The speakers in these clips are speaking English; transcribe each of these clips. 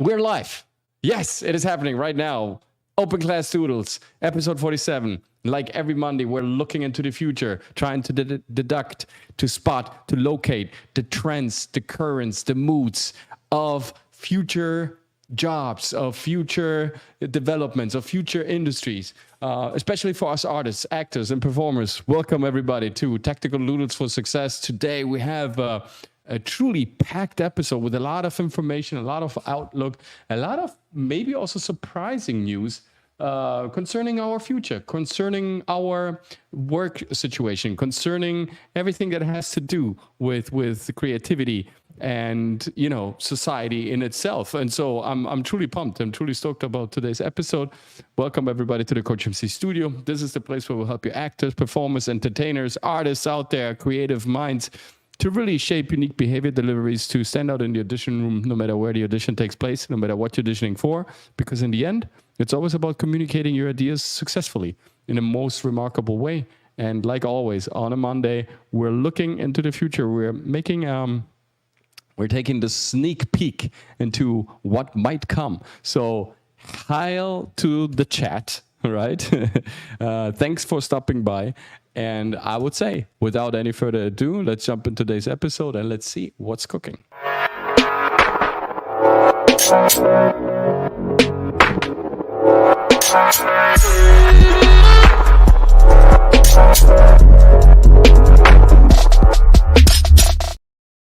We're live. Yes, it is happening right now. Open Class Doodles, episode 47. Like every Monday, we're looking into the future, trying to deduct, to spot, to locate the trends, the currents, the moods of future jobs, of future developments, of future industries, especially for us artists, actors, and performers. Welcome, everybody, to Tactical Doodles for Success. Today, we have a truly packed episode with a lot of information, a lot of outlook, a lot of maybe also surprising news concerning our future, concerning our work situation, concerning everything that has to do with creativity and, you know, society in itself. And so I'm truly pumped. I'm truly stoked about today's episode. Welcome everybody to the COACHMC studio. This is the place where we'll help you actors, performers, entertainers, artists out there, creative minds, to really shape unique behavior deliveries, to stand out in the audition room, no matter where the audition takes place, no matter what you're auditioning for, because in the end, it's always about communicating your ideas successfully in the most remarkable way. And like always, on a Monday, we're looking into the future. We're making, we're taking the sneak peek into what might come. So, hail to the chat, right? Thanks for stopping by. And I would say, without any further ado, let's jump into today's episode and let's see what's cooking.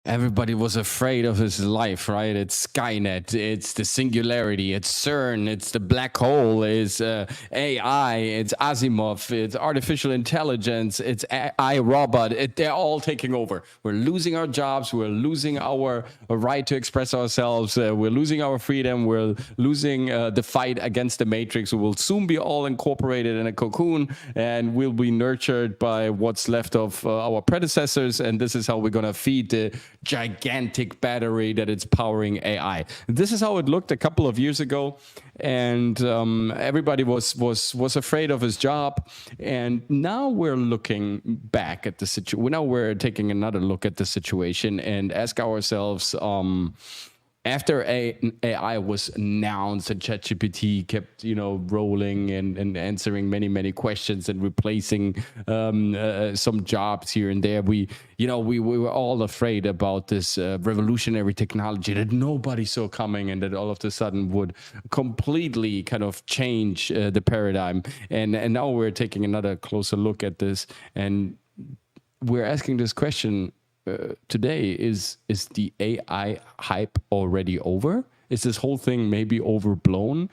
Everybody was afraid of his life, right? It's Skynet, it's the singularity, it's CERN, it's the black hole, it's AI, it's Asimov, it's artificial intelligence, it's iRobot. They're all taking over. We're losing our jobs, we're losing our right to express ourselves, we're losing our freedom, we're losing the fight against the Matrix. We will soon be all incorporated in a cocoon and we'll be nurtured by what's left of our predecessors, and this is how we're going to feed the gigantic battery that it's powering AI. This is how it looked a couple of years ago, and everybody was afraid of his job. And now we're looking back at the situation. Now we're taking another look at the situation and ask ourselves, after AI was announced and ChatGPT kept, you know, rolling and answering many questions and replacing some jobs here and there, we were all afraid about this revolutionary technology that nobody saw coming and that all of a sudden would completely kind of change the paradigm. And now we're taking another closer look at this, and we're asking this question. Today, is the AI hype already over? Is this whole thing maybe overblown?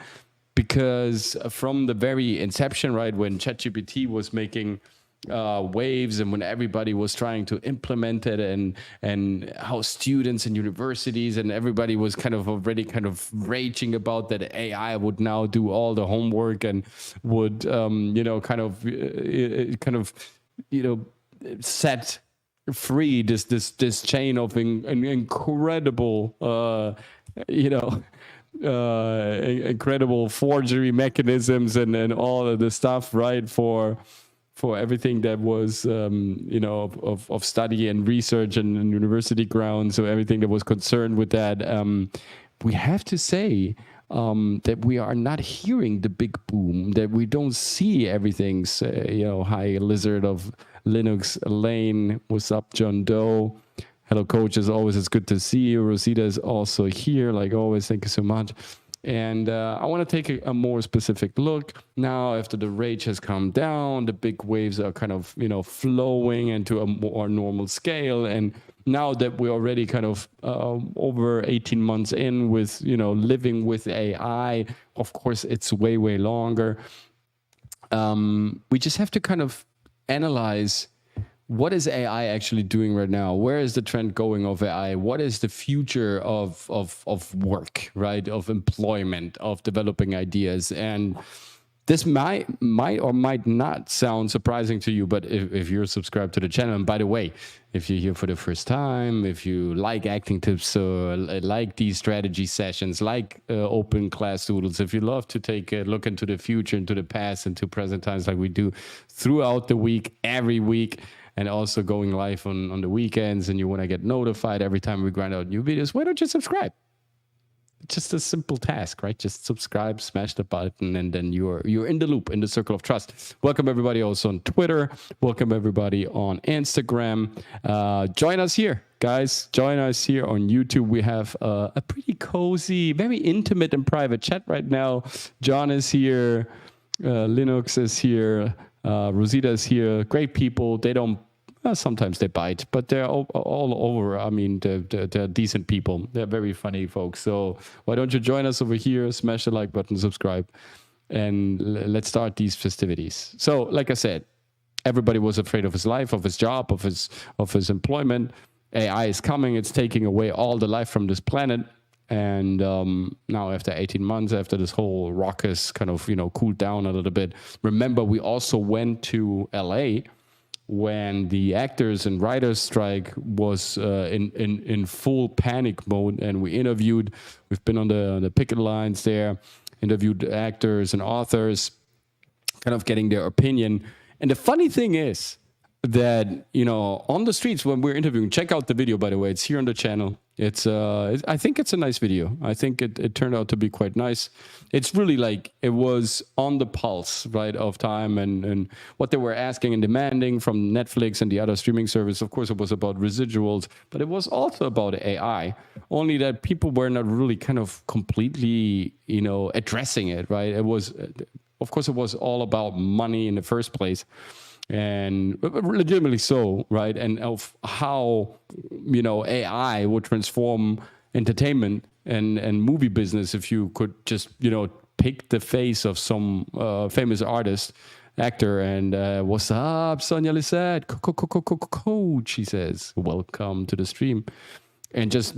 Because from the very inception, right, when ChatGPT was making waves and when everybody was trying to implement it, and how students and universities and everybody was kind of already kind of raging about that AI would now do all the homework and would set free this chain of incredible incredible forgery mechanisms and all of the stuff, right, for everything that was of study and research and university grounds, so everything that was concerned with that. We have to say that we are not hearing the big boom, that we don't see everything's hi Lizard of Linux, Elaine, what's up, John Doe? Hello, coach. As always, it's good to see you. Rosita is also here, like always. Thank you so much. And I want to take a more specific look now. After the rage has come down, the big waves are kind of flowing into a more normal scale. And now that we're already kind of over 18 months in with living with AI, of course it's way longer. We just have to kind of analyze, what is AI actually doing right now? Where is the trend going of AI? What is the future of work, right? Of employment, of developing ideas? And this might or might not sound surprising to you, but if you're subscribed to the channel, and by the way, if you're here for the first time, if you like acting tips or like these strategy sessions, like open class doodles, if you love to take a look into the future, into the past, into present times like we do throughout the week, every week, and also going live on the weekends, and you want to get notified every time we grind out new videos, why don't you subscribe? just a simple task, right? Just subscribe, smash the button, and then you're in the loop, in the circle of trust. Welcome everybody also on Twitter. Welcome everybody on Instagram. Join us here, guys. Join us here on YouTube. We have a pretty cozy, very intimate and private chat right now. John is here. Linux is here. Rosita is here. Great people. They don't. Sometimes they bite, but they're all over. I mean, they're decent people. They're very funny folks. So why don't you join us over here? Smash the like button, subscribe, and let's start these festivities. So, like I said, everybody was afraid of his life, of his job, of his employment. AI is coming. It's taking away all the life from this planet. And now, after 18 months, after this whole raucous kind of cooled down a little bit, remember we also went to LA. When the actors and writers strike was in full panic mode, and we've been on the picket lines there, interviewed actors and authors, kind of getting their opinion. And the funny thing is that, on the streets when we're interviewing, check out the video, by the way, it's here on the channel. I think it's a nice video. I think it turned out to be quite nice. It's really it was on the pulse, right, of time and what they were asking and demanding from Netflix and the other streaming service. Of course, it was about residuals, but it was also about AI, only that people were not really kind of completely, addressing it, right? It was, of course, it was all about money in the first place. And legitimately so, right? And of how, AI would transform entertainment and movie business if you could just, pick the face of some famous artist, actor, and what's up, Sonia Lisette, coach, she says, welcome to the stream. And just,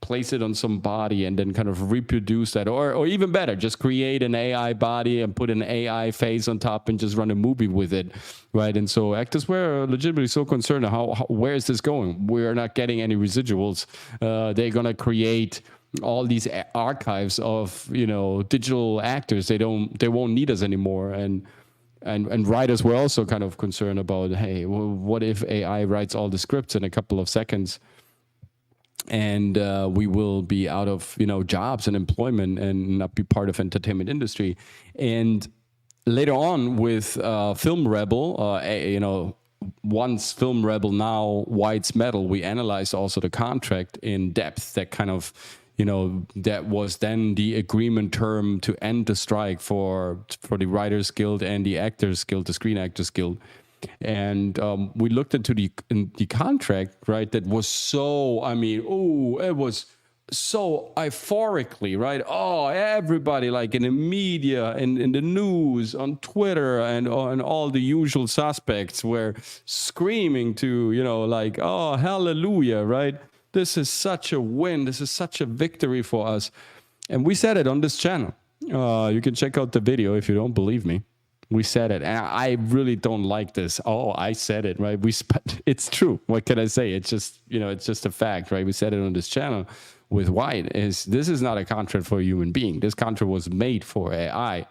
place it on some body and then kind of reproduce that, or even better, just create an AI body and put an AI face on top and just run a movie with it, right? And so actors were legitimately so concerned, where is this going? We're not getting any residuals. They're gonna create all these archives of digital actors. They won't need us anymore. And writers were also kind of concerned about, hey, well, what if AI writes all the scripts in a couple of seconds? And we will be out of jobs and employment and not be part of entertainment industry. And later on with Film Rebel, once Film Rebel, now White's Metal, we analyzed also the contract in depth. That kind of that was then the agreement term to end the strike for the Writers Guild and the Actors Guild, the Screen Actors Guild. And we looked into the contract, right? That was so, it was so euphorically, right? Oh, everybody in the media, in the news, on Twitter, and all the usual suspects were screaming to, oh, hallelujah, right? This is such a win. This is such a victory for us. And we said it on this channel. You can check out the video if you don't believe me. We said it, and I really don't like this. Oh, I said it, right? It's true. What can I say? It's just, it's just a fact, right? We said it on this channel with White. This is not a contract for a human being. This contract was made for AI.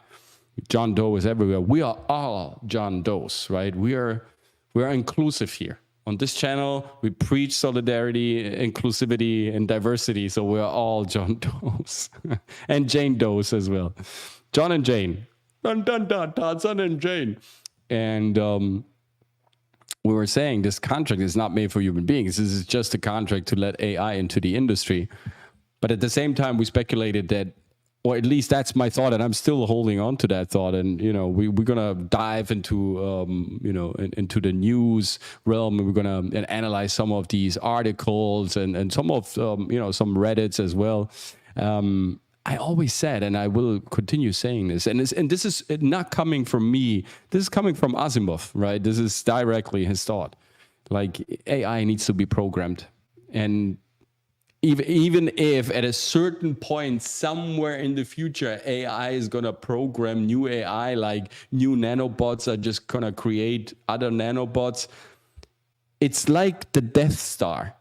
John Doe is everywhere. We are all John Does, right? We are inclusive here. On this channel, we preach solidarity, inclusivity, and diversity. So we're all John Does and Jane Does as well. John and Jane. Dun, dun, dun, Tarzan and Jane. And we were saying this contract is not made for human beings. This is just a contract to let AI into the industry. But at the same time, we speculated that, or at least that's my thought, and I'm still holding on to that thought. And, we're going to dive into, into the news realm. And we're going to analyze some of these articles and some of, some Reddits as well. I always said, and I will continue saying this, and this is not coming from me. This is coming from Asimov, right? This is directly his thought. AI needs to be programmed, and even if at a certain point somewhere in the future AI is gonna program new AI, new nanobots are just gonna create other nanobots. It's like the Death Star,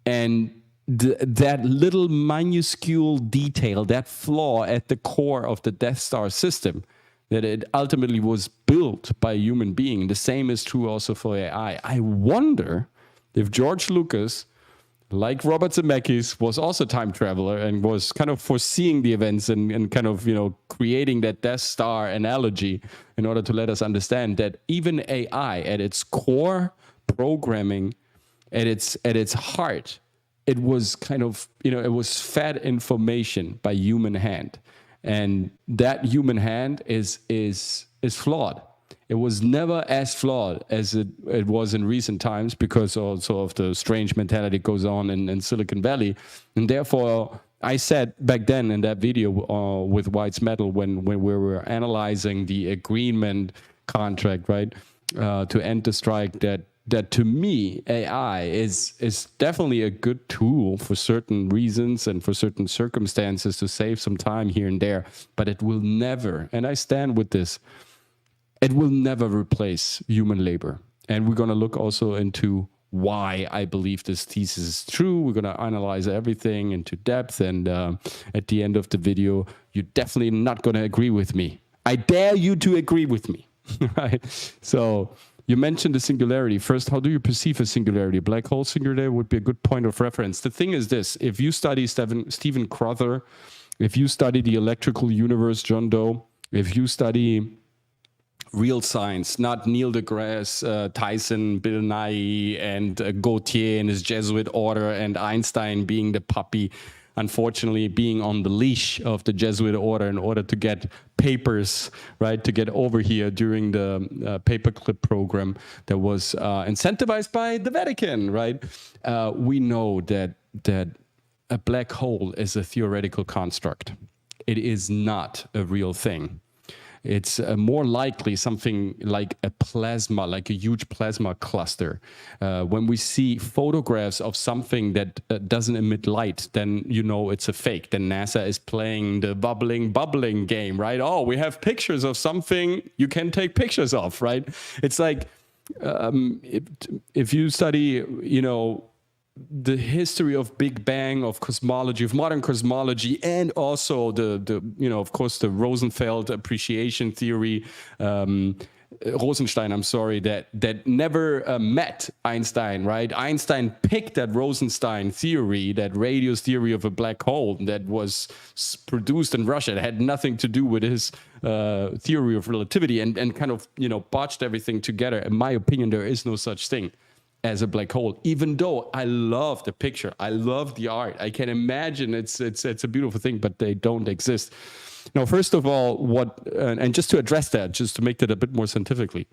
and that little minuscule detail, that flaw at the core of the Death Star system, that it ultimately was built by a human being. The same is true also for AI. I wonder if George Lucas like Robert Zemeckis, was also a time traveler and was kind of foreseeing the events and kind of, creating that Death Star analogy in order to let us understand that even AI at its core programming, at its heart, it was kind of, it was fed information by human hand. And that human hand is flawed. It was never as flawed as it was in recent times, because also of the strange mentality that goes on in Silicon Valley. And therefore, I said back then in that video with White's Metal, when we were analyzing the agreement contract, right, to end the strike, that to me, AI is definitely a good tool for certain reasons and for certain circumstances to save some time here and there. But it will never, and I stand with this, it will never replace human labor. And we're going to look also into why I believe this thesis is true. We're going to analyze everything into depth. And at the end of the video, you're definitely not going to agree with me. I dare you to agree with me. Right? So you mentioned the singularity. First, how do you perceive a singularity? A black hole singularity would be a good point of reference. The thing is this: if you study Stephen Crowther, if you study the electrical universe, John Doe, if you study real science, not Neil deGrasse Tyson, Bill Nye, and Gautier and his Jesuit order, and Einstein being the puppy, unfortunately being on the leash of the Jesuit order in order to get papers, right, to get over here during the paperclip program that was incentivized by the Vatican, right? We know that a black hole is a theoretical construct. It is not a real thing. It's more likely something like a plasma, like a huge plasma cluster. When we see photographs of something that doesn't emit light, then you know it's a fake. Then NASA is playing the bubbling game, right? Oh, we have pictures of something you can take pictures of, right? It's like if you study, the history of Big Bang, of cosmology, of modern cosmology, and also the of course, the Rosenfeld appreciation theory, Rosenstein, I'm sorry, that never met Einstein, right? Einstein picked that Rosenstein theory, that radius theory of a black hole that was produced in Russia. It had nothing to do with his theory of relativity, and kind of, botched everything together. In my opinion, there is no such thing as a black hole, even though I love the picture, I love the art, I can imagine it's a beautiful thing, but they don't exist. Now, first of all, and just to address that, just to make that a bit more scientifically,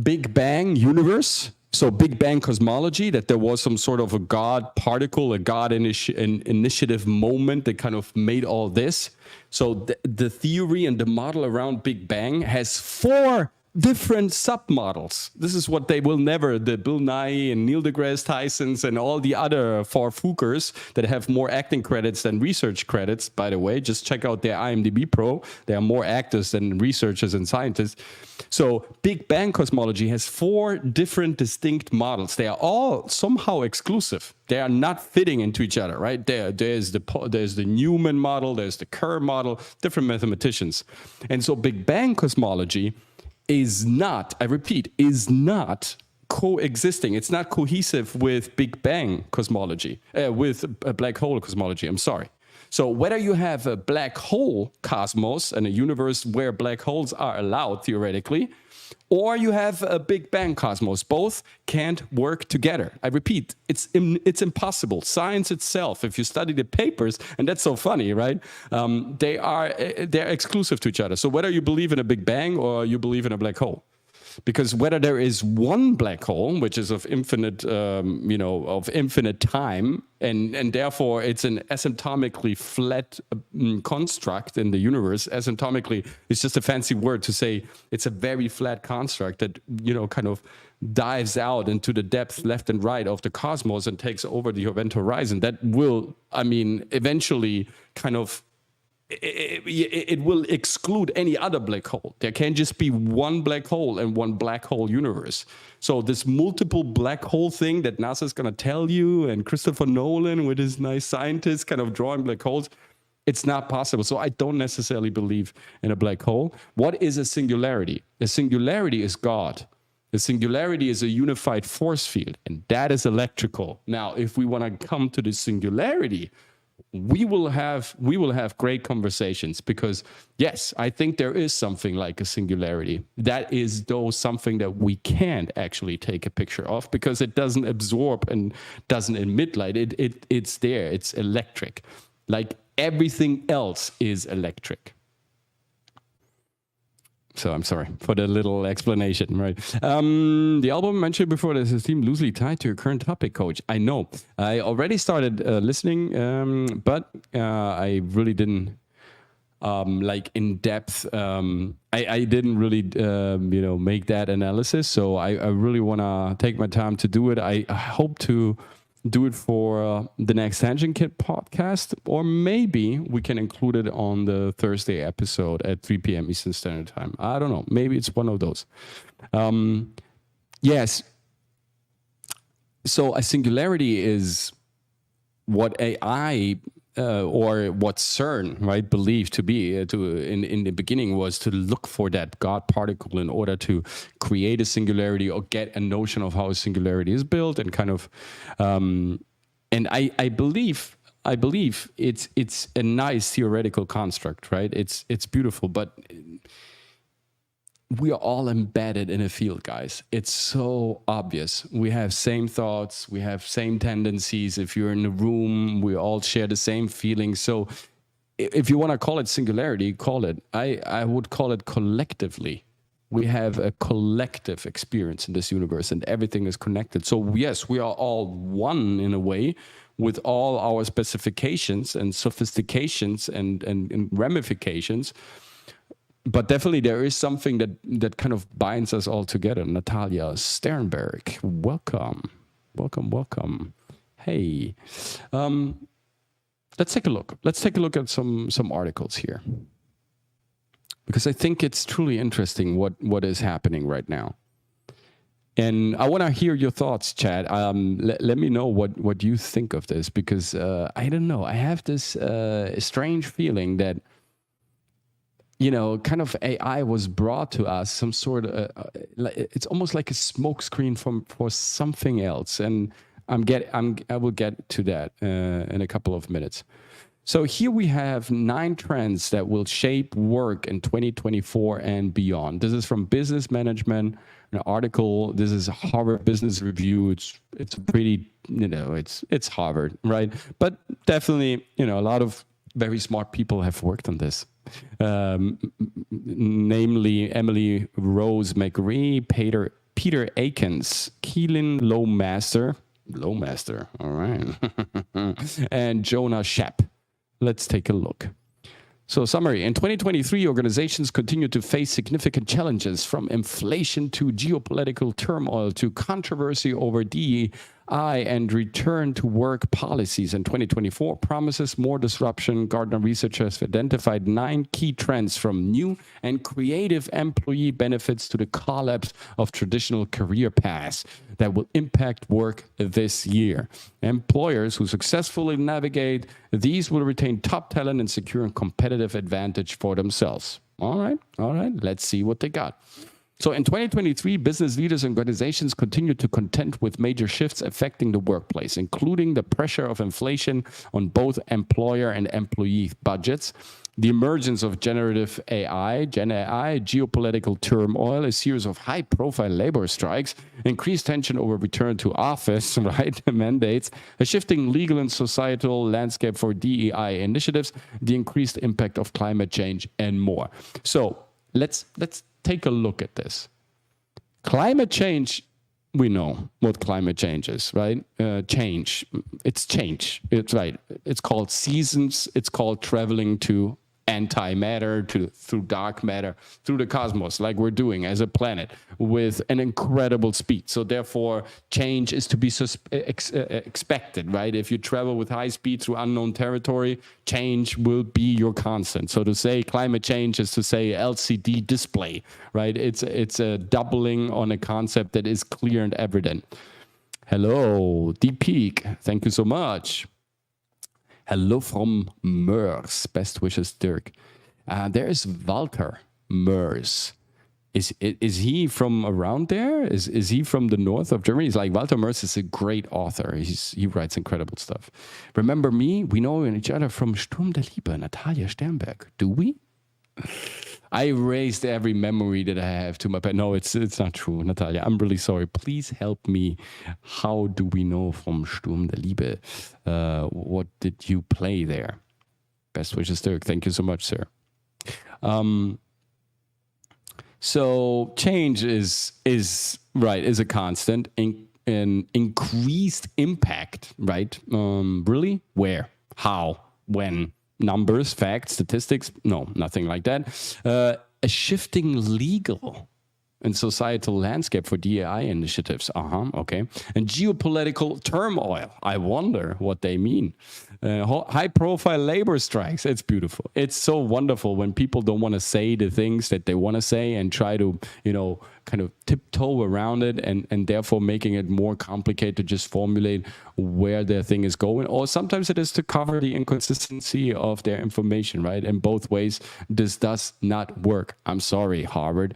Big Bang universe, so Big Bang cosmology, that there was some sort of a God particle, a God initiative moment that kind of made all this. So the theory and the model around Big Bang has 4 different submodels. This is what they will never, the Bill Nye and Neil deGrasse Tysons and all the other Farfookers that have more acting credits than research credits, by the way. Just check out their IMDb Pro. They are more actors than researchers and scientists. So Big Bang cosmology has 4 different distinct models. They are all somehow exclusive. They are not fitting into each other, right? There's the Newman model, there's the Kerr model, different mathematicians. And so Big Bang cosmology is not, I repeat, is not coexisting. It's not cohesive with Big Bang cosmology, with a black hole cosmology, I'm sorry. So whether you have a black hole cosmos and a universe where black holes are allowed theoretically, or you have a Big Bang cosmos, both can't work together. I repeat, it's impossible. Science itself, if you study the papers, and that's so funny, right? They're exclusive to each other. So whether you believe in a Big Bang or you believe in a black hole, because whether there is one black hole, which is of infinite, of infinite time, and therefore it's an asymptotically flat construct in the universe. Asymptotically, it's just a fancy word to say it's a very flat construct that, kind of dives out into the depth left and right of the cosmos and takes over the event horizon. That will, eventually kind of, it will exclude any other black hole. There can just be one black hole and one black hole universe. So this multiple black hole thing that NASA is going to tell you, and Christopher Nolan with his nice scientists kind of drawing black holes, it's not possible. So I don't necessarily believe in a black hole. What is a singularity? A singularity is God. A The singularity is a unified force field, and that is electrical. Now, if we want to come to the singularity, we will have great conversations, because yes, I think there is something like a singularity. That is though something that we can't actually take a picture of, because it doesn't absorb and doesn't emit light. It's there. It's electric. Like everything else is electric. So I'm sorry for the little explanation, right? The album mentioned before, there's a theme loosely tied to your current topic, Coach. I know. I already started listening, but I really didn't like in depth. I didn't really, make that analysis. So I really want to take my time to do it. I hope to do it for the next Tangent Kit podcast, or maybe we can include it on the Thursday episode at 3 p.m. Eastern Standard Time. I don't know. Maybe it's one of those. Yes. So a singularity is what AI or what CERN, right, believed to be in the beginning, was to look for that God particle in order to create a singularity or get a notion of how a singularity is built, and kind of and I believe it's a nice theoretical construct, right? It's beautiful, but we are all embedded in a field, guys. It's so obvious. We have same thoughts. We have same tendencies. If you're in a room, we all share the same feelings. So if you want to call it singularity, call it. I would call it collectively. We have a collective experience in this universe, and everything is connected. So yes, we are all one in a way, with all our specifications and sophistications and ramifications. But definitely there is something that kind of binds us all together. Natalia Sternberg, welcome. Hey, let's take a look. Let's take a look at some articles here, because I think it's truly interesting what is happening right now. And I want to hear your thoughts, Chad. Let me know what you think of this, because I don't know. I have this strange feeling that, kind of AI was brought to us, some sort of, it's almost like a smokescreen for something else. And I will get to that in a couple of minutes. So here we have 9 trends that will shape work in 2024 and beyond. This is from Business Management, an article. This is Harvard Business Review. It's pretty, it's Harvard, right? But definitely, a lot of very smart people have worked on this. Namely Emily Rose McRee, Peter Akins, Keelan Lowmaster, all right, and Jonah Shep. Let's take a look. So summary, in 2023, organizations continue to face significant challenges, from inflation to geopolitical turmoil to controversy over DEI and return to work policies. In 2024 promises more disruption. Gartner researchers have identified 9 key trends, from new and creative employee benefits to the collapse of traditional career paths, that will impact work this year. Employers who successfully navigate these will retain top talent and secure a competitive advantage for themselves. All right, let's see what they got. So in 2023, business leaders and organizations continue to contend with major shifts affecting the workplace, including the pressure of inflation on both employer and employee budgets, the emergence of generative AI, Gen AI, geopolitical turmoil, a series of high-profile labor strikes, increased tension over return to office, right, mandates, a shifting legal and societal landscape for DEI initiatives, the increased impact of climate change, and more. So let's take a look at this. Climate change, we know what climate change is, right? Change. It's change. It's right. It's called seasons. It's called traveling to antimatter, through dark matter, through the cosmos, like we're doing as a planet with an incredible speed. So therefore, change is to be expected, right? If you travel with high speed through unknown territory, change will be your constant. So to say climate change is to say LCD display, right? It's a doubling on a concept that is clear and evident. Hello, Deep Peak. Thank you so much. Hello from Meurs. Best wishes, Dirk. There is Walter Meurs. Is he from around there? Is he from the north of Germany? He's like, Walter Merz is a great author. He writes incredible stuff. Remember me? We know each other from Sturm der Liebe, Natalia Sternberg. Do we? I erased every memory that I have to my pet. No, it's not true, Natalia. I'm really sorry. Please help me. How do we know from Sturm der Liebe? What did you play there? Best wishes, Dirk. Thank you so much, sir. So change is a constant. An increased impact, right? Really? Where? How? When? Numbers, facts, statistics? No, nothing like that. A shifting legal and societal landscape for DEI initiatives. Okay. And geopolitical turmoil. I wonder what they mean. High-profile labor strikes. It's beautiful. It's so wonderful when people don't want to say the things that they want to say and try to, kind of tiptoe around it and therefore making it more complicated to just formulate where their thing is going. Or sometimes it is to cover the inconsistency of their information, right? In both ways, this does not work. I'm sorry, Harvard.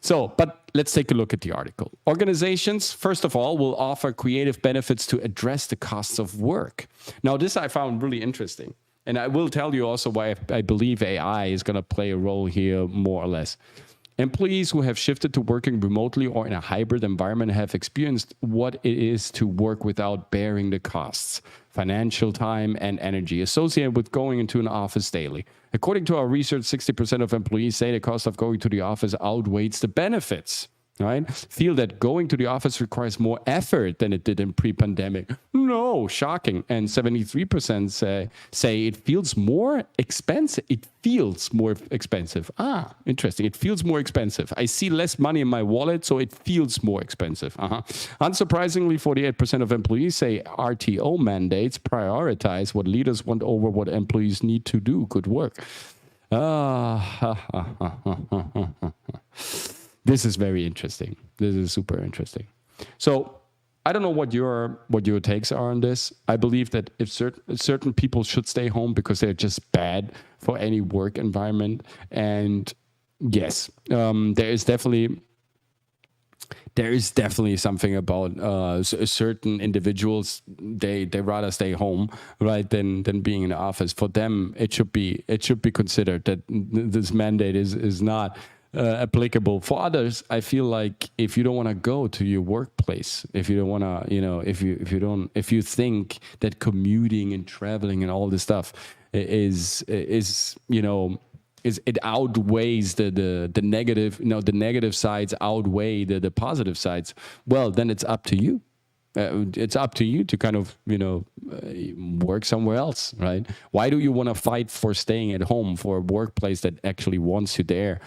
So, but let's take a look at the article. Organizations, first of all, will offer creative benefits to address the costs of work. Now, this I found really interesting. And I will tell you also why I believe AI is going to play a role here, more or less. Employees who have shifted to working remotely or in a hybrid environment have experienced what it is to work without bearing the costs, financial time and energy associated with going into an office daily. According to our research, 60% of employees say the cost of going to the office outweighs the benefits. Right? Feel that going to the office requires more effort than it did in pre-pandemic. No, shocking. And 73% say it feels more expensive. It feels more expensive. Interesting. It feels more expensive. I see less money in my wallet, so it feels more expensive. Unsurprisingly, 48% of employees say RTO mandates prioritize what leaders want over what employees need to do good work. This is very interesting. This is super interesting. So I don't know what your takes are on this. I believe that if certain people should stay home because they're just bad for any work environment. And yes, there is definitely something about certain individuals. They rather stay home, right, than being in the office. For them, it should be considered that this mandate is not applicable. For others, I feel like if you don't want to go to your workplace, if you don't want to, if you think that commuting and traveling and all this stuff is it outweighs the negative, the negative sides outweigh the positive sides, well, then it's up to you. It's up to you to kind of, work somewhere else, right? Why do you want to fight for staying at home for a workplace that actually wants you there?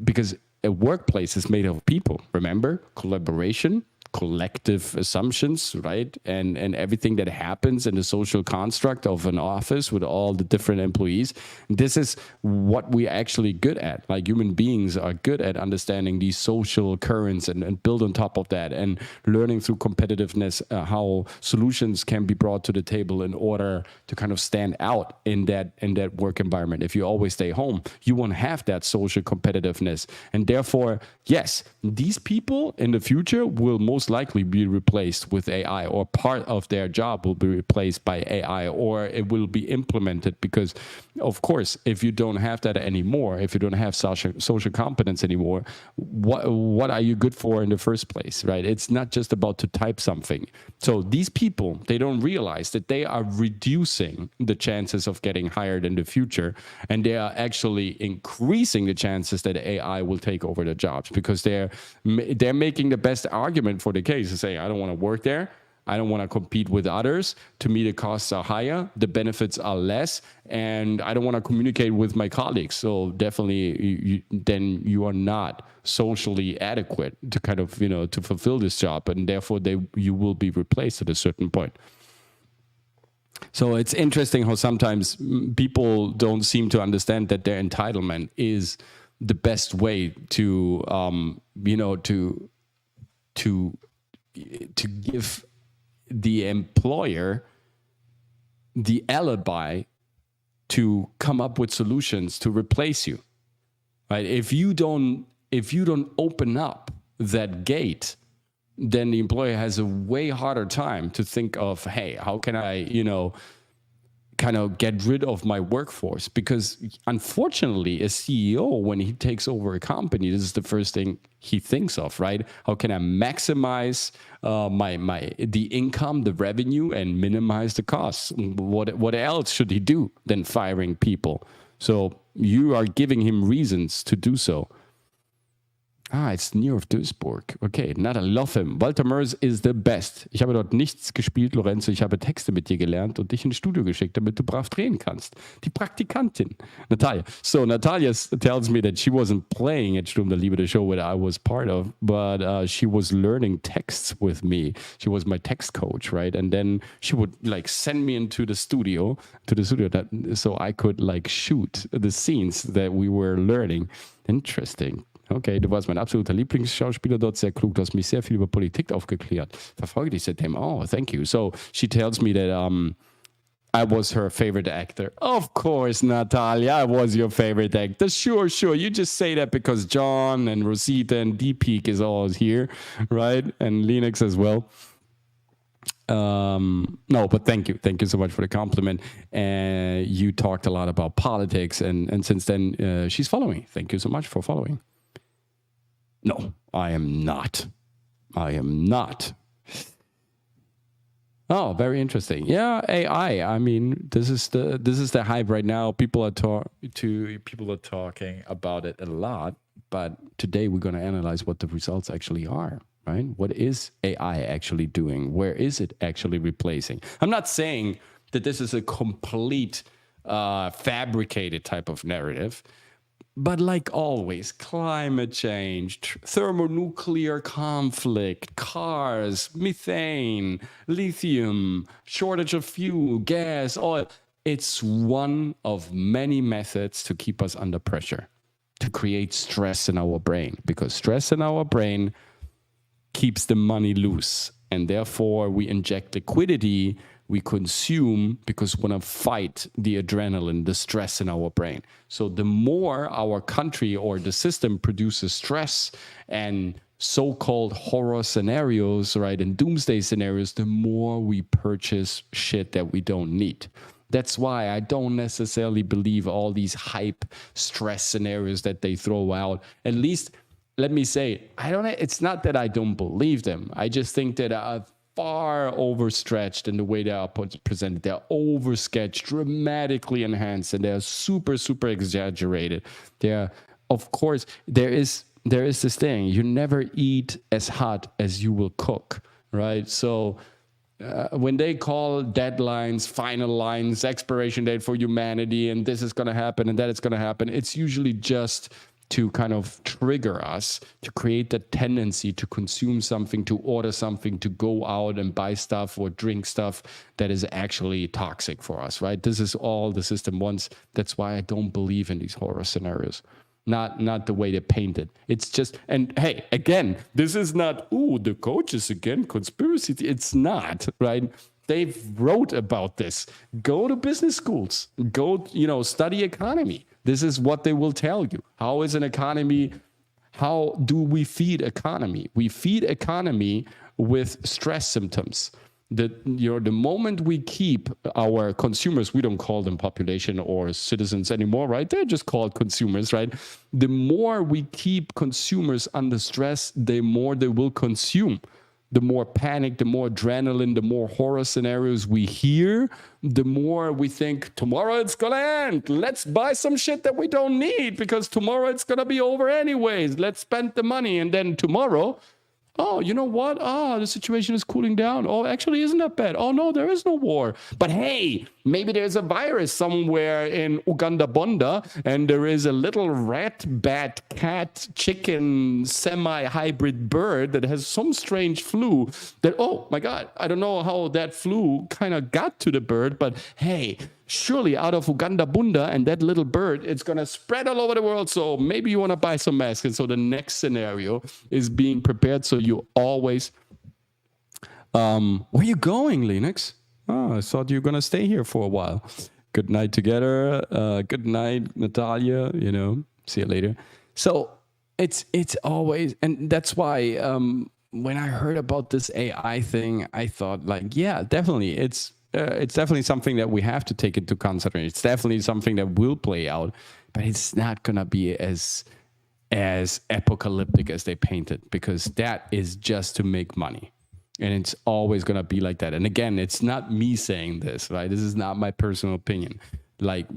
Because a workplace is made of people, remember? Collaboration, collective assumptions, right? And everything that happens in the social construct of an office with all the different employees. This is what we're actually good at. Like human beings are good at understanding these social currents and build on top of that and learning through competitiveness how solutions can be brought to the table in order to kind of stand out in that work environment. If you always stay home, you won't have that social competitiveness. And therefore, yes, these people in the future will most likely be replaced with AI, or part of their job will be replaced by AI, or it will be implemented because, of course, if you don't have that anymore, if you don't have social competence anymore, what are you good for in the first place, right? It's not just about to type something. So these people, they don't realize that they are reducing the chances of getting hired in the future, and they are actually increasing the chances that AI will take over the jobs, because they're making the best argument for the case to say, I don't want to work there. I don't want to compete with others. To me, the costs are higher, the benefits are less, and I don't want to communicate with my colleagues. So definitely, then you are not socially adequate to kind of, to fulfill this job, and therefore you will be replaced at a certain point. So it's interesting how sometimes people don't seem to understand that their entitlement is the best way to, to give the employer the alibi to come up with solutions to replace you, right? If you don't if you don't open up that gate, then the employer has a way harder time to think of, hey, how can I, kind of get rid of my workforce? Because unfortunately, a CEO, when he takes over a company, this is the first thing he thinks of, right? How can I maximize the income, the revenue, and minimize the costs? What else should he do than firing people? So you are giving him reasons to do so. It's near of Duisburg. Okay, not I love him. Walter Mers is the best. Ich habe dort nichts gespielt, Lorenzo. Ich habe Texte mit dir gelernt und dich ins Studio geschickt, damit du brav drehen kannst. Die Praktikantin, Natalia. So Natalia tells me that she wasn't playing at Sturm der Liebe, the show that I was part of, but she was learning texts with me. She was my text coach, right? And then she would like send me into the studio, so I could like shoot the scenes that we were learning. Interesting. Okay, du warst mein absoluter Lieblingsschauspieler dort, sehr klug, du hast mich sehr viel über Politik aufgeklärt. Verfolge dich seitdem. Oh, thank you. So she tells me that I was her favorite actor. Of course, Natalia, I was your favorite actor. Sure. You just say that because John and Rosita and D-Peak is all here, right? And Linux as well. No, but thank you so much for the compliment. You talked a lot about politics, and since then she's following. Thank you so much for following. No, I am not. Oh, very interesting. Yeah, AI. I mean, this is the hype right now. People are talking about it a lot. But today we're going to analyze what the results actually are. Right? What is AI actually doing? Where is it actually replacing? I'm not saying that this is a complete fabricated type of narrative. But like always, climate change, thermonuclear conflict, cars, methane, lithium, shortage of fuel, gas, oil. It's one of many methods to keep us under pressure, to create stress in our brain, because stress in our brain keeps the money loose. And therefore, we inject liquidity, we consume because we want to fight the adrenaline, the stress in our brain. So the more our country or the system produces stress and so-called horror scenarios, right, and doomsday scenarios, the more we purchase shit that we don't need. That's why I don't necessarily believe all these hype stress scenarios that they throw out. At least, let me say, it's not that I don't believe them. I just think that far overstretched in the way they are presented. They're oversketched, dramatically enhanced, and they're super, super exaggerated. Of course, there is this thing: you never eat as hot as you will cook, right? So when they call deadlines, final lines, expiration date for humanity, and this is going to happen and that is going to happen, it's usually just to kind of trigger us, to create the tendency to consume something, to order something, to go out and buy stuff or drink stuff that is actually toxic for us, right? This is all the system wants. That's why I don't believe in these horror scenarios. Not the way they paint it. It's just, and hey, again, this is not, the coaches again, conspiracy. It's not, right? They've wrote about this. Go to business schools. Go, study economy. This is what they will tell you. How is an economy? How do we feed economy? We feed economy with stress symptoms. The moment we keep our consumers, we don't call them population or citizens anymore, right? They're just called consumers, right? The more we keep consumers under stress, the more they will consume. The more panic, the more adrenaline, the more horror scenarios we hear, the more we think, tomorrow it's going to end. Let's buy some shit that we don't need because tomorrow it's going to be over anyways. Let's spend the money. And then tomorrow, oh, you know what? The situation is cooling down. Oh, actually, isn't that bad? Oh, no, there is no war. But hey, maybe there's a virus somewhere in Uganda, and there is a little rat, bat, cat, chicken, semi-hybrid bird that has some strange flu that, oh my God, I don't know how that flu kind of got to the bird, but hey, surely out of Uganda and that little bird, it's going to spread all over the world. So maybe you want to buy some masks. And so the next scenario is being prepared. So you always, where are you going, Linux? Oh, I thought you were going to stay here for a while. Good night together. Good night, Natalia. See you later. So it's always, and that's why when I heard about this AI thing, I thought like, yeah, definitely, it's definitely something that we have to take into consideration. It's definitely something that will play out, but it's not gonna be as apocalyptic as they painted, because that is just to make money. And it's always going to be like that. And again, it's not me saying this, right? This is not my personal opinion. Like,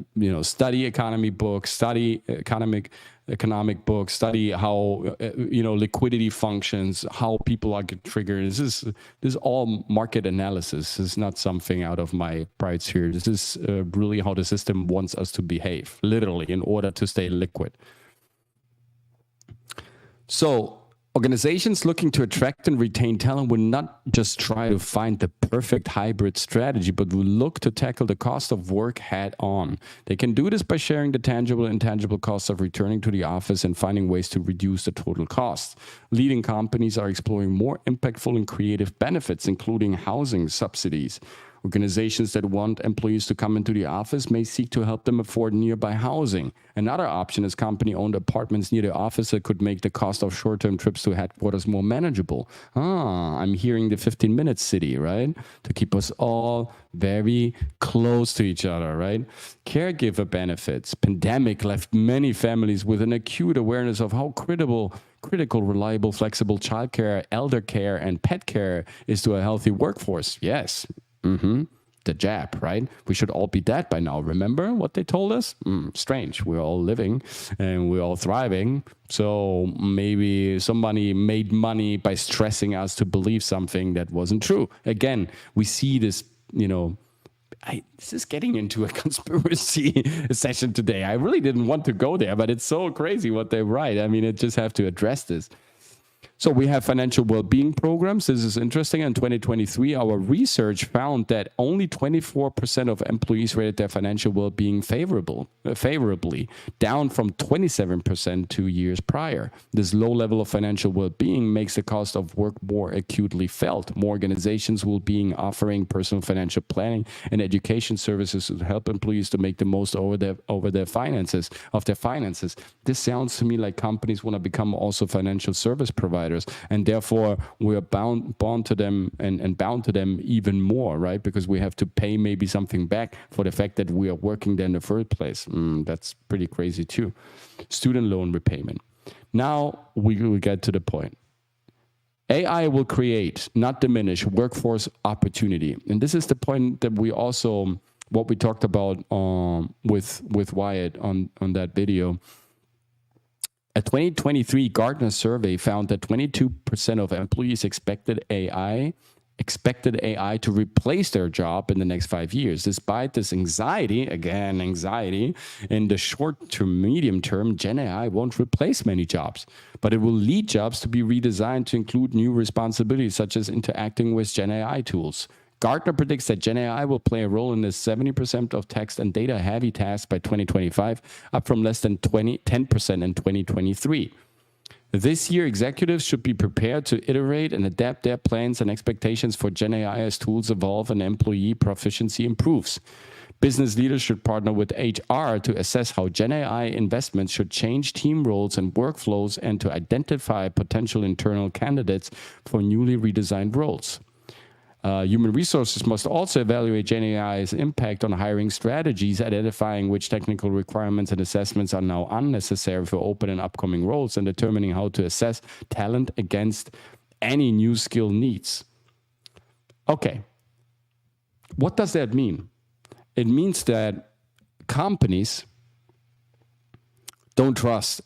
study economy books, study economic books, study how, liquidity functions, how people are get triggered. This is all market analysis. This is not something out of my pride sphere. This is really how the system wants us to behave, literally, in order to stay liquid. So organizations looking to attract and retain talent will not just try to find the perfect hybrid strategy, but will look to tackle the cost of work head on. They can do this by sharing the tangible and intangible costs of returning to the office and finding ways to reduce the total cost. Leading companies are exploring more impactful and creative benefits, including housing subsidies. Organizations that want employees to come into the office may seek to help them afford nearby housing. Another option is company-owned apartments near the office that could make the cost of short-term trips to headquarters more manageable. I'm hearing the 15-minute city, right? To keep us all very close to each other, right? Caregiver benefits. Pandemic left many families with an acute awareness of how critical, reliable, flexible childcare, elder care, and pet care is to a healthy workforce. Yes. The jab, right? We should all be dead by now. Remember what they told us? Strange. We're all living and we're all thriving. So maybe somebody made money by stressing us to believe something that wasn't true. Again, we see this, this is getting into a conspiracy session today. I really didn't want to go there, but it's so crazy what they write. I mean, I just have to address this. So we have financial well-being programs. This is interesting. In 2023, our research found that only 24% of employees rated their financial well-being favorably, down from 27% 2 years prior. This low level of financial well-being makes the cost of work more acutely felt. More organizations will be offering personal financial planning and education services to help employees to make the most over their finances. This sounds to me like companies want to become also financial service providers. And therefore, we are bound to them and bound to them even more, right? Because we have to pay maybe something back for the fact that we are working there in the first place. That's pretty crazy too. Student loan repayment. Now we get to the point. AI will create, not diminish, workforce opportunity. And this is the point that we also, what we talked about with Wyatt on that video. A 2023 Gartner survey found that 22% of employees expected AI to replace their job in the next 5 years. Despite this anxiety, in the short to medium term, Gen AI won't replace many jobs, but it will lead jobs to be redesigned to include new responsibilities, such as interacting with Gen AI tools. Gartner predicts that Gen AI will play a role in the 70% of text and data-heavy tasks by 2025, up from less than 10% in 2023. This year, executives should be prepared to iterate and adapt their plans and expectations for Gen AI as tools evolve and employee proficiency improves. Business leaders should partner with HR to assess how Gen AI investments should change team roles and workflows, and to identify potential internal candidates for newly redesigned roles. Human resources must also evaluate Gen AI's impact on hiring strategies, identifying which technical requirements and assessments are now unnecessary for open and upcoming roles, and determining how to assess talent against any new skill needs. Okay, what does that mean? It means that companies don't trust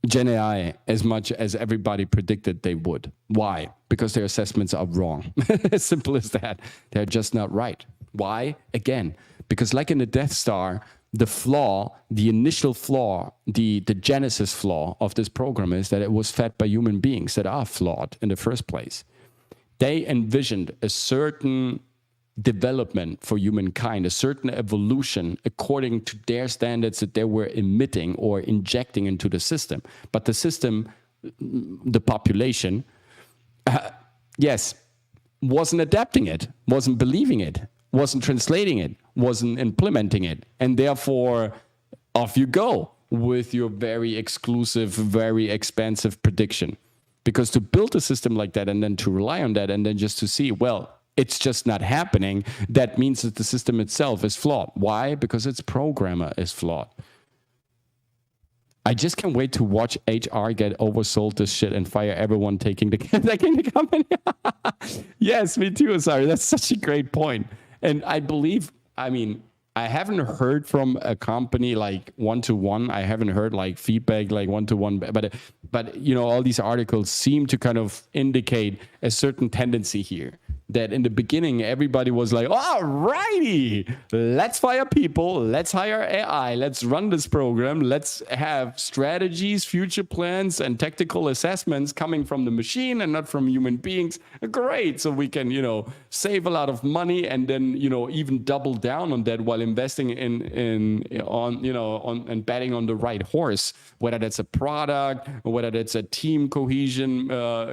Gen AI as much as everybody predicted they would. Why? Because their assessments are wrong. As simple as that. They're just not right. Why? Again, because like in the Death Star, the flaw, the initial flaw, the genesis flaw of this program is that it was fed by human beings that are flawed in the first place. They envisioned a certain development for humankind, a certain evolution according to their standards that they were emitting or injecting into the system. But the system, the population, yes, wasn't adapting it, wasn't believing it, wasn't translating it, wasn't implementing it. And therefore, off you go. with your very exclusive, very expensive prediction. Because to build a system like that and then to rely on that and then just to see, well, it's just not happening, that means that the system itself is flawed. Why? Because its programmer is flawed. I just can't wait to watch HR get oversold this shit and fire everyone taking the company. Yes, me too. Sorry, that's such a great point. And I believe, I mean, I haven't heard from a company like one-to-one. I haven't heard like feedback like one-to-one, but you know, all these articles seem to kind of indicate a certain tendency here. That in the beginning, everybody was like, all righty, let's fire people, let's hire AI, let's run this program, let's have strategies, future plans, and tactical assessments coming from the machine and not from human beings. Great, so we can, you know, save a lot of money and then, you know, even double down on that while investing on betting on the right horse, whether that's a product, or whether that's a team cohesion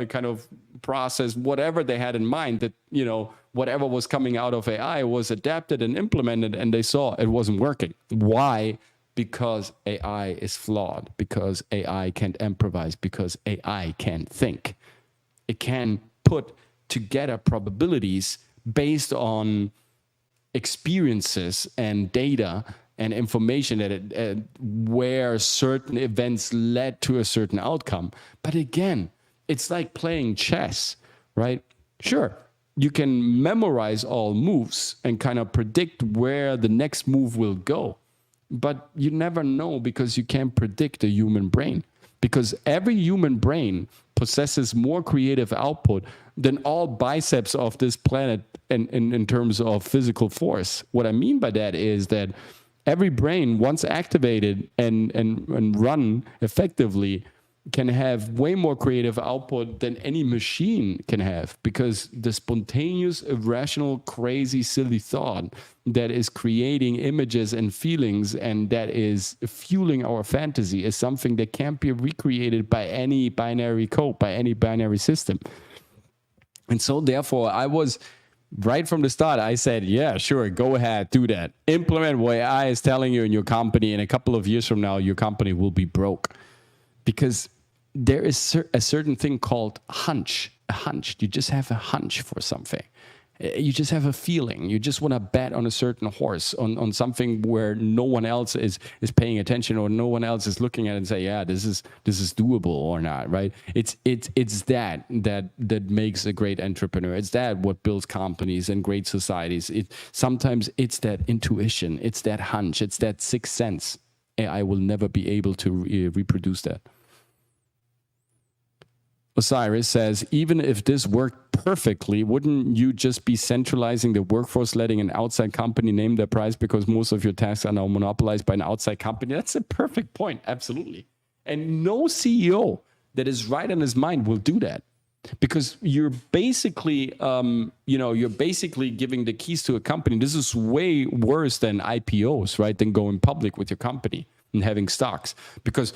kind of process, whatever they had in mind, that, you know, whatever was coming out of AI was adapted and implemented, and they saw it wasn't working. Why? Because AI is flawed, because AI can't improvise, because AI can't think. It can put together probabilities based on experiences and data and information that where certain events led to a certain outcome. But again, it's like playing chess, right? Sure, you can memorize all moves and kind of predict where the next move will go. But you never know, because you can't predict the human brain. Because every human brain possesses more creative output than all biceps of this planet in terms of physical force. What I mean by that is that every brain, once activated and run effectively, can have way more creative output than any machine can have, because the spontaneous, irrational, crazy, silly thought that is creating images and feelings and that is fueling our fantasy is something that can't be recreated by any binary code, by any binary system. And so therefore I was, right from the start, I said, yeah, sure, go ahead, do that. Implement what AI is telling you in your company. In a couple of years from now, your company will be broke. Because there is a certain thing called hunch. A hunch. You just have a hunch for something. You just have a feeling. You just want to bet on a certain horse, on something where no one else is paying attention, or no one else is looking at it and say, yeah, this is doable or not, right? It's that makes a great entrepreneur. It's that what builds companies and great societies. Sometimes it's that intuition. It's that hunch. It's that sixth sense. AI will never be able to reproduce that. Osiris says, even if this worked perfectly, wouldn't you just be centralizing the workforce, letting an outside company name their price because most of your tasks are now monopolized by an outside company? That's a perfect point. Absolutely. And no CEO that is right in his mind will do that, because you're basically, you're basically giving the keys to a company. This is way worse than IPOs, right? Than going public with your company and having stocks, because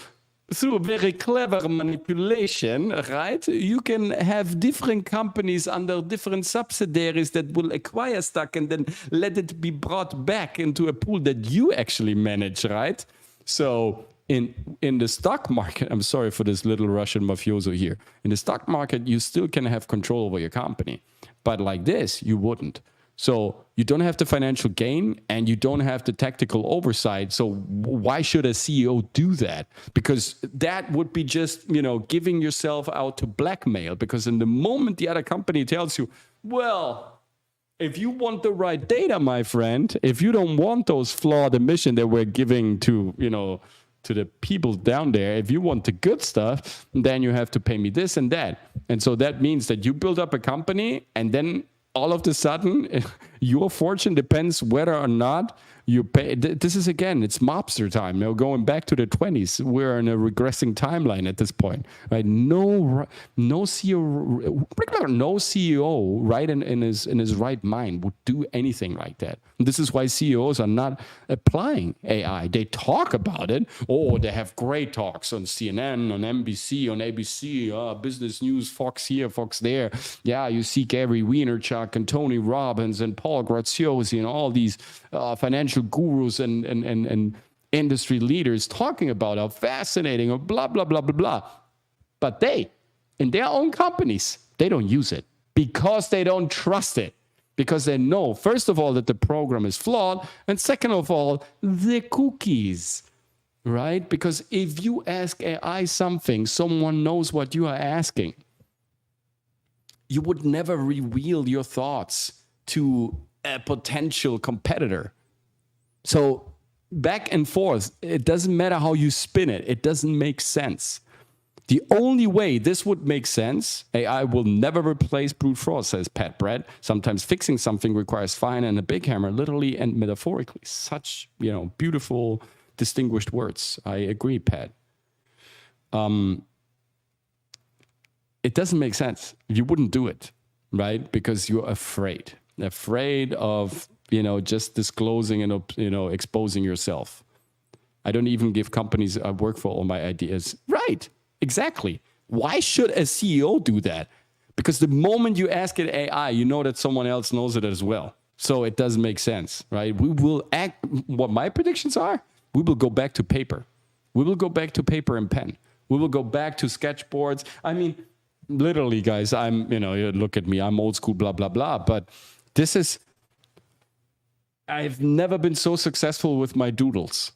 through a very clever manipulation, right, you can have different companies under different subsidiaries that will acquire stock and then let it be brought back into a pool that you actually manage, right? So in the stock market, I'm sorry for this little Russian mafioso here. In the stock market, you still can have control over your company. But like this, you wouldn't. So you don't have the financial gain and you don't have the tactical oversight. So why should a CEO do that? Because that would be just, giving yourself out to blackmail. Because in the moment the other company tells you, well, if you want the right data, my friend, if you don't want those flawed emissions that we're giving to, to the people down there, if you want the good stuff, then you have to pay me this and that. And so that means that you build up a company, and then all of a sudden, your fortune depends whether or not you pay. This is, again, it's mobster time. Going back to the 20s, we're in a regressing timeline at this point, right? No CEO, right, in his right mind would do anything like that. And this is why CEOs are not applying AI. They talk about it. Oh, they have great talks on CNN, on NBC, on ABC, Business News, Fox here, Fox there. Yeah, you see Gary Vaynerchuk and Tony Robbins and Paul Graziosi and all these financial gurus and industry leaders talking about how fascinating or blah, blah, blah, blah, blah. But they, in their own companies, they don't use it because they don't trust it. Because they know, first of all, that the program is flawed. And second of all, the cookies, right? Because if you ask AI something, someone knows what you are asking. You would never reveal your thoughts to a potential competitor. So back and forth, it doesn't matter how you spin it. It doesn't make sense. The only way this would make sense, AI will never replace brute force, says Pat Brett. Sometimes fixing something requires fire and a big hammer, literally and metaphorically. Such, beautiful, distinguished words. I agree, Pat. It doesn't make sense. You wouldn't do it, right? Because you're afraid of, just disclosing and, exposing yourself. I don't even give companies I work for all my ideas. Right. Exactly. Why should a CEO do that? Because the moment you ask it AI, you know that someone else knows it as well. So it doesn't make sense, right? We will act, what my predictions are, we will go back to paper. We will go back to paper and pen. We will go back to sketchboards. I mean, literally, guys, you look at me, I'm old school, blah, blah, blah. But I've never been so successful with my doodles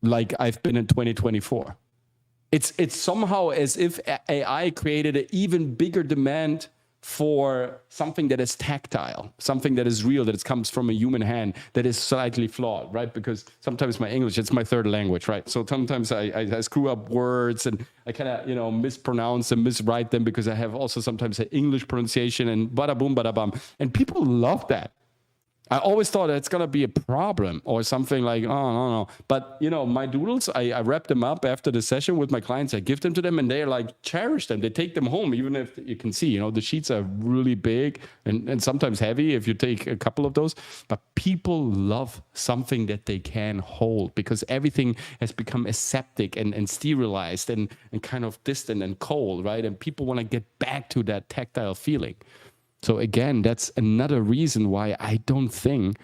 like I've been in 2024. It's somehow as if AI created an even bigger demand for something that is tactile, something that is real, that it comes from a human hand, that is slightly flawed, right? Because sometimes my English, it's my third language, right? So sometimes I screw up words and I kind of, mispronounce and miswrite them because I have also sometimes an English pronunciation and bada boom, bada bum. And people love that. I always thought it's going to be a problem or something like, oh, no. But, my doodles, I wrap them up after the session with my clients. I give them to them and they're like, cherish them. They take them home, even if you can see, the sheets are really big and sometimes heavy if you take a couple of those. But people love something that they can hold because everything has become aseptic and sterilized and kind of distant and cold, right? And people want to get back to that tactile feeling. So again, that's another reason why I don't think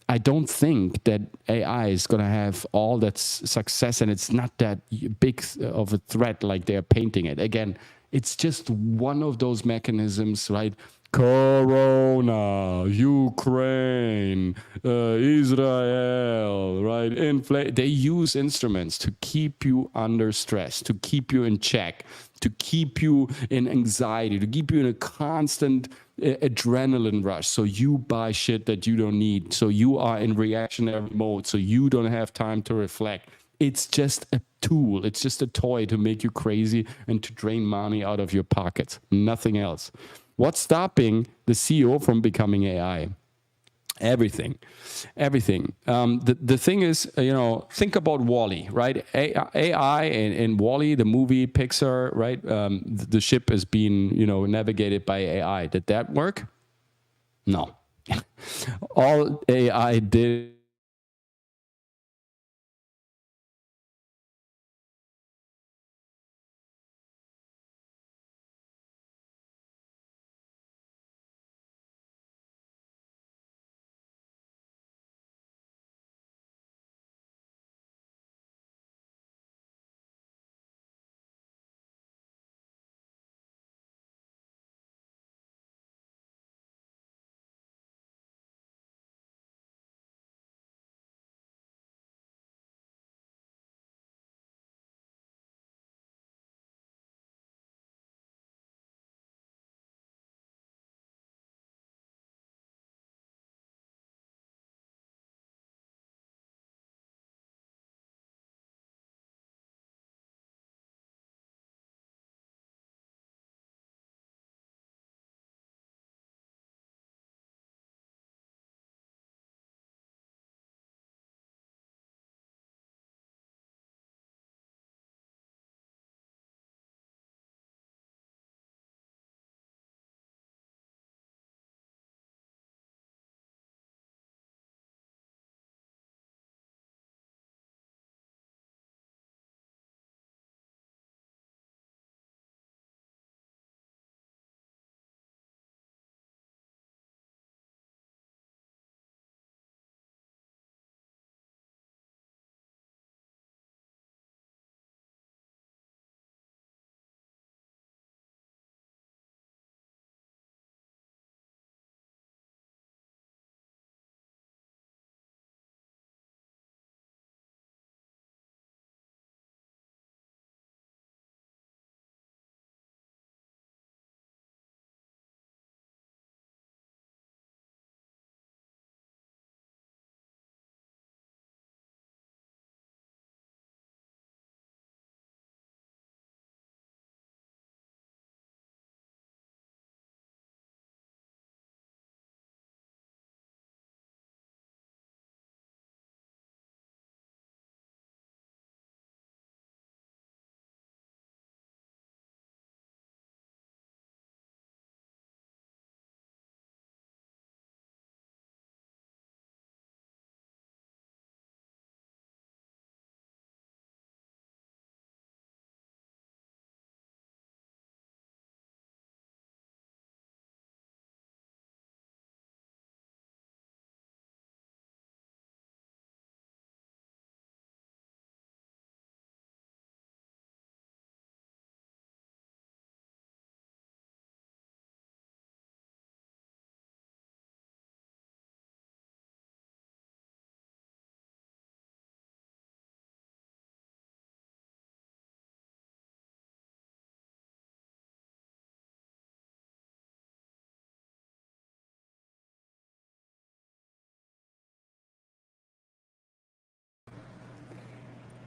that AI is going to have all that success and it's not that big of a threat like they're painting it. Again, it's just one of those mechanisms, right? Corona, Ukraine, Israel, right? They use instruments to keep you under stress, to keep you in check, to keep you in anxiety, to keep you in a constant adrenaline rush. So you buy shit that you don't need. So you are in reactionary mode. So you don't have time to reflect. It's just a tool. It's just a toy to make you crazy and to drain money out of your pockets. Nothing else. What's stopping the CEO from becoming AI? Everything. The thing is, think about Wall-E, right? AI and Wall-E, the movie, Pixar, right? The ship is being, navigated by AI. Did that work? No. All AI did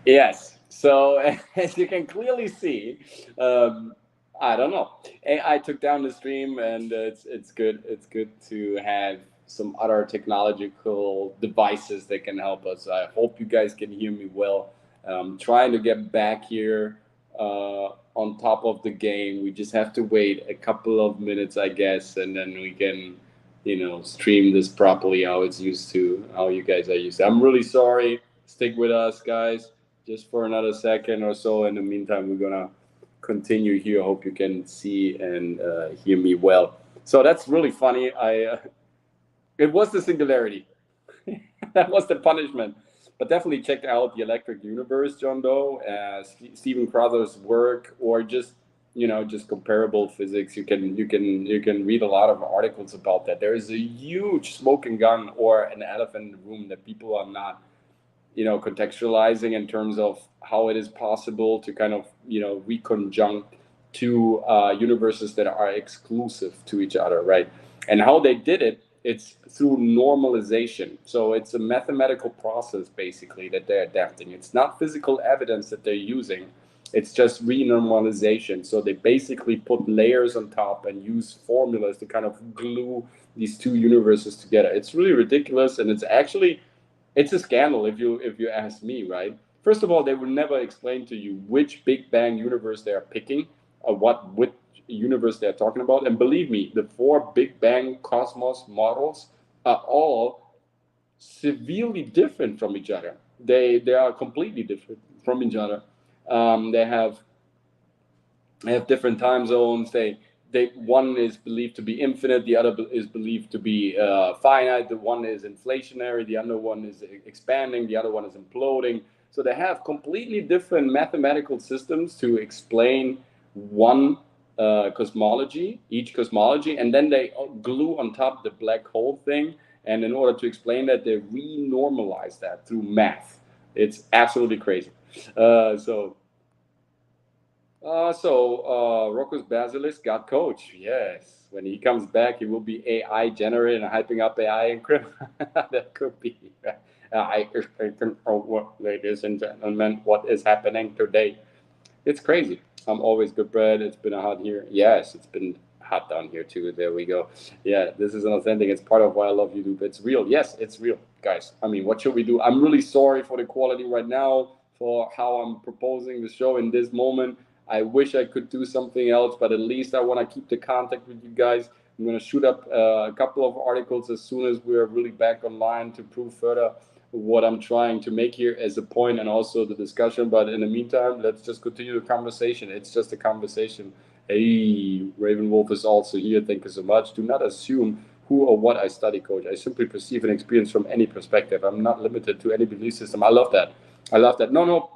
Yes. So as you can clearly see, um, I don't know. AI took down the stream, and it's good. It's good to have some other technological devices that can help us. I hope you guys can hear me well. Trying to get back here on top of the game. We just have to wait a couple of minutes, I guess, and then we can, stream this properly how it's used to, how you guys are used to. I'm really sorry. Stick with us, guys, just for another second or so. In the meantime, we're gonna continue here. Hope you can see and hear me well. So that's really funny. It was the singularity. That was the punishment. But definitely check out the Electric Universe, John Doe, Stephen Crowther's work, or just comparable physics. You can read a lot of articles about that. There is a huge smoking gun or an elephant in the room that people are not contextualizing in terms of how it is possible to kind of reconjunct two universes that are exclusive to each other, right? And how they did it, it's through normalization. So it's a mathematical process basically that they're adapting. It's not physical evidence that they're using, it's just renormalization. So they basically put layers on top and use formulas to kind of glue these two universes together. It's really ridiculous, and it's a scandal if you ask me, right? First of all, they will never explain to you which Big Bang universe they are picking, or which universe they're talking about. And believe me, the four Big Bang cosmos models are all severely different from each other. They are completely different from each other. They have different time zones. They one is believed to be infinite, the other is believed to be finite. The one is inflationary, the other one is expanding, the other one is imploding. So they have completely different mathematical systems to explain one cosmology, each cosmology, and then they glue on top the black hole thing. And in order to explain that, they renormalize that through math. It's absolutely crazy. So Rocco's Basilisk got coach. Yes. When he comes back, he will be AI generated and hyping up AI and crypto. That could be. I can, ladies and gentlemen, what is happening today? It's crazy. I'm always good, Brad. It's been hot here. Yes, it's been hot down here too. There we go. Yeah, this is an authentic. It's part of why I love YouTube. It's real. Yes, it's real, guys. I mean, what should we do? I'm really sorry for the quality right now, for how I'm proposing the show in this moment. I wish I could do something else, but at least I want to keep the contact with you guys. I'm going to shoot up a couple of articles as soon as we're really back online to prove further what I'm trying to make here as a point, and also the discussion. But in the meantime, let's just continue the conversation. It's just a conversation. Hey, Raven Wolf is also here. Thank you so much. Do not assume who or what I study, coach. I simply perceive and experience from any perspective. I'm not limited to any belief system. I love that. I love that. No,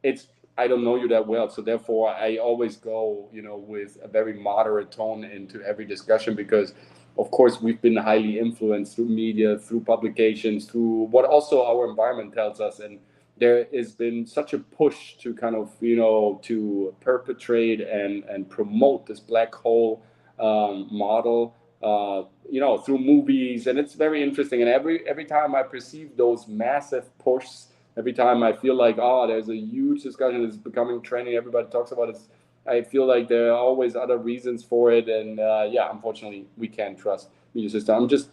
it's I don't know you that well, so therefore I always go, with a very moderate tone into every discussion, because, of course, we've been highly influenced through media, through publications, through what also our environment tells us, and there has been such a push to kind of, to perpetrate and promote this black hole model, through movies, and it's very interesting. And every time I perceive those massive pushes, every time I feel like, there's a huge discussion, it's becoming trending, everybody talks about it, I feel like there are always other reasons for it. And unfortunately, we can't trust media system. This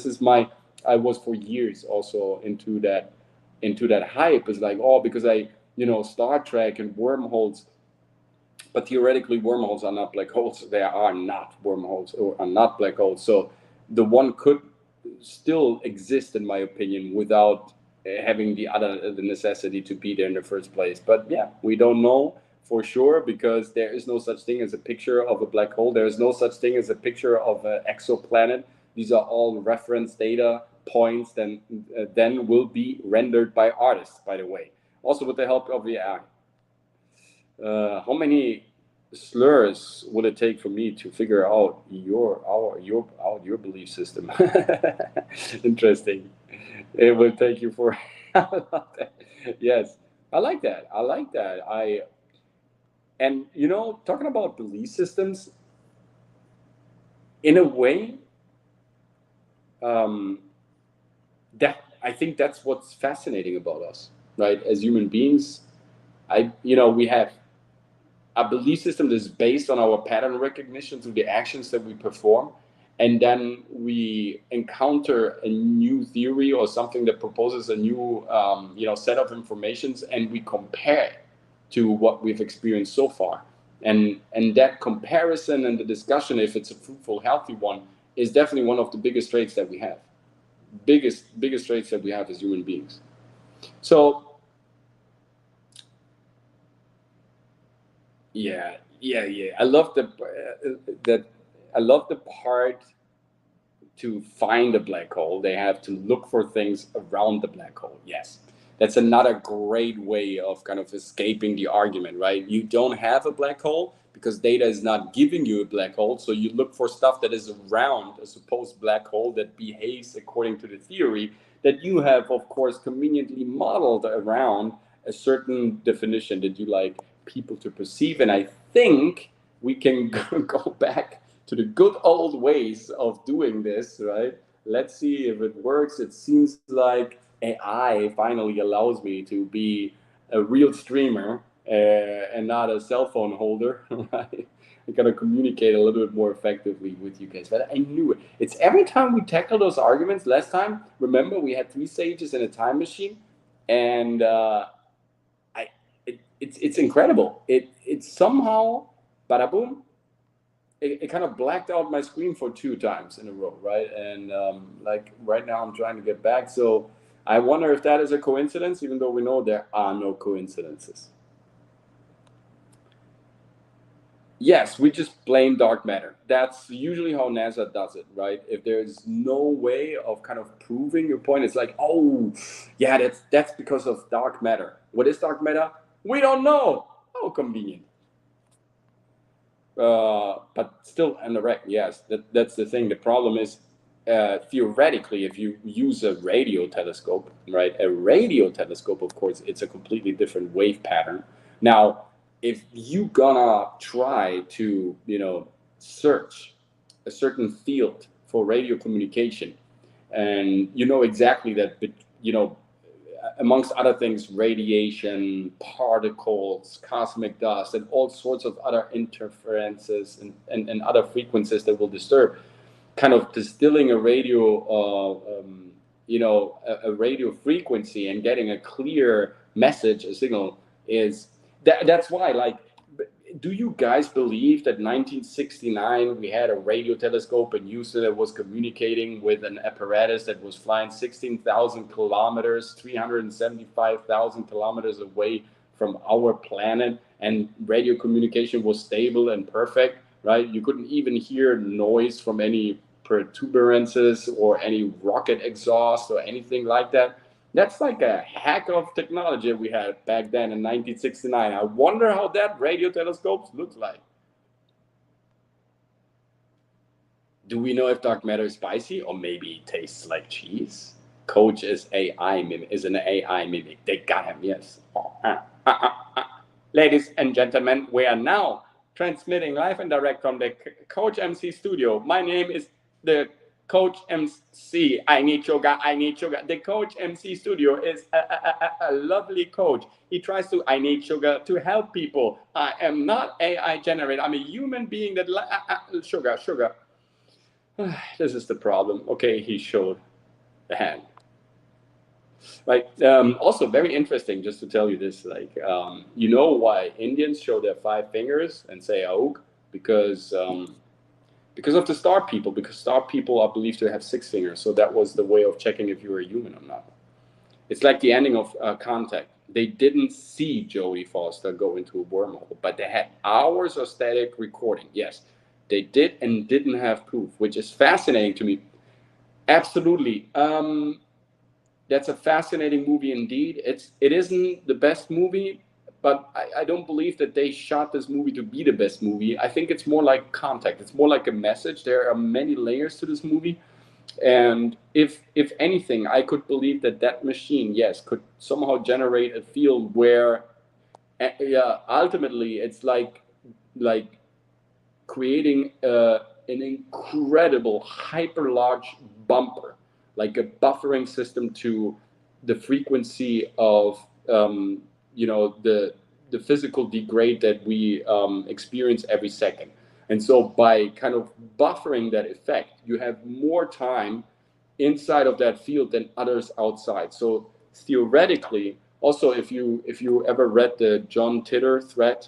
is I was for years also into that hype. It's like, because Star Trek and wormholes, but theoretically wormholes are not black holes. They are not wormholes or are not black holes. So the one could still exist, in my opinion, without having the necessity to be there in the first place. But yeah, we don't know for sure, because there is no such thing as a picture of a black hole. There is no such thing as a picture of an exoplanet. These are all reference data points then will be rendered by artists, by the way, also with the help of the AI. How many slurs will it take for me to figure out your belief system? Interesting. It will take you for. Yes, I like that. I like that. And talking about belief systems, in a way, that I think that's what's fascinating about us. right? As human beings, we have a belief system that is based on our pattern recognition through the actions that we perform. And then we encounter a new theory or something that proposes a new, set of informations, and we compare it to what we've experienced so far. And that comparison and the discussion, if it's a fruitful, healthy one, is definitely one of the biggest traits that we have. Biggest traits that we have as human beings. So yeah. I love I love the part to find a black hole. They have to look for things around the black hole. Yes, that's another great way of kind of escaping the argument, right? You don't have a black hole because data is not giving you a black hole. So you look for stuff that is around a supposed black hole that behaves according to the theory that you have, of course, conveniently modeled around a certain definition that you like people to perceive. And I think we can go back to the good old ways of doing this, right? Let's see if it works. It seems like AI finally allows me to be a real streamer and not a cell phone holder, right? I gotta communicate a little bit more effectively with you guys. But I knew it. It's every time we tackle those arguments. Last time, remember, we had 3 sages in a time machine, and it's incredible. It somehow, bada boom, it kind of blacked out my screen for 2 times in a row, right? And like right now, I'm trying to get back. So I wonder if that is a coincidence, even though we know there are no coincidences. Yes, we just blame dark matter. That's usually how NASA does it, right? If there's no way of kind of proving your point, it's like, oh, yeah, that's because of dark matter. What is dark matter? We don't know. How convenient. But still, and yes, that's the thing. The problem is, theoretically, if you use a radio telescope, right? A radio telescope, of course, it's a completely different wave pattern. Now, if you gonna try to, search a certain field for radio communication, and you know exactly that, amongst other things, radiation, particles, cosmic dust, and all sorts of other interferences and other frequencies that will disturb, kind of distilling a radio, a radio frequency and getting a clear message, a signal, is that's why, like, do you guys believe that 1969 we had a radio telescope in Houston that was communicating with an apparatus that was flying 16,000 kilometers, 375,000 kilometers away from our planet, and radio communication was stable and perfect, right? You couldn't even hear noise from any protuberances or any rocket exhaust or anything like that. That's like a hack of technology we had back then in 1969. I wonder how that radio telescopes look like. Do we know if dark matter is spicy or maybe it tastes like cheese? Coach is an AI mimic. They got him, yes. Ladies and gentlemen, we are now transmitting live and direct from the COACHMC studio. My name is the COACHMC. I need yoga. The COACHMC studio is a lovely coach. He tries to, I need yoga to help people. I am not AI generated. I'm a human being that, sugar. This is the problem. Okay, he showed the hand. Like, also very interesting, just to tell you this, like, you know why Indians show their 5 fingers and say Auk? Because of the star people, because star people are believed to have 6 fingers. So that was the way of checking if you were a human or not. It's like the ending of Contact. They didn't see Jodie Foster go into a wormhole, but they had hours of static recording. Yes, they did and didn't have proof, which is fascinating to me. Absolutely. That's a fascinating movie indeed. It isn't the best movie, but I don't believe that they shot this movie to be the best movie. I think it's more like Contact. It's more like a message. There are many layers to this movie. And if anything, I could believe that machine, yes, could somehow generate a field where ultimately it's like creating an incredible hyper large bumper, like a buffering system to the frequency of the physical degrade that we experience every second. And so by kind of buffering that effect, you have more time inside of that field than others outside. So theoretically, also if you ever read the John Titor thread,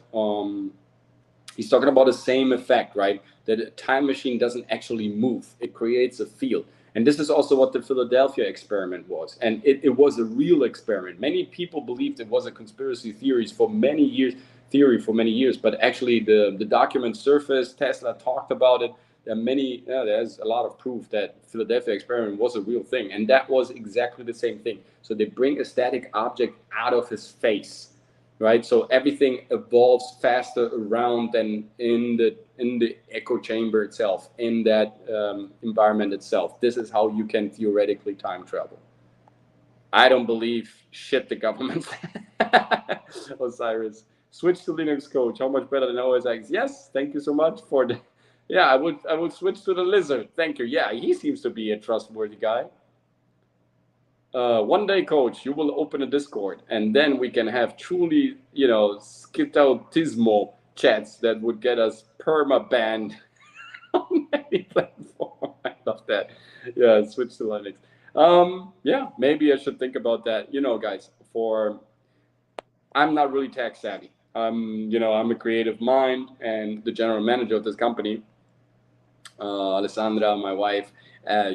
he's talking about the same effect, right? That a time machine doesn't actually move; it creates a field. And this is also what the Philadelphia experiment was. And it was a real experiment. Many people believed it was a conspiracy theory for many years, but actually the document surfaced, Tesla talked about it. There's a lot of proof that Philadelphia experiment was a real thing. And that was exactly the same thing. So they bring a static object out of his face, right? So everything evolves faster around than in the echo chamber itself, in that environment itself. This is how you can theoretically time travel. I don't believe shit the government. Osiris, switch to Linux, coach. How much better than OS X? Yes, thank you so much for the. Yeah, I would switch to the Lizard. Thank you. Yeah, he seems to be a trustworthy guy. One day, coach, you will open a Discord, and then we can have truly, skitautismo chats that would get us perma banned on any platform. I love that. Yeah, switch to Linux. Yeah, maybe I should think about that. Guys, I'm not really tech savvy. I'm a creative mind and the general manager of this company. Alessandra, my wife,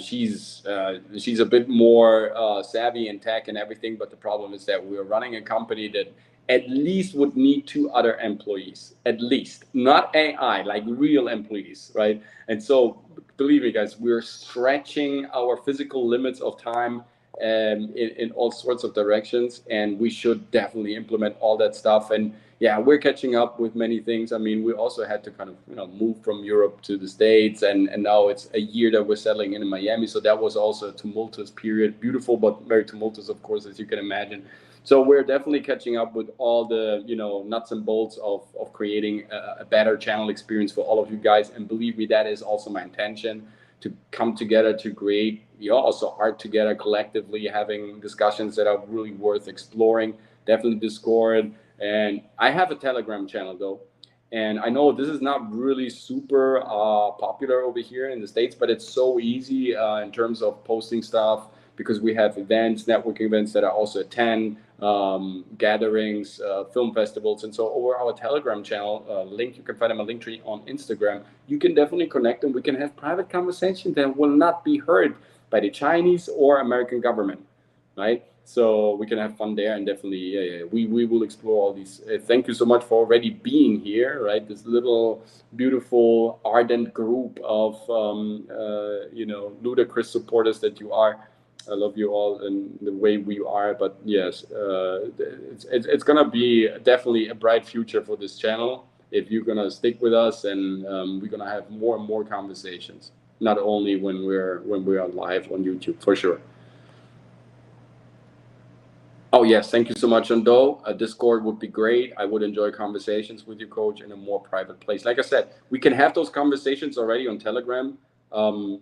she's a bit more savvy in tech and everything, but the problem is that we're running a company that at least would need 2 other employees, at least, not AI, like real employees, right? And so believe me, guys, we're stretching our physical limits of time in all sorts of directions, and we should definitely implement all that stuff. And yeah, we're catching up with many things. I mean, we also had to kind of move from Europe to the States, and now it's a year that we're settling in Miami. So that was also a tumultuous period, beautiful but very tumultuous, of course, as you can imagine. So we're definitely catching up with all the nuts and bolts of creating a better channel experience for all of you guys. And believe me, that is also my intention, to come together to create also art together collectively, having discussions that are really worth exploring. Definitely Discord. And I have a Telegram channel though, and I know this is not really super popular over here in the States, but it's so easy in terms of posting stuff, because we have events, networking events that I also attend, gatherings, film festivals. And so over our Telegram channel, link, you can find my link tree on Instagram, you can definitely connect and we can have private conversations that will not be heard by the Chinese or American government, right? So we can have fun there, and definitely, we will explore all these. Thank you so much for already being here, right? This little beautiful ardent group of ludicrous supporters that you are. I love you all in the way we are. But yes, it's gonna be definitely a bright future for this channel if you're gonna stick with us, and we're gonna have more and more conversations. Not only when we're live on YouTube, for sure. Oh, yes. Thank you so much, Ando. A Discord would be great. I would enjoy conversations with you, coach, in a more private place. Like I said, we can have those conversations already on Telegram.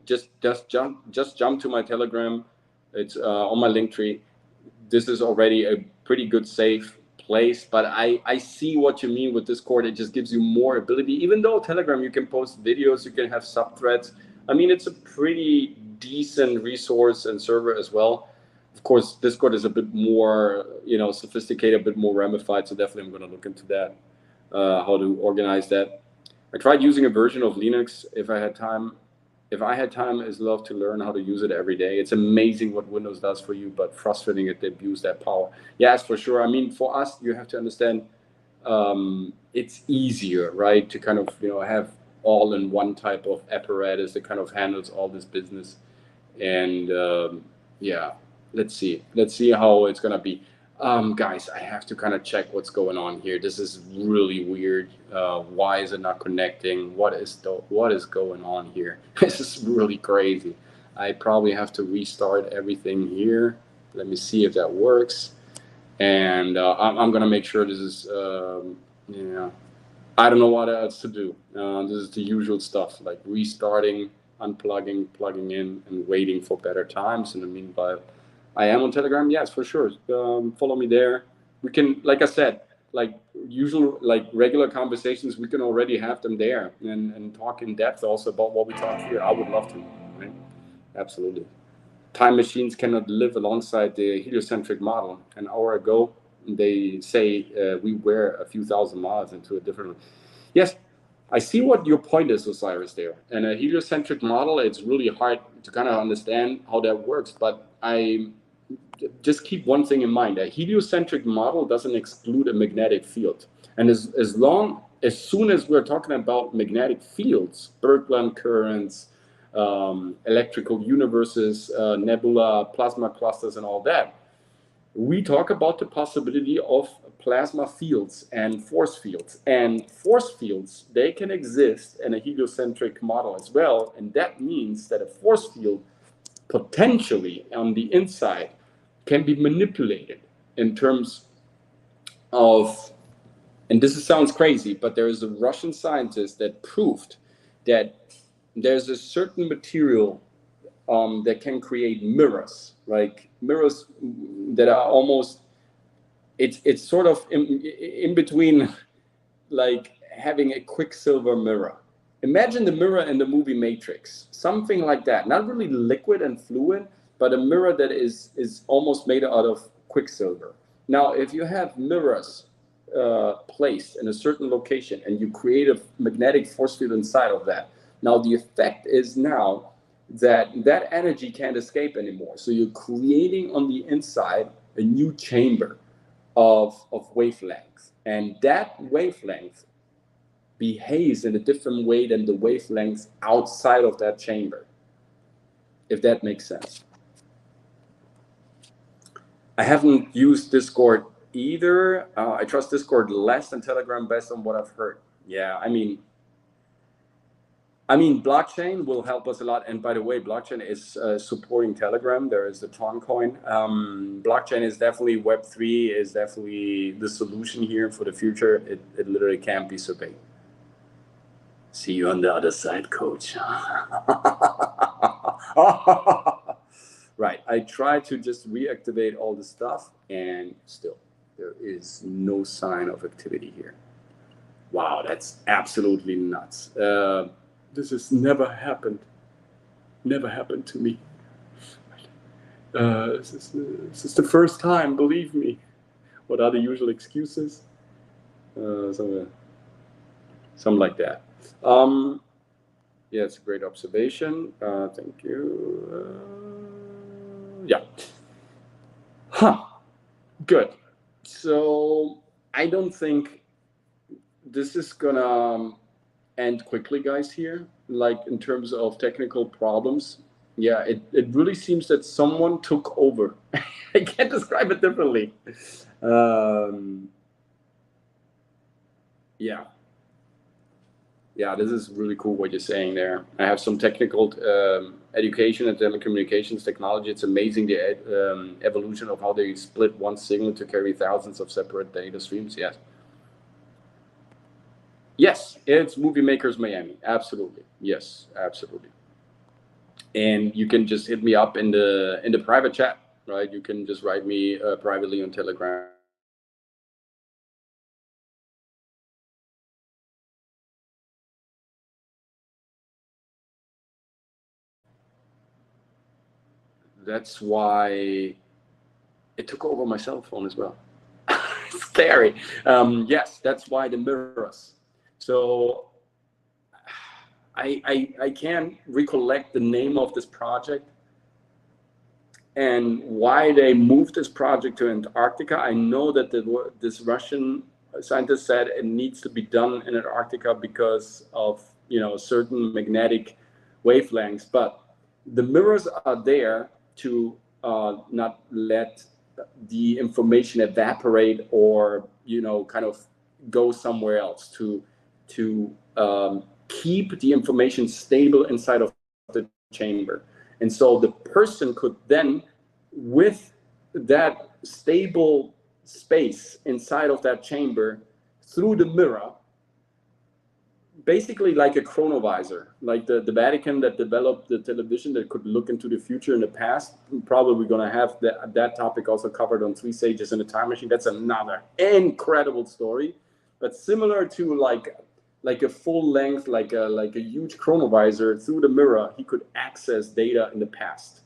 Just jump to my Telegram. It's on my link tree. This is already a pretty good, safe place. But I see what you mean with Discord. It just gives you more ability. Even though Telegram, you can post videos, you can have sub-threads. I mean, it's a pretty decent resource and server as well. Of course, Discord is a bit more, sophisticated, a bit more ramified. So definitely, I'm going to look into that, how to organize that. I tried using a version of Linux if I had time. If I had time, I'd love to learn how to use it every day. It's amazing what Windows does for you, but frustrating that they abuse that power. Yes, for sure. I mean, for us, you have to understand, it's easier, right, to kind of have all in one type of apparatus that kind of handles all this business. And yeah. Let's see how it's gonna be. Guys, I have to kind of check what's going on here. This is really weird. Why is it not connecting? What is going on here? This is really crazy. I probably have to restart everything here. Let me see if that works. And I'm gonna make sure this is I don't know what else to do. This is the usual stuff, like restarting, unplugging, plugging in, and waiting for better times. In the meanwhile, I am on Telegram. Yes, for sure. Follow me there. we can, like I said, like usual, like regular conversations, we can already have them there and talk in depth also about what we talk here. I would love to, right? Absolutely. Time machines cannot live alongside the heliocentric model. An hour ago, they say we were a few thousand miles into a different. Yes, I see what your point is, Osiris, there. And a heliocentric model, it's really hard to kind of understand how that works. But I just keep one thing in mind: a heliocentric model doesn't exclude a magnetic field. And as soon as we're talking about magnetic fields, Birkeland currents, electrical universes, nebula, plasma clusters, and all that, we talk about the possibility of plasma fields and force fields. And force fields, they can exist in a heliocentric model as well. And that means that a force field potentially on the inside can be manipulated in terms of, and this sounds crazy, but there is a Russian scientist that proved that there's a certain material that can create mirrors, like mirrors that are almost, it's sort of in between, like having a quicksilver mirror. Imagine the mirror in the movie Matrix, something like that. Not really liquid and fluid, but a mirror that is almost made out of quicksilver. Now, if you have mirrors placed in a certain location and you create a magnetic force field inside of that, now the effect is now that energy can't escape anymore. So you're creating on the inside a new chamber of wavelength, and that wavelength behaves in a different way than the wavelengths outside of that chamber, if that makes sense. I haven't used Discord either. I trust Discord less than Telegram based on what I've heard. Yeah, I mean, blockchain will help us a lot. And by the way, blockchain is supporting Telegram. There is the Tron coin. Blockchain is definitely, Web3 is definitely the solution here for the future. It literally can't be surveyed. See you on the other side, coach. Right. I try to just reactivate all the stuff, and still, there is no sign of activity here. Wow, that's absolutely nuts. This has never happened. Never happened to me. This is the first time, believe me. What are the usual excuses? Something like that. Yeah, it's a great observation. Thank you. Yeah. Huh. Good. So I don't think this is gonna end quickly, guys, here, like in terms of technical problems. Yeah, it really seems that someone took over. I can't describe it differently. Yeah, this is really cool what you're saying there. I have some technical education and telecommunications technology. It's amazing the evolution of how they split one signal to carry thousands of separate data streams. Yes. Yes, it's Movie Makers Miami. Absolutely. Yes, absolutely. And you can just hit me up in the private chat, right? You can just write me privately on Telegram. That's why it took over my cell phone as well. Scary. Yes, that's why the mirrors. So I can't recollect the name of this project and why they moved this project to Antarctica. I know that this Russian scientist said it needs to be done in Antarctica because of certain magnetic wavelengths, but the mirrors are there to not let the information evaporate or kind of go somewhere else, to keep the information stable inside of the chamber. And so the person could then, with that stable space inside of that chamber, through the mirror, basically like a chronovisor, like the Vatican that developed the television that could look into the future and the past. Probably going to have that topic also covered on 3 Sages in a Time Machine. That's another incredible story, but similar to like a full length, like a huge chronovisor through the mirror, he could access data in the past.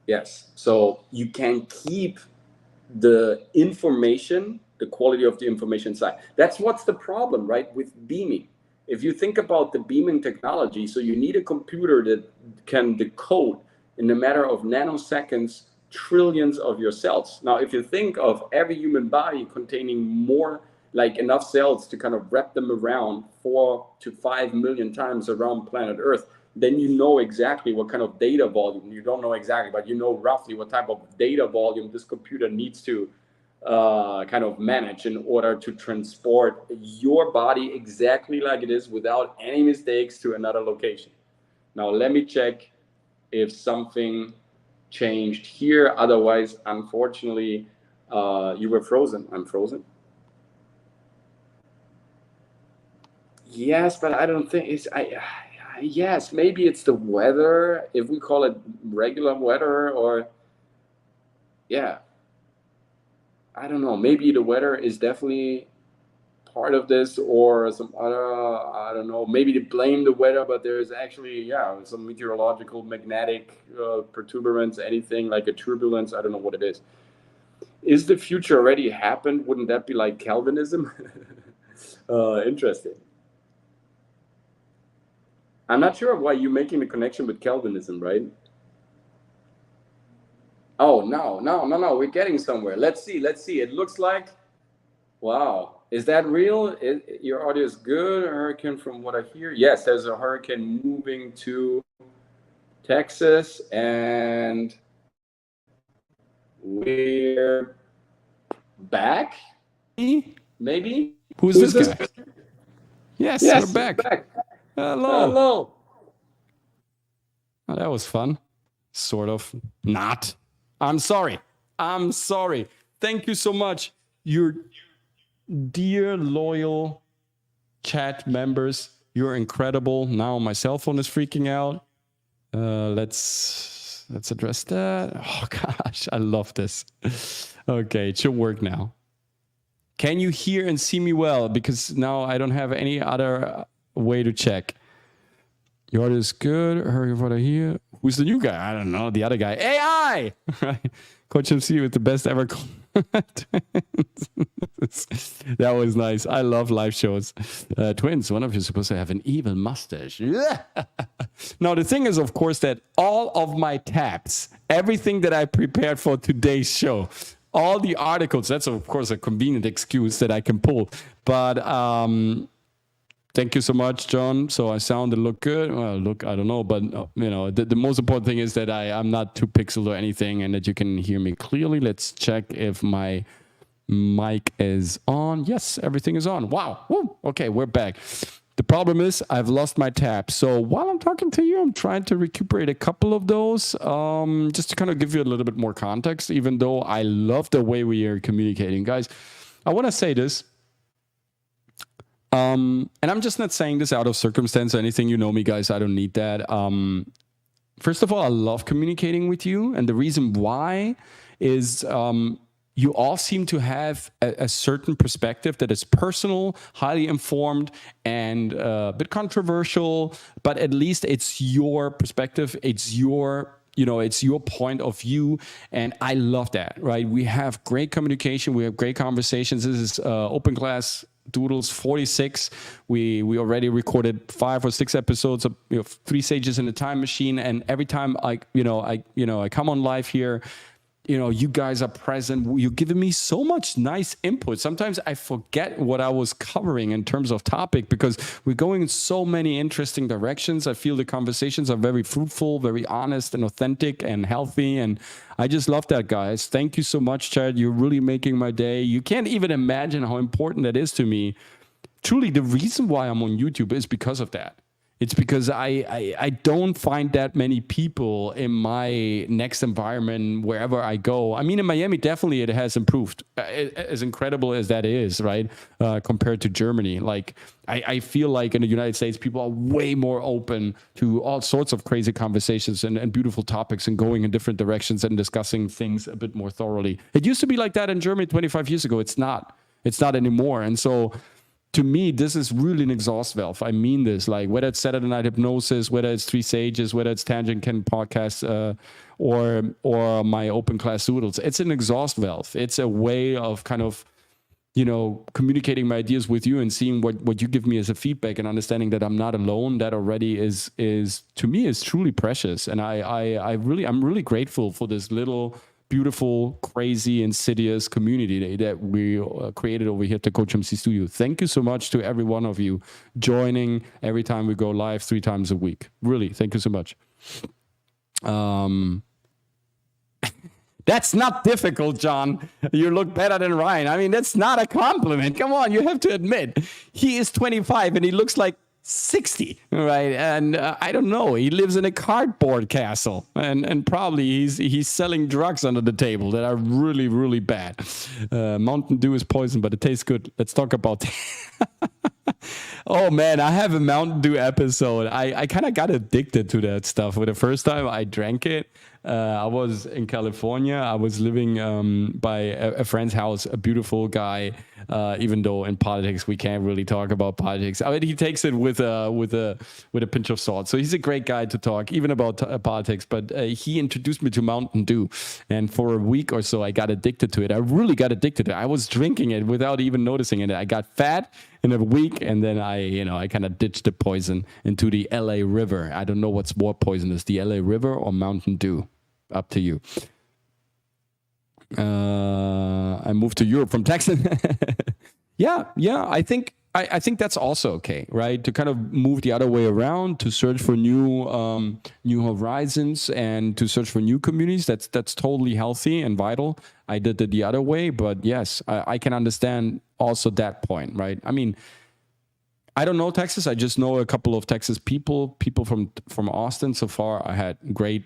Yes, so you can keep the information, the quality of the information side. That's what's the problem, right, with beaming. If you think about the beaming technology, so you need a computer that can decode in a matter of nanoseconds trillions of your cells. Now, if you think of every human body containing more, like enough cells to kind of wrap them around 4 to 5 million times around planet Earth, then you know exactly what kind of data volume. You don't know exactly, but you know roughly what type of data volume this computer needs to kind of manage in order to transport your body exactly like it is without any mistakes to another location. Now, let me check if something changed here. Otherwise, unfortunately, you were frozen. I'm frozen. Yes, but I don't think it's... yes, maybe it's the weather, if we call it regular weather, or yeah, I don't know, maybe the weather is definitely part of this, or some other, I don't know, maybe they blame the weather, but there's actually, yeah, some meteorological magnetic protuberance, anything like a turbulence, I don't know what it is. Is the future already happened? Wouldn't that be like Calvinism? Interesting. I'm not sure why you're making the connection with Calvinism, right? Oh, no, we're getting somewhere. Let's see. It looks like, wow. Is that real? Your audio is good. A hurricane from what I hear. Yes, there's a hurricane moving to Texas, and we're back, maybe? Who's this guy? Yes, we're back. Hello. Oh, that was fun. Sort of. Not. I'm sorry. Thank you so much, your dear, loyal chat members. You're incredible. Now my cell phone is freaking out. Let's address that. Oh, gosh. I love this. Okay, it should work now. Can you hear and see me well? Because now I don't have any other way to check. Your audio is good. Heard what I hear. Who's the new guy? I don't know. The other guy. AI! COACHMC with the best ever. That was nice. I love live shows. Twins, one of you is supposed to have an evil mustache. Now, the thing is, of course, that all of my tabs, everything that I prepared for today's show, all the articles, that's, of course, a convenient excuse that I can pull. But thank you so much, John. So I sound and look good. Well, look, I don't know. But, you know, the most important thing is that I'm not too pixeled or anything and that you can hear me clearly. Let's check if my mic is on. Yes, everything is on. Wow. Woo. Okay, we're back. The problem is I've lost my tab. So while I'm talking to you, I'm trying to recuperate a couple of those just to kind of give you a little bit more context, even though I love the way we are communicating. Guys, I want to say this. And I'm just not saying this out of circumstance or anything. You know me, guys. I don't need that. First of all, I love communicating with you. And the reason why is you all seem to have a certain perspective that is personal, highly informed, and a bit controversial. But at least it's your perspective. It's your... it's your point of view, and I love that, right? We have great communication. We have great conversations. This is Open Class Doodles 46. We already recorded 5 or 6 episodes of 3 Sages in a Time Machine, and every time I come on live here, you guys are present. You're giving me so much nice input. Sometimes I forget what I was covering in terms of topic because we're going in so many interesting directions. I feel the conversations are very fruitful, very honest and authentic and healthy. And I just love that, guys. Thank you so much, Chad. You're really making my day. You can't even imagine how important that is to me. Truly, the reason why I'm on YouTube is because of that. It's because I don't find that many people in my next environment wherever I go. I mean, in Miami, definitely it has improved. As incredible as that is, right? Compared to Germany. Like, I feel like in the United States, people are way more open to all sorts of crazy conversations and beautiful topics and going in different directions and discussing things a bit more thoroughly. It used to be like that in Germany 25 years ago. It's not. It's not anymore. And so, to me, this is really an exhaust valve. I mean this, like whether it's Saturday Night Hypnosis, whether it's Three Sages, whether it's Tangent Ken podcast, or my open class doodles. It's an exhaust valve. It's a way of kind of, communicating my ideas with you and seeing what you give me as a feedback and understanding that I'm not alone. That already is to me is truly precious. And I'm really grateful for this little beautiful, crazy, insidious community that we created over here at the COACHMC studio. Thank you so much to every one of you joining every time we go live 3 times a week. Really, thank you so much. That's not difficult, John. You look better than Ryan. I mean, that's not a compliment. Come on, you have to admit. He is 25 and he looks like 60, right? And I don't know. He lives in a cardboard castle, and probably he's selling drugs under the table that are really, really bad. Mountain Dew is poison, but it tastes good. Let's talk about Oh man, I have a Mountain Dew episode. I kind of got addicted to that stuff. For the first time I drank it, I was in California. I was living by a friend's house, a beautiful guy. Even though in politics we can't really talk about politics, I mean, he takes it with a pinch of salt. So he's a great guy to talk even about politics. But he introduced me to Mountain Dew, and for a week or so I got addicted to it. I really got addicted to it. I was drinking it without even noticing it. I got fat in a week, and then I kind of ditched the poison into the LA River. I don't know what's more poisonous, the LA River or Mountain Dew. Up to you. I moved to Europe from Texas. yeah. I think that's also okay, right? To kind of move the other way around, to search for new horizons and to search for new communities. That's totally healthy and vital. I did it the other way, but yes, I can understand also that point, right? I mean, I don't know Texas. I just know a couple of Texas people from Austin. So far, I had great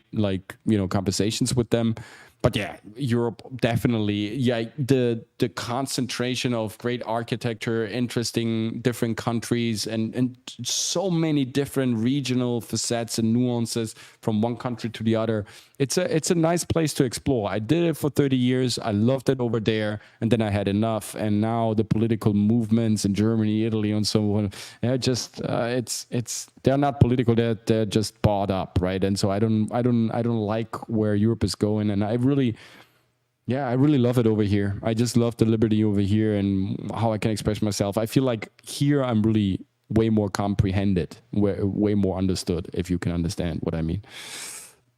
conversations with them. But yeah, Europe definitely. Yeah, the concentration of great architecture, interesting different countries, and so many different regional facets and nuances from one country to the other. It's a nice place to explore. I did it for 30 years. I loved it over there, and then I had enough. And now the political movements in Germany, Italy, and so on, they're just they're not political. They're just bought up, right? And so I don't like where Europe is going, and I really love it over here. I just love the liberty over here and how I can express myself. I feel like here I'm really way more comprehended, way more understood, if you can understand what I mean.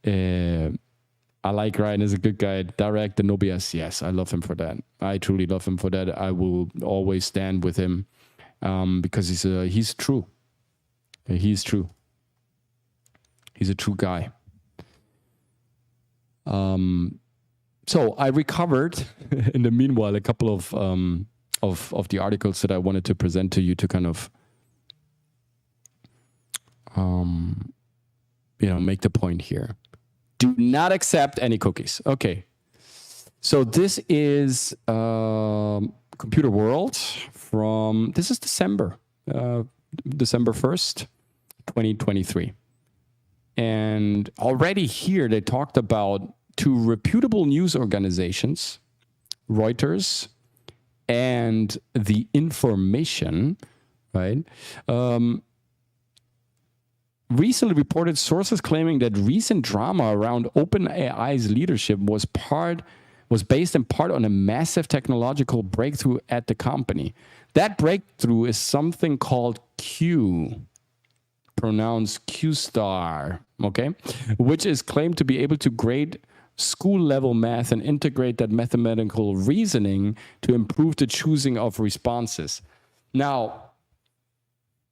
I like Ryan as a good guy, direct and no BS. Yes, I love him for that. I truly love him for that. I will always stand with him because he's true. He's true. He's a true guy. So I recovered in the meanwhile a couple of the articles that I wanted to present to you to kind of make the point here. Do not accept any cookies. Okay. So this is Computer World this is December 1st, 2023. And already here they talked about 2 reputable news organizations, Reuters and The Information, right? Recently reported sources claiming that recent drama around OpenAI's leadership was based in part on a massive technological breakthrough at the company. That breakthrough is something called Q, pronounced Q-star, okay, which is claimed to be able to grade school-level math and integrate that mathematical reasoning to improve the choosing of responses. Now,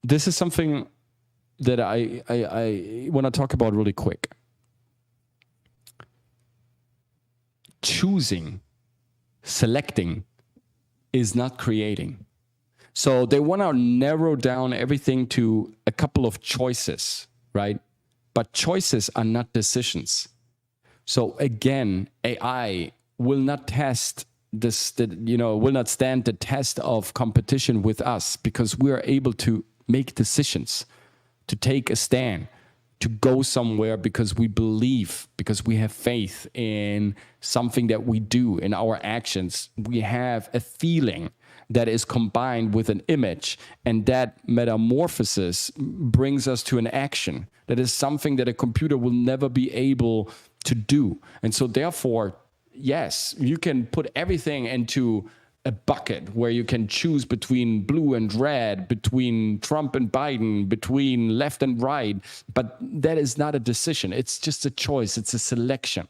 this is something that I want to talk about really quick. Choosing, selecting, is not creating. So they want to narrow down everything to a couple of choices, right? But choices are not decisions. So again, AI will not test this, will not stand the test of competition with us, because we are able to make decisions, to take a stand, to go somewhere because we believe, because we have faith in something that we do, in our actions. We have a feeling that is combined with an image, and that metamorphosis brings us to an action. That is something that a computer will never be able to do. And so therefore, yes, you can put everything into a bucket where you can choose between blue and red, between Trump and Biden, between left and right, but that is not a decision. It's just a choice. It's a selection.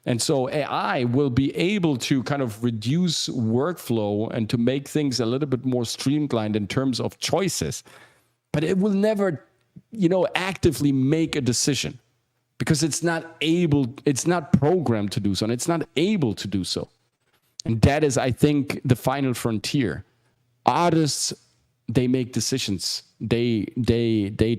And so AI will be able to kind of reduce workflow and to make things a little bit more streamlined in terms of choices, but it will never, actively make a decision, because it's not programmed to do so, and it's not able to do so. And that is, I think, the final frontier. Artists, they make decisions. They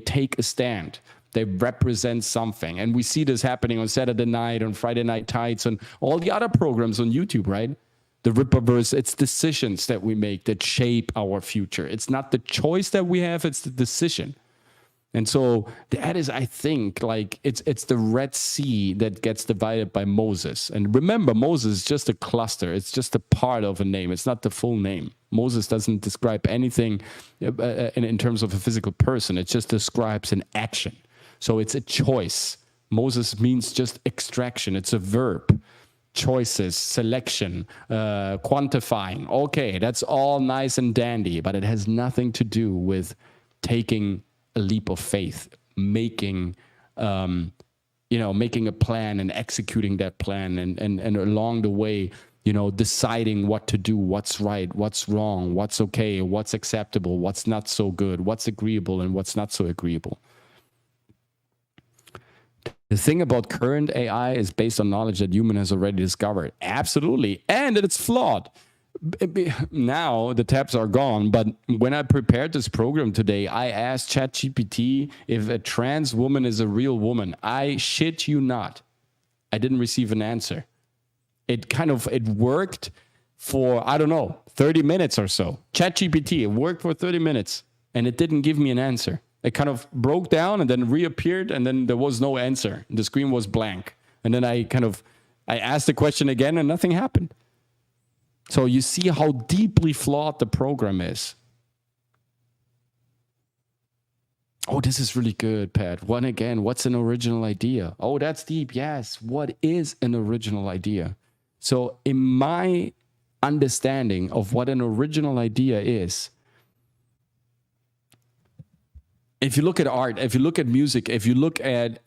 take a stand. They represent something. And we see this happening on Saturday night, on Friday Night Tights, and all the other programs on YouTube, right? The Rippaverse, it's decisions that we make that shape our future. It's not the choice that we have, it's the decision. And so that is, I think, like it's the Red Sea that gets divided by Moses. And remember, Moses is just a cluster. It's just a part of a name. It's not the full name. Moses doesn't describe anything in terms of a physical person. It just describes an action. So it's a choice. Moses means just extraction. It's a verb. Choices, selection, quantifying. Okay, that's all nice and dandy, but it has nothing to do with taking a leap of faith, making a plan and executing that plan, and along the way, deciding what to do, what's right, what's wrong, what's okay, what's acceptable, what's not so good, what's agreeable, and what's not so agreeable. The thing about current AI is based on knowledge that human has already discovered. Absolutely. And it's flawed. Now the tabs are gone, but when I prepared this program today, I asked ChatGPT if a trans woman is a real woman. I shit you not, I didn't receive an answer. It worked for, 30 minutes or so. ChatGPT, it worked for 30 minutes and it didn't give me an answer. It kind of broke down and then reappeared, and then there was no answer. The screen was blank. And then I asked the question again and nothing happened. So you see how deeply flawed the program is. Oh, this is really good, Pat. What's an original idea? Oh, that's deep. Yes. What is an original idea? So in my understanding of what an original idea is, if you look at art, if you look at music, if you look at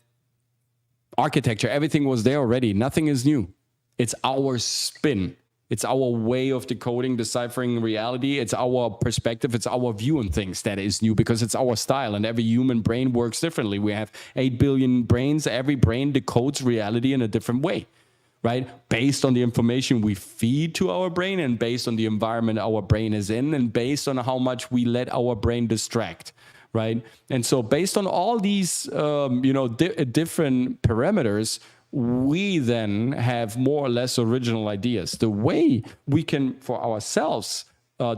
architecture, everything was there already. Nothing is new. It's our spin. It's our way of decoding, deciphering reality. It's our perspective. It's our view on things that is new, because it's our style, and every human brain works differently. We have 8 billion brains. Every brain decodes reality in a different way, right? Based on the information we feed to our brain, and based on the environment our brain is in, and based on how much we let our brain distract. Right. And so based on all these, different parameters, we then have more or less original ideas. The way we can, for ourselves,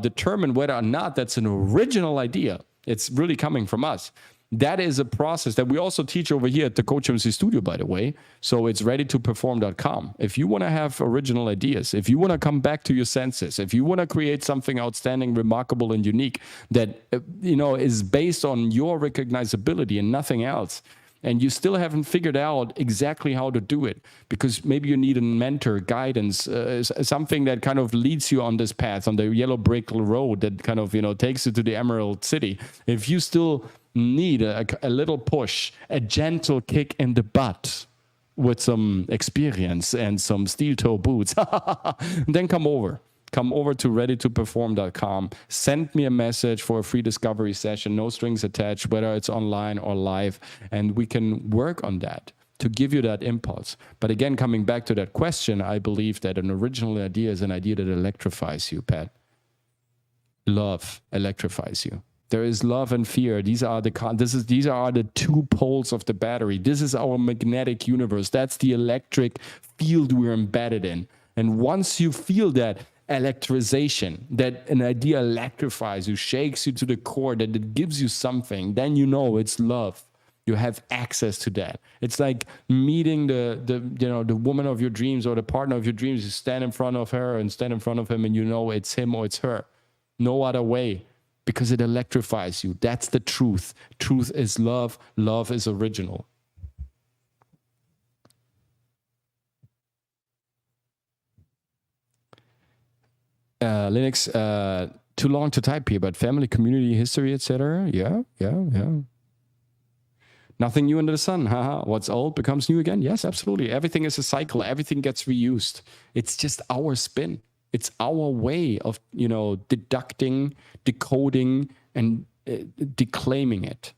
determine whether or not that's an original idea, it's really coming from us. That is a process that we also teach over here at the COACHMC studio, by the way. So it's readytoperform.com. If you want to have original ideas, if you want to come back to your senses, if you want to create something outstanding, remarkable, and unique that, is based on your recognizability and nothing else, and you still haven't figured out exactly how to do it, because maybe you need a mentor, guidance, something that kind of leads you on this path, on the yellow brick road that kind of, takes you to the Emerald City. If you still need a little push, a gentle kick in the butt with some experience and some steel toe boots, then come over to readytoperform.com. Send me a message for a free discovery session, no strings attached, whether it's online or live, and we can work on that to give you that impulse. But again, coming back to that question, I believe that an original idea is an idea that electrifies you, Pat. Love electrifies you. There is love and fear. These are the two poles of the battery. This is our magnetic universe. That's the electric field we're embedded in. And once you feel that electrization, that an idea electrifies you, shakes you to the core, that it gives you something, then you know it's love. You have access to that. It's like meeting the woman of your dreams or the partner of your dreams. You stand in front of her and stand in front of him, and you know it's him or it's her. No other way, because it electrifies you. That's the truth. Truth is love. Love is original. Linux, too long to type here, but family, community, history, etc. Yeah. Nothing new under the sun. Haha. What's old becomes new again. Yes, absolutely. Everything is a cycle. Everything gets reused. It's just our spin. It's our way of, deducting, decoding, and declaiming it.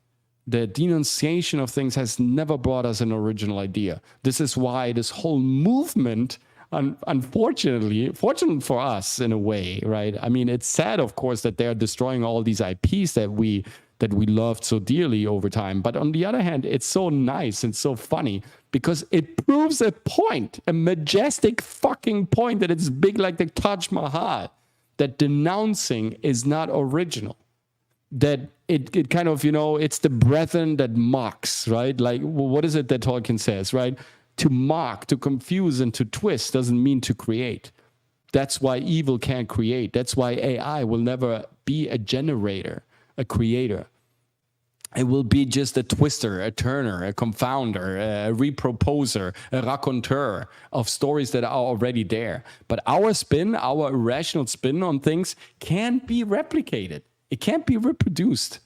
The denunciation of things has never brought us an original idea. This is why this whole movement, unfortunately, fortunate for us in a way, right? I mean, it's sad, of course, that they're destroying all these IPs that we loved so dearly over time. But on the other hand, it's so nice and so funny because it proves a point, a majestic fucking point, that it's big like the Taj Mahal, that denouncing is not original. That it kind of, it's the brethren that mocks, right? Like, what is it that Tolkien says, right? To mock, to confuse, and to twist doesn't mean to create. That's why evil can't create. That's why AI will never be a generator, a creator. It will be just a twister, a turner, a confounder, a reproposer, a raconteur of stories that are already there. But our spin, our irrational spin on things can't be replicated. It can't be reproduced.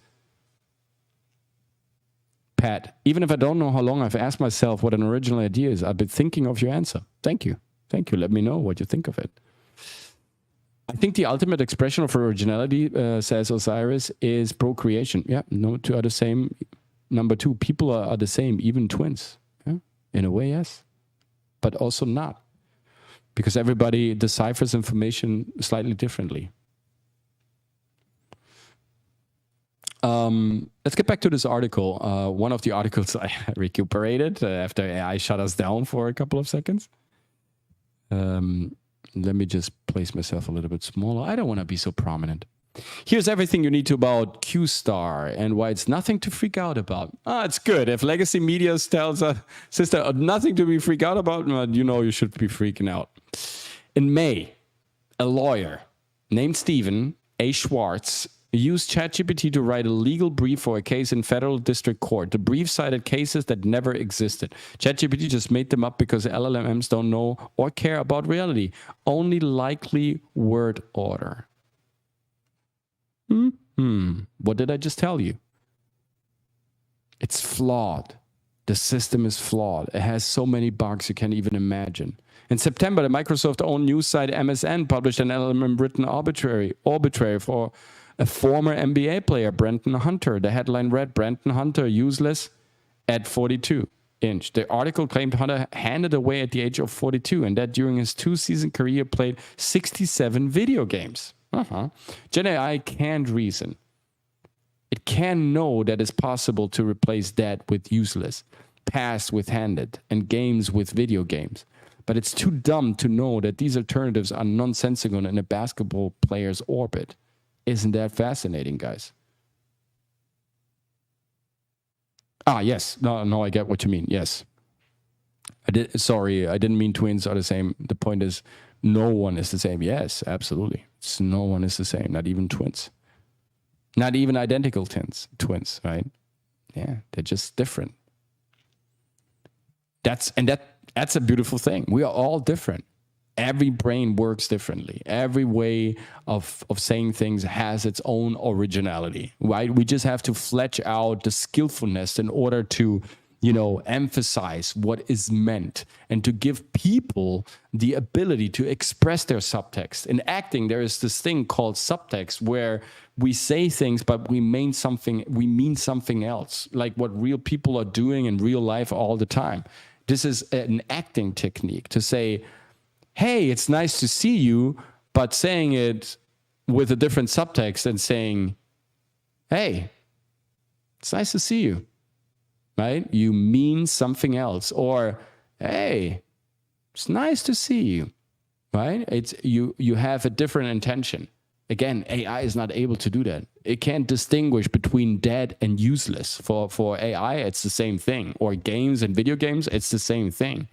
Pat, even if I don't know how long I've asked myself what an original idea is, I've been thinking of your answer. Thank you. Thank you. Let me know what you think of it. I think the ultimate expression of originality, says Osiris, is procreation. Yeah, no two are the same. Number two, people are the same, even twins. Yeah? In a way, yes. But also not. Because everybody deciphers information slightly differently. Let's get back to this article. One of the articles I recuperated after AI shut us down for a couple of seconds. Let me just place myself a little bit smaller. I don't want to be so prominent. Here's everything you need to about Q-Star and why it's nothing to freak out about. It's good. If Legacy Media tells a sister nothing to be freaked out about, you should be freaking out. In May, a lawyer named Stephen A. Schwartz used ChatGPT to write a legal brief for a case in federal district court. The brief cited cases that never existed. ChatGPT just made them up because LLMs don't know or care about reality. Only likely word order. What did I just tell you? It's flawed. The system is flawed. It has so many bugs you can't even imagine. In September, the Microsoft-owned news site MSN published an LLM-written arbitrary for a former NBA player, Brenton Hunter. The headline read, Brenton Hunter useless at 42 inch. The article claimed Hunter handed away at the age of 42 and that during his 2-season career played 67 video games. Gen AI can't reason. It can know that it's possible to replace that with useless, past with handed, and games with video games. But it's too dumb to know that these alternatives are nonsensical in a basketball player's orbit. Isn't that fascinating, guys? Yes. No, I get what you mean. Yes. Sorry, I didn't mean twins are the same. The point is, no one is the same. Yes, absolutely. No one is the same, not even twins. Not even identical twins, right? Yeah, they're just different. That's a beautiful thing. We are all different. Every brain works differently. Every way of saying things has its own originality, right? We just have to flesh out the skillfulness in order to, emphasize what is meant and to give people the ability to express their subtext. In acting, there is this thing called subtext where we say things, but we mean something else, like what real people are doing in real life all the time. This is an acting technique to say, hey, it's nice to see you, but saying it with a different subtext and saying, hey, it's nice to see you, right? You mean something else. Or, hey, it's nice to see you, right? It's you have a different intention. Again, AI is not able to do that. It can't distinguish between dead and useless. For AI, it's the same thing. Or games and video games, it's the same thing.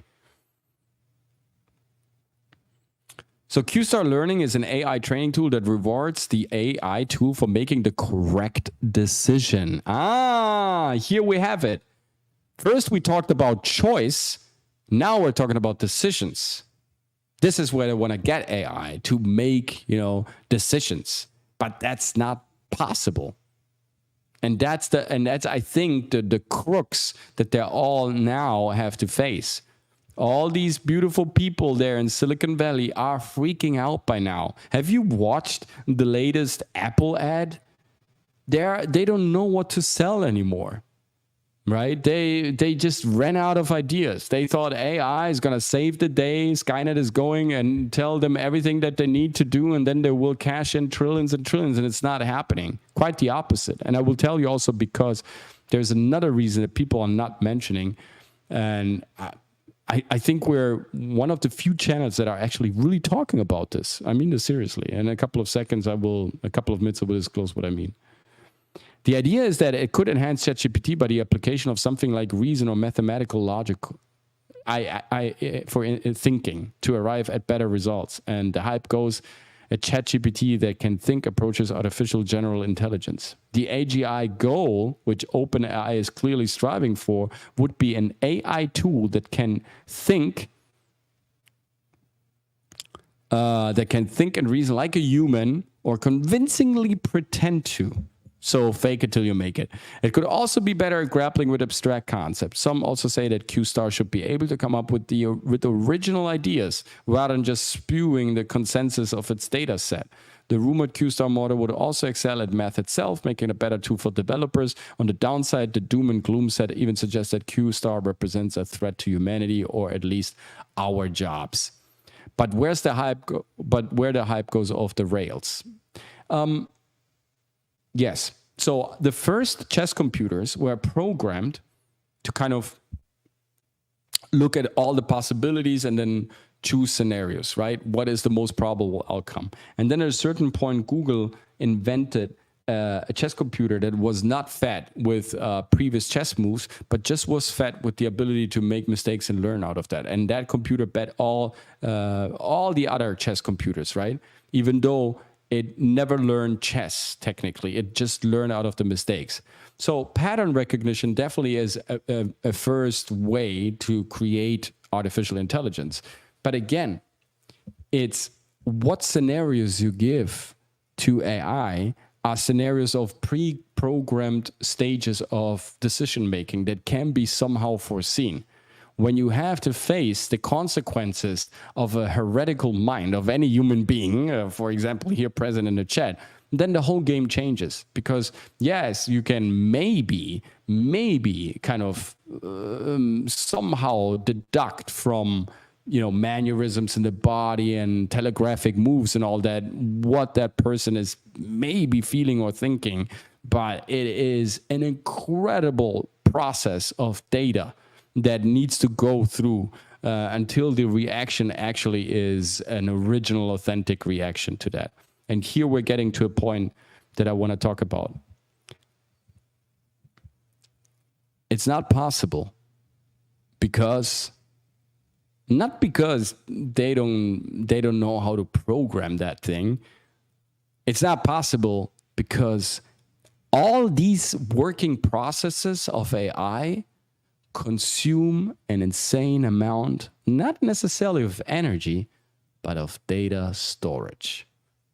So Q-Star Learning is an AI training tool that rewards the AI tool for making the correct decision. Here we have it. First, we talked about choice. Now we're talking about decisions. This is where I want to get AI to make, decisions, but that's not possible. And that's I think the crux that they all now have to face. All these beautiful people there in Silicon Valley are freaking out by now. Have you watched the latest Apple ad? They don't know what to sell anymore. Right? They just ran out of ideas. They thought AI is going to save the day. Skynet is going and tell them everything that they need to do, and then they will cash in trillions and trillions, and it's not happening. Quite the opposite. And I will tell you also because there's another reason that people are not mentioning, and I think we're one of the few channels that are actually really talking about this. I mean this seriously. In a couple of minutes, I will disclose what I mean. The idea is that it could enhance ChatGPT by the application of something like reason or mathematical logic for thinking to arrive at better results. And the hype goes, a ChatGPT that can think approaches artificial general intelligence. The AGI goal, which OpenAI is clearly striving for, would be an AI tool that can think and reason like a human or convincingly pretend to. So fake it till you make it. It could also be better at grappling with abstract concepts. Some also say that Q-Star should be able to come up with original ideas rather than just spewing the consensus of its data set. The rumored Q-Star model would also excel at math itself, making it a better tool for developers. On the downside, the doom and gloom set even suggests that Q-Star represents a threat to humanity, or at least our jobs. But where the hype goes off the rails. Yes. So the first chess computers were programmed to kind of look at all the possibilities and then choose scenarios, right? What is the most probable outcome? And then at a certain point, Google invented a chess computer that was not fed with previous chess moves, but just was fed with the ability to make mistakes and learn out of that. And that computer bet all the other chess computers, right? Even though it never learned chess, technically. It just learned out of the mistakes. So pattern recognition definitely is a first way to create artificial intelligence. But again, it's what scenarios you give to AI are scenarios of pre-programmed stages of decision-making that can be somehow foreseen. When you have to face the consequences of a heretical mind of any human being, for example, here present in the chat, then the whole game changes. Because yes, you can maybe kind of somehow deduct from mannerisms in the body and telegraphic moves and all that, what that person is maybe feeling or thinking. But it is an incredible process of data that needs to go through until the reaction actually is an original, authentic reaction to that. And here we're getting to a point that I want to talk about. It's not possible not because they don't know how to program that thing. It's not possible because all these working processes of AI consume an insane amount, not necessarily of energy, but of data storage.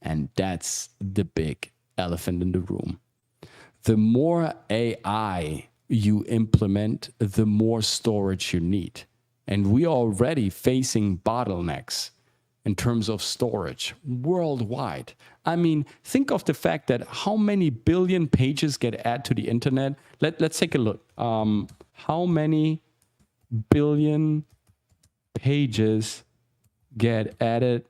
And that's the big elephant in the room. The more AI you implement, the more storage you need. And we are already facing bottlenecks in terms of storage worldwide. I mean, think of the fact that how many billion pages get added to the internet. Let's take a look. How many billion pages get added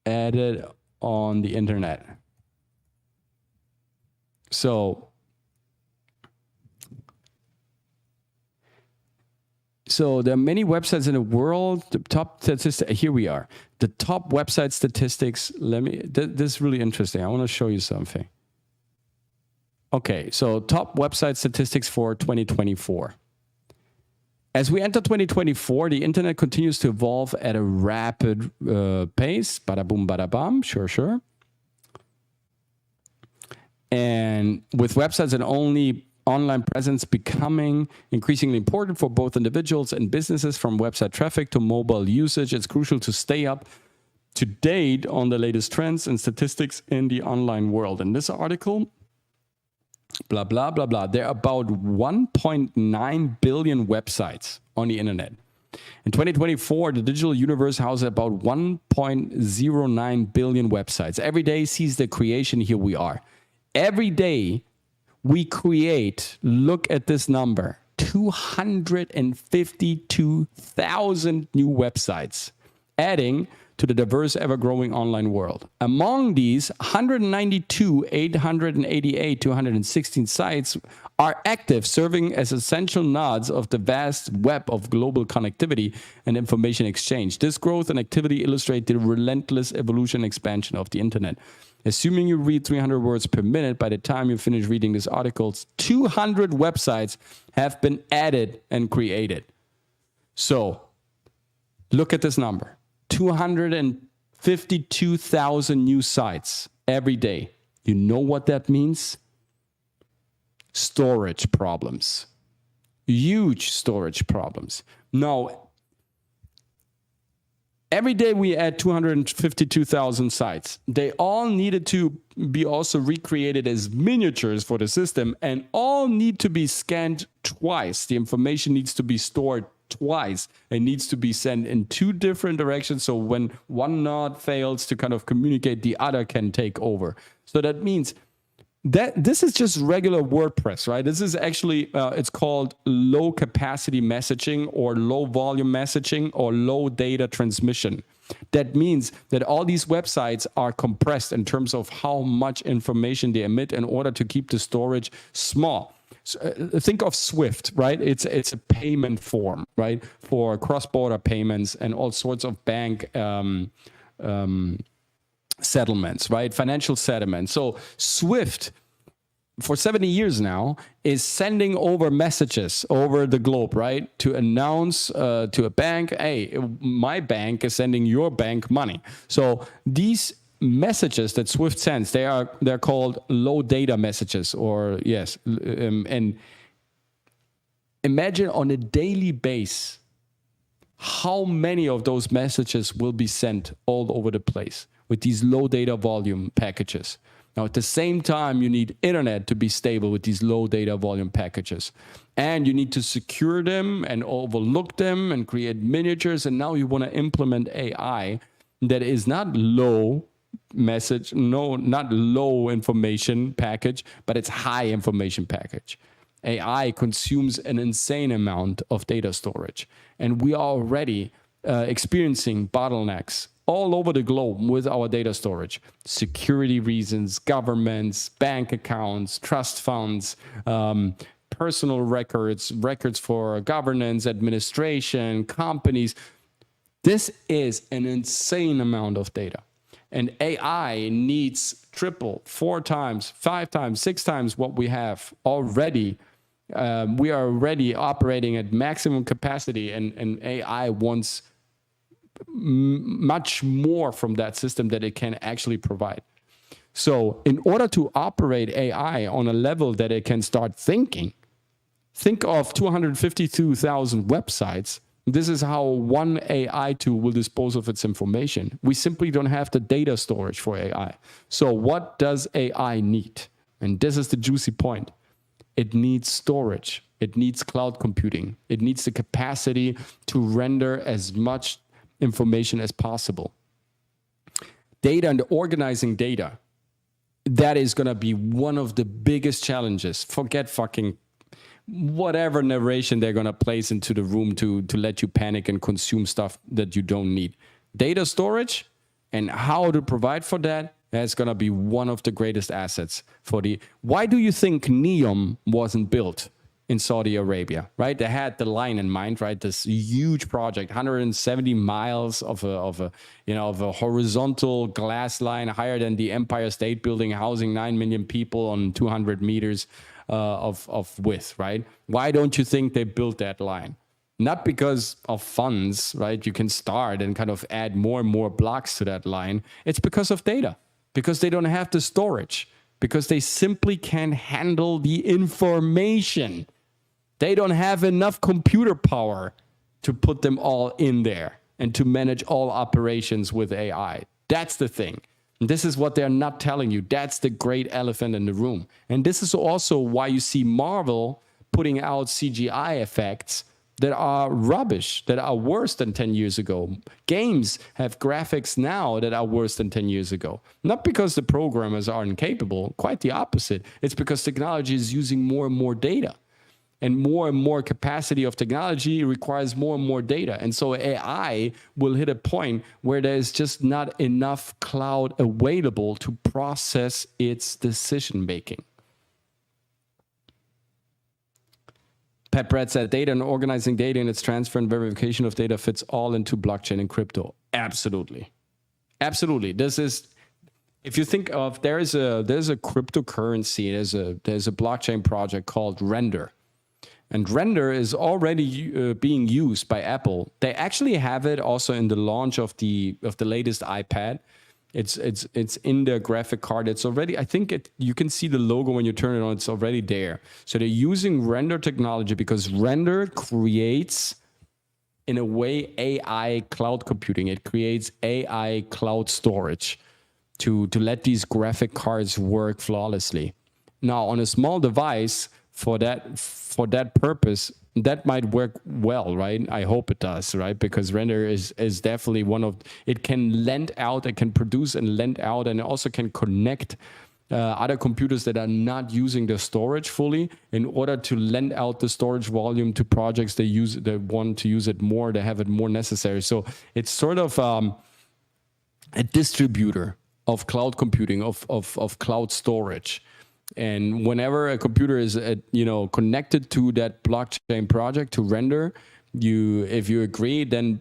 added on the internet. So there are many websites in the world. The top statistics, here we are. The top website statistics. This is really interesting. I want to show you something. Okay, so top website statistics for 2024. As we enter 2024, the internet continues to evolve at a rapid pace. Bada boom, bada bam. Sure. And with websites and only online presence becoming increasingly important for both individuals and businesses, from website traffic to mobile usage, it's crucial to stay up to date on the latest trends and statistics in the online world. In this article, blah, blah, blah, blah, there are about 1.9 billion websites on the internet. In 2024, the digital universe houses about 1.09 billion websites. Every day sees the creation. Here we are. Every day we create, look at this number, 252,000 new websites, adding to the diverse, ever-growing online world. Among these, 192, 888, 216 sites are active, serving as essential nodes of the vast web of global connectivity and information exchange. This growth and activity illustrate the relentless evolution and expansion of the internet. Assuming you read 300 words per minute, by the time you finish reading this article, 200 websites have been added and created. So, look at this number. 252,000 new sites every day. You know what that means? Storage problems. Huge storage problems. Now, every day we add 252,000 sites. They all needed to be also recreated as miniatures for the system, and all need to be scanned twice. The information needs to be stored twice. It needs to be sent in two different directions, so when one node fails to kind of communicate, the other can take over. So that means that this is just regular WordPress, right? This is actually, it's called low capacity messaging or low volume messaging or low data transmission. That means that all these websites are compressed in terms of how much information they emit in order to keep the storage small. So, think of SWIFT, right? It's a payment form, right? For cross-border payments and all sorts of bank settlements, right? Financial settlements. So SWIFT, for 70 years now, is sending over messages over the globe, right? To announce to a bank, hey, my bank is sending your bank money. So these messages that SWIFT sends, they're called low data messages, or yes. And imagine on a daily basis how many of those messages will be sent all over the place with these low data volume packages. Now, at the same time, you need internet to be stable with these low data volume packages. And you need to secure them and overlook them and create miniatures. And now you want to implement AI that is not low message, no, not low information package, but it's high information package. AI consumes an insane amount of data storage. And we are already experiencing bottlenecks all over the globe with our data storage. Security reasons, governments, bank accounts, trust funds, personal records, records for governance, administration, companies. This is an insane amount of data. And AI needs triple, 4 times, 5 times, 6 times what we have already. We are already operating at maximum capacity, and AI wants much more from that system that it can actually provide. So in order to operate AI on a level that it can start thinking, think of 252,000 websites. This is how one AI tool will dispose of its information. We simply don't have the data storage for AI. So what does AI need? And this is the juicy point. It needs storage. It needs cloud computing. It needs the capacity to render as much information as possible. Data and organizing data, that is going to be one of the biggest challenges. Forget fucking whatever narration they're going to place into the room to let you panic and consume stuff that you don't need. Data storage, And how to provide for that, that's going to be one of the greatest assets for the... Why do you think NEOM wasn't built in Saudi Arabia, right? They had the line in mind, right? This huge project, 170 miles of a horizontal glass line higher than the Empire State Building, housing 9 million people on 200 meters of width, right? Why don't you think they built that line? Not because of funds, right? You can start and kind of add more and more blocks to that line. It's because of data, because they don't have the storage, because they simply can't handle the information. They don't have enough computer power to put them all in there and to manage all operations with AI. That's the thing. And this is what they're not telling you. That's the great elephant in the room. And this is also why you see Marvel putting out CGI effects that are rubbish, that are worse than 10 years ago. Games have graphics now that are worse than 10 years ago. Not because the programmers are incapable, quite the opposite. It's because technology is using more and more data. And more capacity of technology requires more and more data. And so AI will hit a point where there's just not enough cloud available to process its decision making. Pat Brett said, data and organizing data and its transfer and verification of data fits all into blockchain and crypto. Absolutely. Absolutely. This is, if you think of, there's a cryptocurrency, there's a blockchain project called Render. And Render is already being used by Apple. They actually have it also in the launch of the latest iPad. It's in the graphic card. It's already, I think you can see the logo when you turn it on. It's already there. So they're using Render technology because Render creates, in a way, AI cloud computing. It creates AI cloud storage to let these graphic cards work flawlessly. Now, on a small device, for that purpose, that might work well, right? I hope it does, right? Because Render is definitely one of, it can lend out, it can produce and lend out, and it also can connect other computers that are not using the storage fully in order to lend out the storage volume to projects they want to use it more, they have it more necessary. So it's sort of a distributor of cloud computing, of cloud storage. And whenever a computer is, connected to that blockchain project to Render, if you agree, then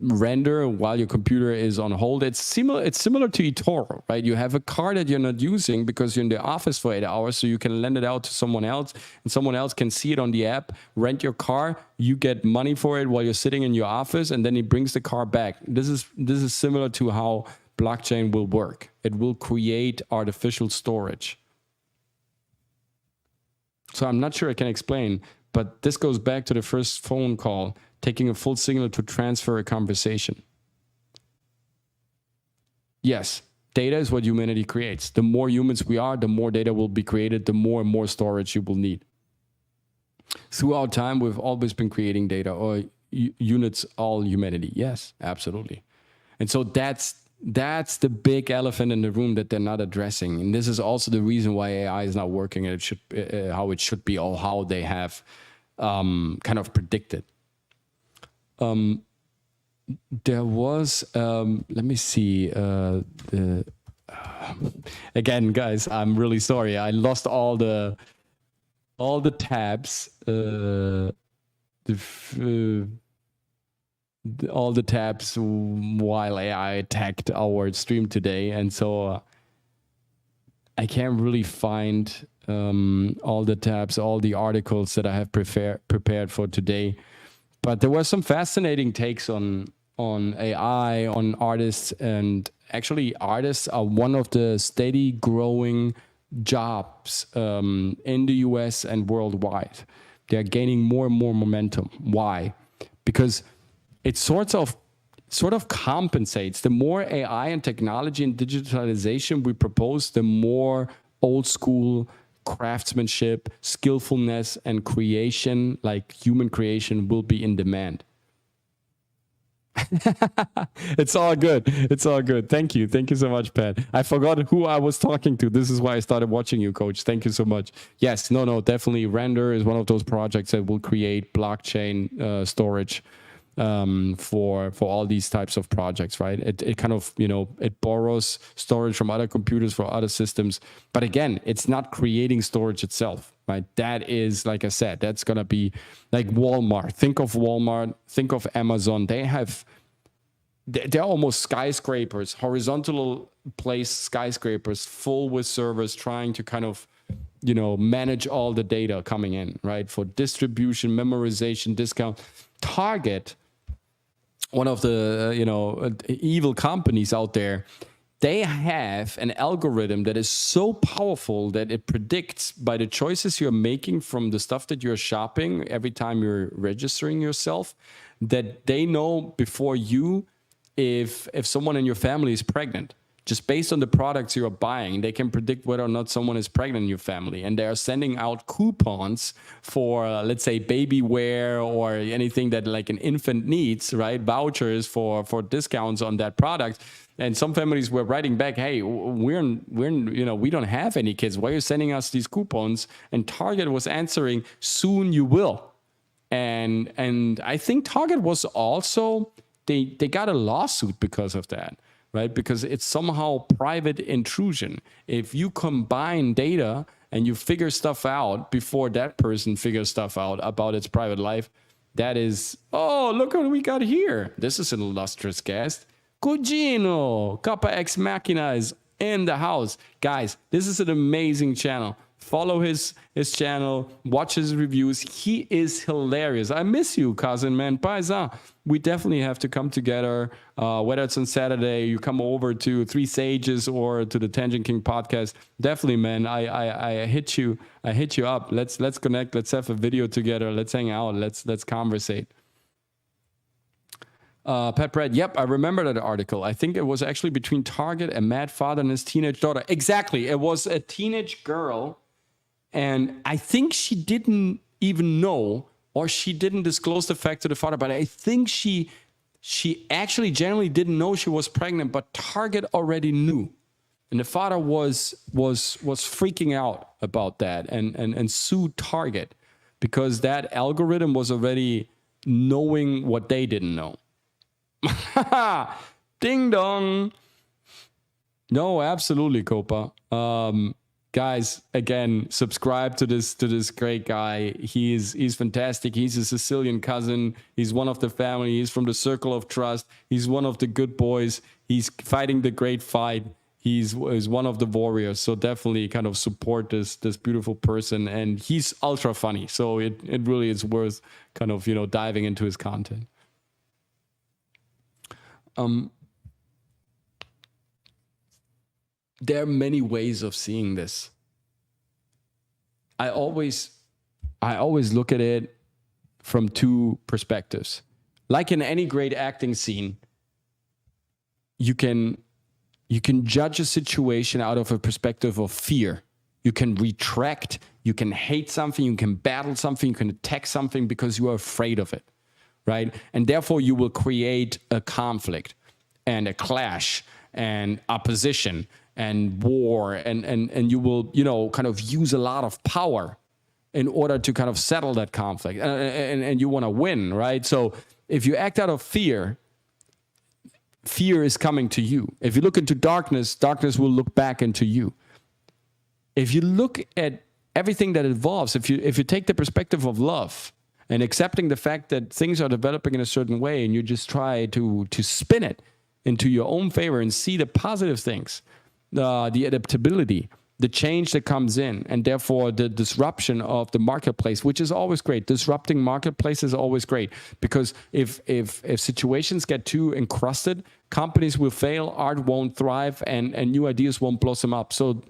Render while your computer is on hold. It's similar to eToro, right? You have a car that you're not using because you're in the office for 8 hours, so you can lend it out to someone else, and someone else can see it on the app, rent your car, you get money for it while you're sitting in your office, and then he brings the car back. This is similar to how blockchain will work. It will create artificial storage. So I'm not sure I can explain, but this goes back to the first phone call, taking a full signal to transfer a conversation. Yes, data is what humanity creates. The more humans we are, the more data will be created, the more and more storage you will need. Throughout time, we've always been creating data, or units, all humanity. Yes, absolutely. And so that's the big elephant in the room that they're not addressing. And this is also the reason why AI is not working and how it should be, or how they have kind of predicted. There was, let me see, again, guys, I'm really sorry. I lost all the tabs, all the tabs while AI attacked our stream today, and so I can't really find all the tabs, all the articles that I have prepared for today. But there were some fascinating takes on AI, on artists, and actually artists are one of the steady growing jobs in the US and worldwide. They're gaining more and more momentum. Why? Because it sort of compensates. The more AI and technology and digitalization we propose, the more old school craftsmanship, skillfulness, and creation, like human creation, will be in demand. It's all good. It's all good. Thank you. Thank you so much, Pat. I forgot who I was talking to. This is why I started watching you, Coach. Thank you so much. Yes, no, definitely. Render is one of those projects that will create blockchain storage. for all these types of projects, right? It kind of, it borrows storage from other computers for other systems. But again, it's not creating storage itself, right? That is, like I said, that's going to be like Walmart. Think of Walmart, think of Amazon. They're almost skyscrapers, horizontal place skyscrapers full with servers trying to kind of, manage all the data coming in, right? For distribution, memorization, discount. Target, one of the, evil companies out there, they have an algorithm that is so powerful that it predicts by the choices you're making from the stuff that you're shopping every time you're registering yourself, that they know before you if someone in your family is pregnant. Just based on the products you're buying, they can predict whether or not someone is pregnant in your family. And they are sending out coupons for, let's say, baby wear or anything that like an infant needs, right? Vouchers for discounts on that product. And some families were writing back, hey, we don't have any kids. Why are you sending us these coupons? And Target was answering, soon you will. And I think Target was also, they got a lawsuit because of that. Right? Because it's somehow private intrusion. If you combine data and you figure stuff out before that person figures stuff out about its private life, that is, oh, look what we got here. This is an illustrious guest. Cugino, Kappa Ex Machina is in the house. Guys, this is an amazing channel. Follow his channel, watch his reviews. He is hilarious. I miss you, cousin, man. Paisan. We definitely have to come together. Whether it's on Saturday, you come over to Three Sages or to the Tangent King podcast. Definitely, man. I hit you up. Let's connect. Let's have a video together. Let's hang out. Let's conversate. Pat Brad, yep, I remember that article. I think it was actually between Target, a mad father and his teenage daughter. Exactly. It was a teenage girl. And I think she didn't even know, or she didn't disclose the fact to the father, but I think she actually generally didn't know she was pregnant, but Target already knew. And the father was freaking out about that and sued Target because that algorithm was already knowing what they didn't know. Ding dong. No, absolutely, Copa. Guys, again, subscribe to this great guy. He's fantastic. He's a Sicilian cousin. He's one of the family. He's from the circle of trust. He's one of the good boys. He's fighting the great fight. He's one of the warriors. So definitely kind of support this beautiful person. And he's ultra funny. So it really is worth kind of, diving into his content. There are many ways of seeing this. I always look at it from two perspectives. Like in any great acting scene, you can judge a situation out of a perspective of fear. You can retract, you can hate something, you can battle something, you can attack something because you are afraid of it, right? And therefore you will create a conflict and a clash and opposition and war, and you will, kind of use a lot of power in order to kind of settle that conflict, and you want to win, right? So if you act out of fear, fear is coming to you. If you look into darkness, darkness will look back into you. If you look at everything that evolves, if you take the perspective of love and accepting the fact that things are developing in a certain way, and you just try to spin it into your own favor and see the positive things, the adaptability, the change that comes in, and therefore the disruption of the marketplace, which is always great. Disrupting marketplace is always great, because if situations get too encrusted, companies will fail, art won't thrive, and new ideas won't blossom up. So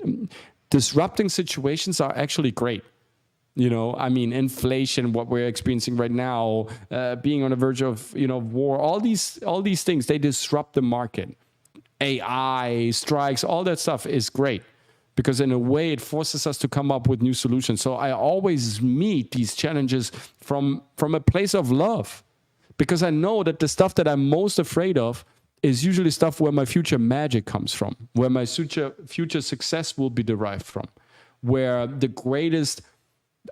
disrupting situations are actually great. Inflation, what we're experiencing right now, being on the verge of, war, all these things, they disrupt the market. AI, strikes, all that stuff is great, because in a way it forces us to come up with new solutions. So I always meet these challenges from a place of love, because I know that the stuff that I'm most afraid of is usually stuff where my future magic comes from, where my future success will be derived from, where the greatest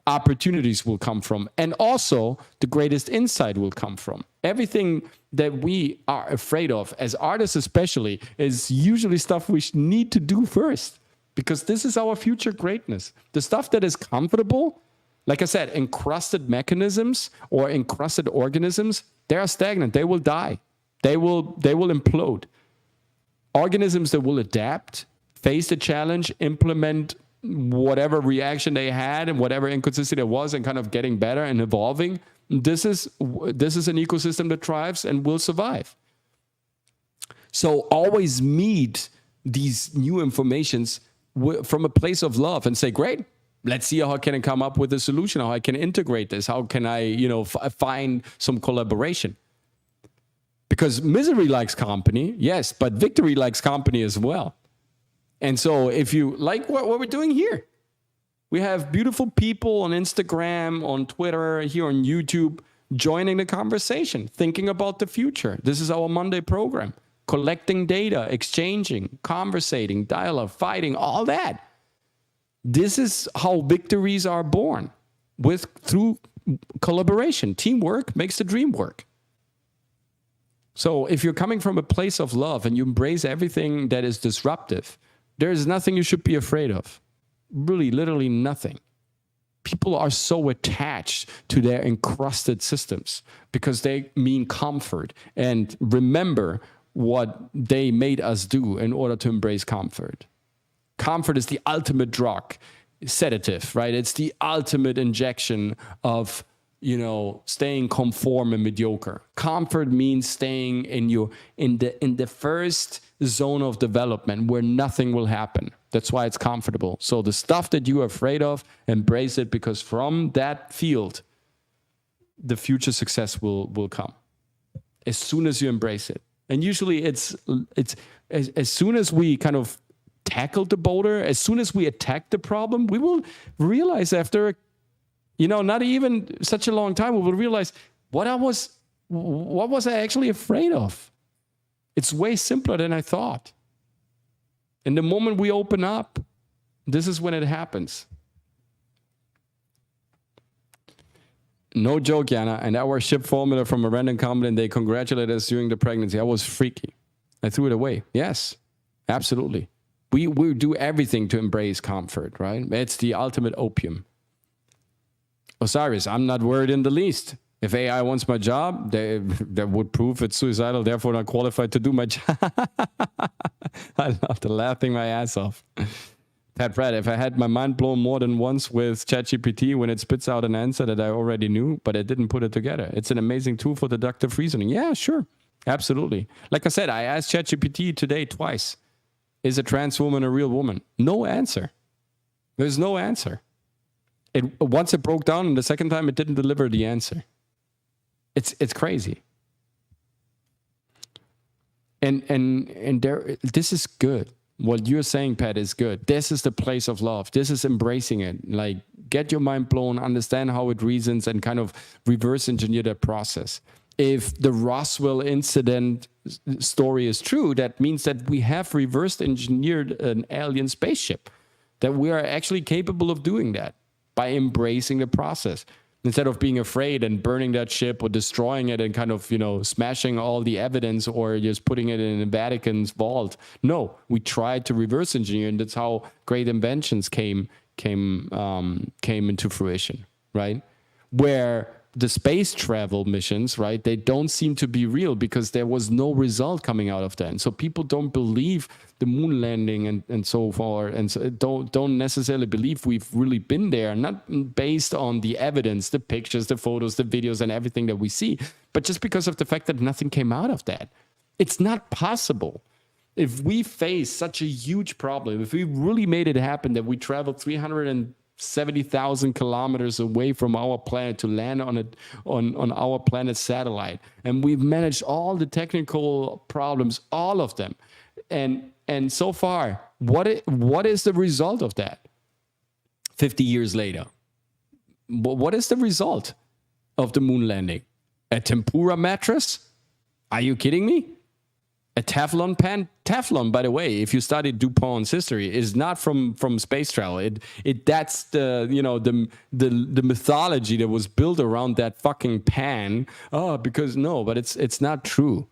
opportunities will come from, and also the greatest insight will come from. Everything that we are afraid of, as artists especially, is usually stuff we need to do first, because this is our future greatness. The stuff that is comfortable, like I said, encrusted mechanisms or encrusted organisms, they are stagnant. They will die. They will implode. Organisms that will adapt, face the challenge, implement whatever reaction they had and whatever inconsistency there was, and kind of getting better and evolving. This is an ecosystem that thrives and will survive. So always meet these new informations from a place of love and say, great, let's see how can I come up with a solution, how I can integrate this, how can I, find some collaboration. Because misery likes company, yes, but victory likes company as well. And so if you like what we're doing here, we have beautiful people on Instagram, on Twitter, here on YouTube, joining the conversation, thinking about the future. This is our Monday program, collecting data, exchanging, conversating, dialogue, fighting, all that. This is how victories are born, through collaboration. Teamwork makes the dream work. So if you're coming from a place of love and you embrace everything that is disruptive, there is nothing you should be afraid of. Really, literally nothing. People are so attached to their encrusted systems because they mean comfort. And remember what they made us do in order to embrace comfort. Comfort is the ultimate drug, sedative, right? It's the ultimate injection of, staying conform and mediocre. Comfort means staying in the first zone of development where nothing will happen. That's why it's comfortable. So the stuff that you are afraid of, embrace it, because from that field, the future success will come as soon as you embrace it. And usually it's as soon as we kind of tackle the boulder, as soon as we attack the problem, we will realize after, not even such a long time, we will realize what was I actually afraid of? It's way simpler than I thought. And the moment we open up, this is when it happens. No joke, Jana. And our ship formula from a random comment, and they congratulated us during the pregnancy. I was freaky. I threw it away. Yes, absolutely. We do everything to embrace comfort, right? It's the ultimate opium. Osiris, I'm not worried in the least. If AI wants my job, that would prove it's suicidal, therefore not qualified to do my job. I love laughing my ass off. Pat Pratt, if I had my mind blown more than once with ChatGPT when it spits out an answer that I already knew, but it didn't put it together. It's an amazing tool for deductive reasoning. Yeah, sure. Absolutely. Like I said, I asked ChatGPT today twice. Is a trans woman a real woman? No answer. There's no answer. Once it broke down, and the second time it didn't deliver the answer. It's crazy. And this is good. What you're saying, Pat, is good. This is the place of love. This is embracing it. Like, get your mind blown, understand how it reasons, and kind of reverse engineer that process. If the Roswell incident story is true, that means that we have reverse engineered an alien spaceship, that we are actually capable of doing that by embracing the process. Instead of being afraid and burning that ship or destroying it and kind of, smashing all the evidence or just putting it in the Vatican's vault. No, we tried to reverse engineer, and that's how great inventions came into fruition, right? Where the space travel missions, right, they don't seem to be real because there was no result coming out of that. And so people don't believe the moon landing and so forth, and so don't necessarily believe we've really been there, not based on the evidence, the pictures, the photos, the videos, and everything that we see, but just because of the fact that nothing came out of that. It's not possible. If we face such a huge problem, if we really made it happen that we traveled 370,000 kilometers away from our planet to land on our planet's satellite, and we've managed all the technical problems, all of them, and so far, what is the result of that? 50 years later, what is the result of the moon landing? A tempura mattress? Are you kidding me? A Teflon pan? Teflon, by the way, if you studied DuPont's history, is not from space travel. That's the, you know, the mythology that was built around that fucking pan. Oh, because no, but it's not true.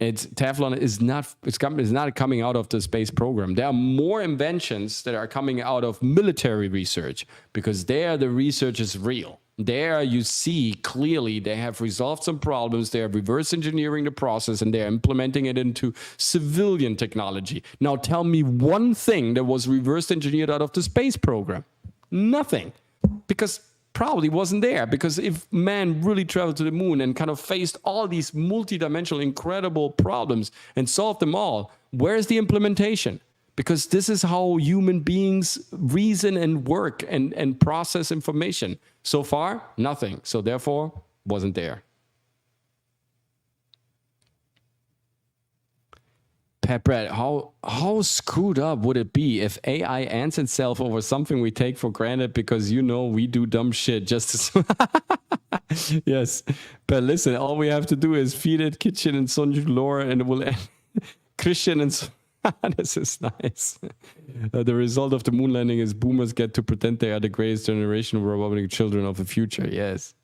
Teflon is not coming out of the space program. There are more inventions that are coming out of military research, because there the research is real. There you see clearly they have resolved some problems. They are reverse engineering the process and they're implementing it into civilian technology. Now tell me one thing that was reverse engineered out of the space program. Nothing. Because probably wasn't there. Because if man really traveled to the moon and kind of faced all these multidimensional incredible problems and solved them all, where's the implementation? Because this is how human beings reason and work and process information. So far, nothing. So therefore, wasn't there. Pat Brad, how screwed up would it be if AI answered itself over something we take for granted because, you know, we do dumb shit just to... Yes, but listen, all we have to do is feed it Kitchen and Sonju lore and it will end. Christian and... This is nice. The result of the moon landing is boomers get to pretend they are the greatest generation of robotic children of the future. Yes.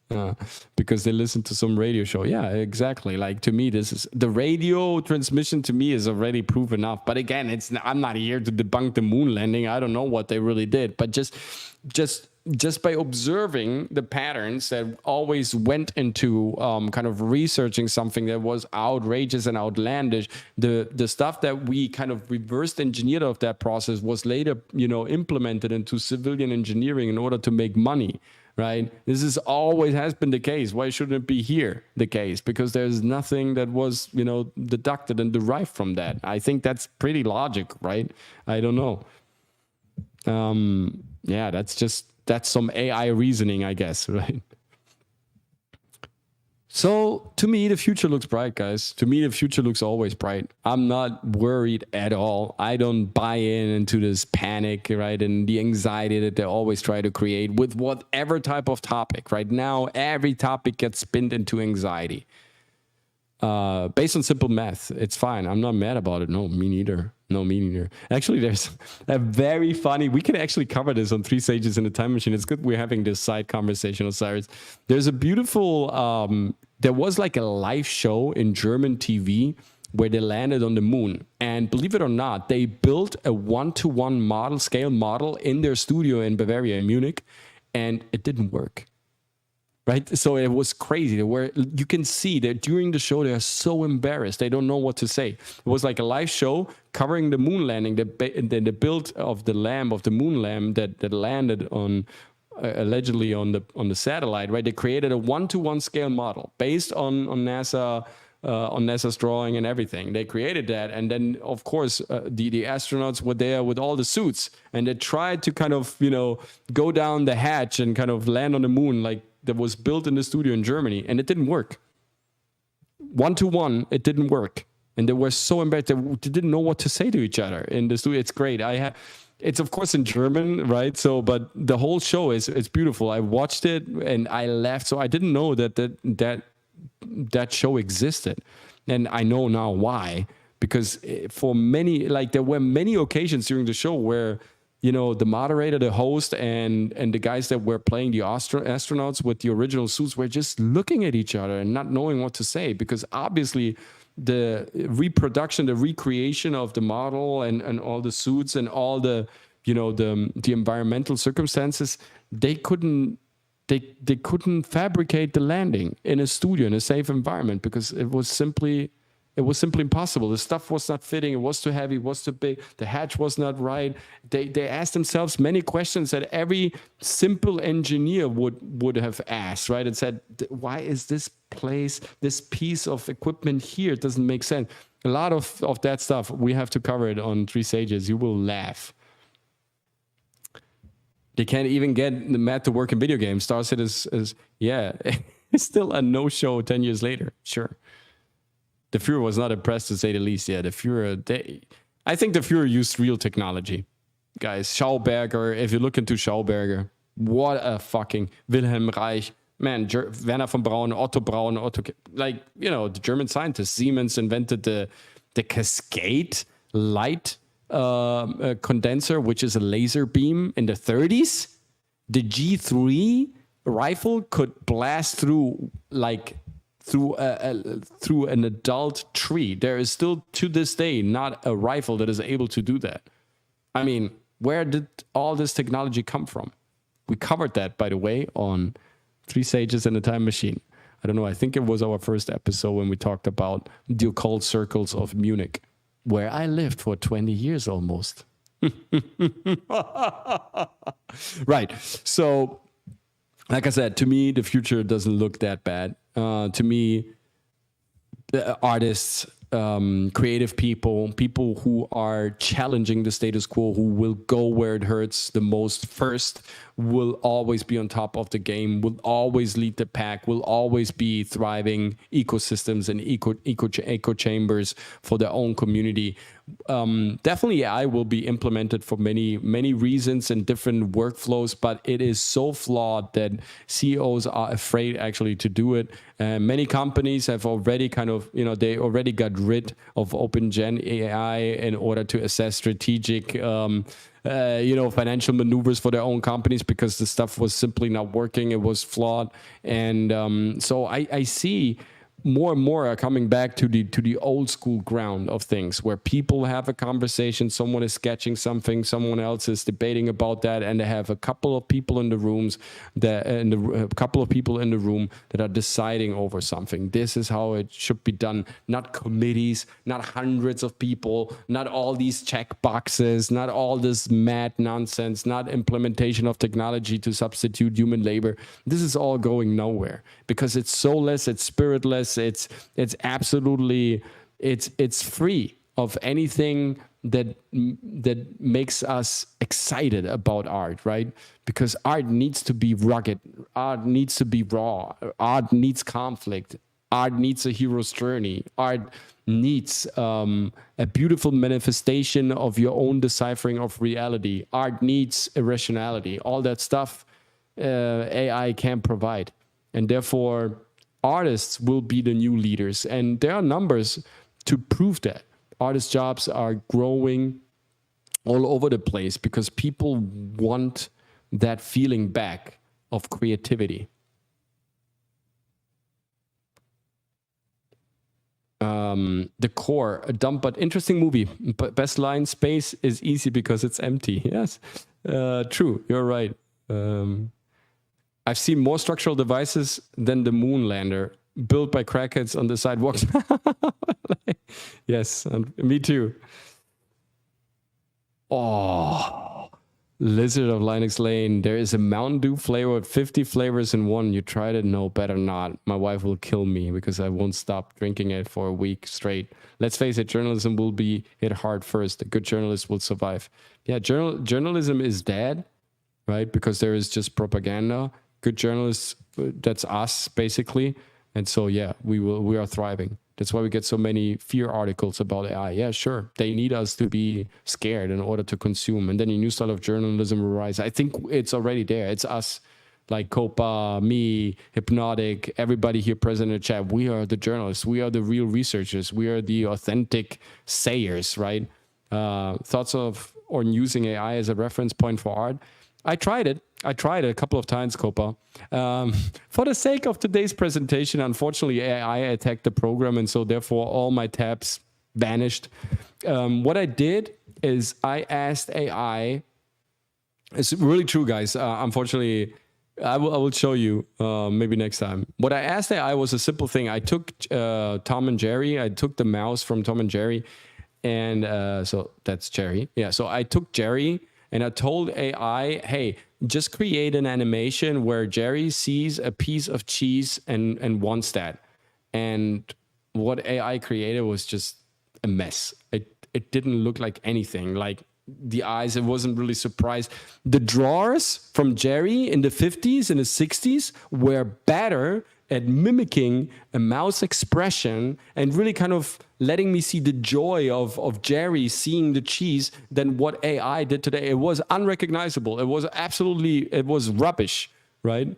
Because they listen to some radio show. Yeah, exactly. Like, to me, this is the radio transmission to me is already proof enough. But again, I'm not here to debunk the moon landing. I don't know what they really did, but just by observing the patterns that always went into kind of researching something that was outrageous and outlandish, the stuff that we kind of reversed engineered of that process was later, you know, implemented into civilian engineering in order to make money, right? This is always has been the case. Why shouldn't it be here the case? Because there's nothing that was, you know, deducted and derived from that. I think that's pretty logic, right? I don't know. Yeah, that's some AI reasoning, I guess, right? So to me, the future looks bright, guys. To me, the future looks always bright. I'm not worried at all. I don't buy into this panic, right? And the anxiety that they always try to create with whatever type of topic. Right now, every topic gets spinned into anxiety. Based on simple math, it's fine. I'm not mad about it. No, me neither. No, me neither. Actually, there's a very funny, we can actually cover this on 3 Sages in the Time Machine. It's good we're having this side conversation, Osiris. There's a beautiful, there was like a live show in German TV where they landed on the moon. And believe it or not, they built a 1-to-1 model, scale model in their studio in Bavaria, in Munich, and it didn't work. Right? So it was crazy. Where you can see that during the show, they are so embarrassed. They don't know what to say. It was like a live show covering the moon landing, the build of the moon lamb that landed on, allegedly on the satellite, right? They created a 1-to-1 scale model based on NASA's drawing and everything. They created that. And then, of course, the astronauts were there with all the suits. And they tried to kind of, you know, go down the hatch and kind of land on the moon like, that was built in the studio in Germany, and it didn't work. 1-to-1, it didn't work. And they were so embarrassed. They didn't know what to say to each other in the studio. It's great. It's of course in German, right? So, but the whole show it's beautiful. I watched it and I laughed. So I didn't know that show existed. And I know now why. Because for many, like there were many occasions during the show where, you know, the moderator, the host, and the guys that were playing the astronauts with the original suits were just looking at each other and not knowing what to say, because obviously the reproduction, the recreation of the model and all the suits and all the, you know, the environmental circumstances, they couldn't fabricate the landing in a studio in a safe environment because it was simply impossible. The stuff was not fitting. It was too heavy. It was too big. The hatch was not right. They asked themselves many questions that every simple engineer would have asked, right? And said, why is this piece of equipment here? It doesn't make sense. A lot of that stuff, we have to cover it on 3 Sages. You will laugh. They can't even get the math to work in video games. Starset is yeah, it's still a no-show 10 years later. Sure. The Führer was not impressed, to say the least. Yeah, the Führer, I think the Führer used real technology. Guys, Schauberger, if you look into Schauberger, what a fucking Wilhelm Reich, Man, Werner von Braun, like, you know, the German scientists. Siemens invented the Cascade light condenser, which is a laser beam in the 30s. The G3 rifle could blast through through an adult tree. There is still to this day not a rifle that is able to do that. I mean, where did all this technology come from? We covered that, by the way, on 3 Sages and a Time Machine. I don't know, I think it was our first episode when we talked about the occult circles of Munich, where I lived for 20 years almost. Right. So, like I said, to me, the future doesn't look that bad. To me, artists, creative people who are challenging the status quo, who will go where it hurts the most first, will always be on top of the game, will always lead the pack, will always be thriving ecosystems and echo chambers for their own community. Definitely AI will be implemented for many reasons and different workflows, but it is so flawed that CEOs are afraid actually to do it. Many companies have already they already got rid of OpenGen AI in order to assess strategic financial maneuvers for their own companies, because the stuff was simply not working. It was flawed. And so I see more and more are coming back to the old school ground of things, where people have a conversation, someone is sketching something, someone else is debating about that, and they have a couple of people in the room that are deciding over something. This is how it should be done. Not committees, not hundreds of people, not all these check boxes, not all this mad nonsense, not implementation of technology to substitute human labor. This is all going nowhere because it's soulless, it's spiritless. It's absolutely, it's free of anything that makes us excited about art, right? Because art needs to be rugged, art needs to be raw, art needs conflict, art needs a hero's journey, art needs a beautiful manifestation of your own deciphering of reality, art needs irrationality. All that stuff AI can provide, and therefore artists will be the new leaders. And there are numbers to prove that. Artist jobs are growing all over the place because people want that feeling back of creativity. The Core, a dumb but interesting movie. But best line, space is easy because it's empty. Yes, true, you're right. I've seen more structural devices than the moon lander built by crackheads on the sidewalks. Yes, me too. Oh, Lizard of Linux Lane. There is a Mountain Dew flavor with 50 flavors in one. You tried it? No, better not. My wife will kill me because I won't stop drinking it for a week straight. Let's face it, journalism will be hit hard first. A good journalist will survive. Yeah, journalism is dead, right? Because there is just propaganda. Good journalists, that's us basically. And so, yeah, we are thriving. That's why we get so many fear articles about AI. Yeah, sure. They need us to be scared in order to consume. And then a new style of journalism will rise. I think it's already there. It's us, like Copa, me, Hypnotic, everybody here present in the chat. We are the journalists. We are the real researchers. We are the authentic sayers, right? Thoughts of or using AI as a reference point for art. I tried it a couple of times, Copa. For the sake of today's presentation, unfortunately, AI attacked the program, and so therefore all my tabs vanished. What I did is I asked AI. It's really true, guys. Unfortunately, I will show you maybe next time. What I asked AI was a simple thing. I took Tom and Jerry. I took the mouse from Tom and Jerry, and so that's Jerry. Yeah, so I took Jerry. And I told AI, hey, just create an animation where Jerry sees a piece of cheese and wants that. And what AI created was just a mess. It didn't look like anything. Like the eyes, it wasn't really surprised. The drawers from Jerry in the 50s and the 60s were better at mimicking a mouse expression and really kind of letting me see the joy of Jerry seeing the cheese than what AI did today. It was unrecognizable. It was rubbish, right?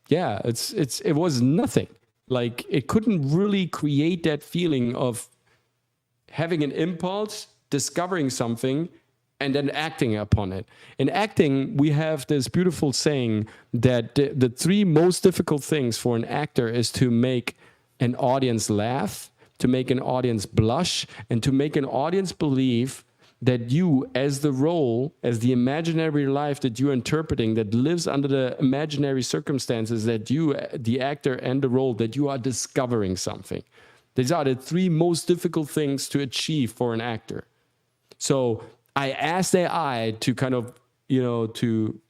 yeah, it was nothing. Like, it couldn't really create that feeling of having an impulse, discovering something, and then acting upon it. In acting, we have this beautiful saying that the three most difficult things for an actor is to make an audience laugh, to make an audience blush, and to make an audience believe that you, as the role, as the imaginary life that you're interpreting, that lives under the imaginary circumstances, that you, the actor and the role, that you are discovering something. These are the three most difficult things to achieve for an actor. So I asked AI to kind of, to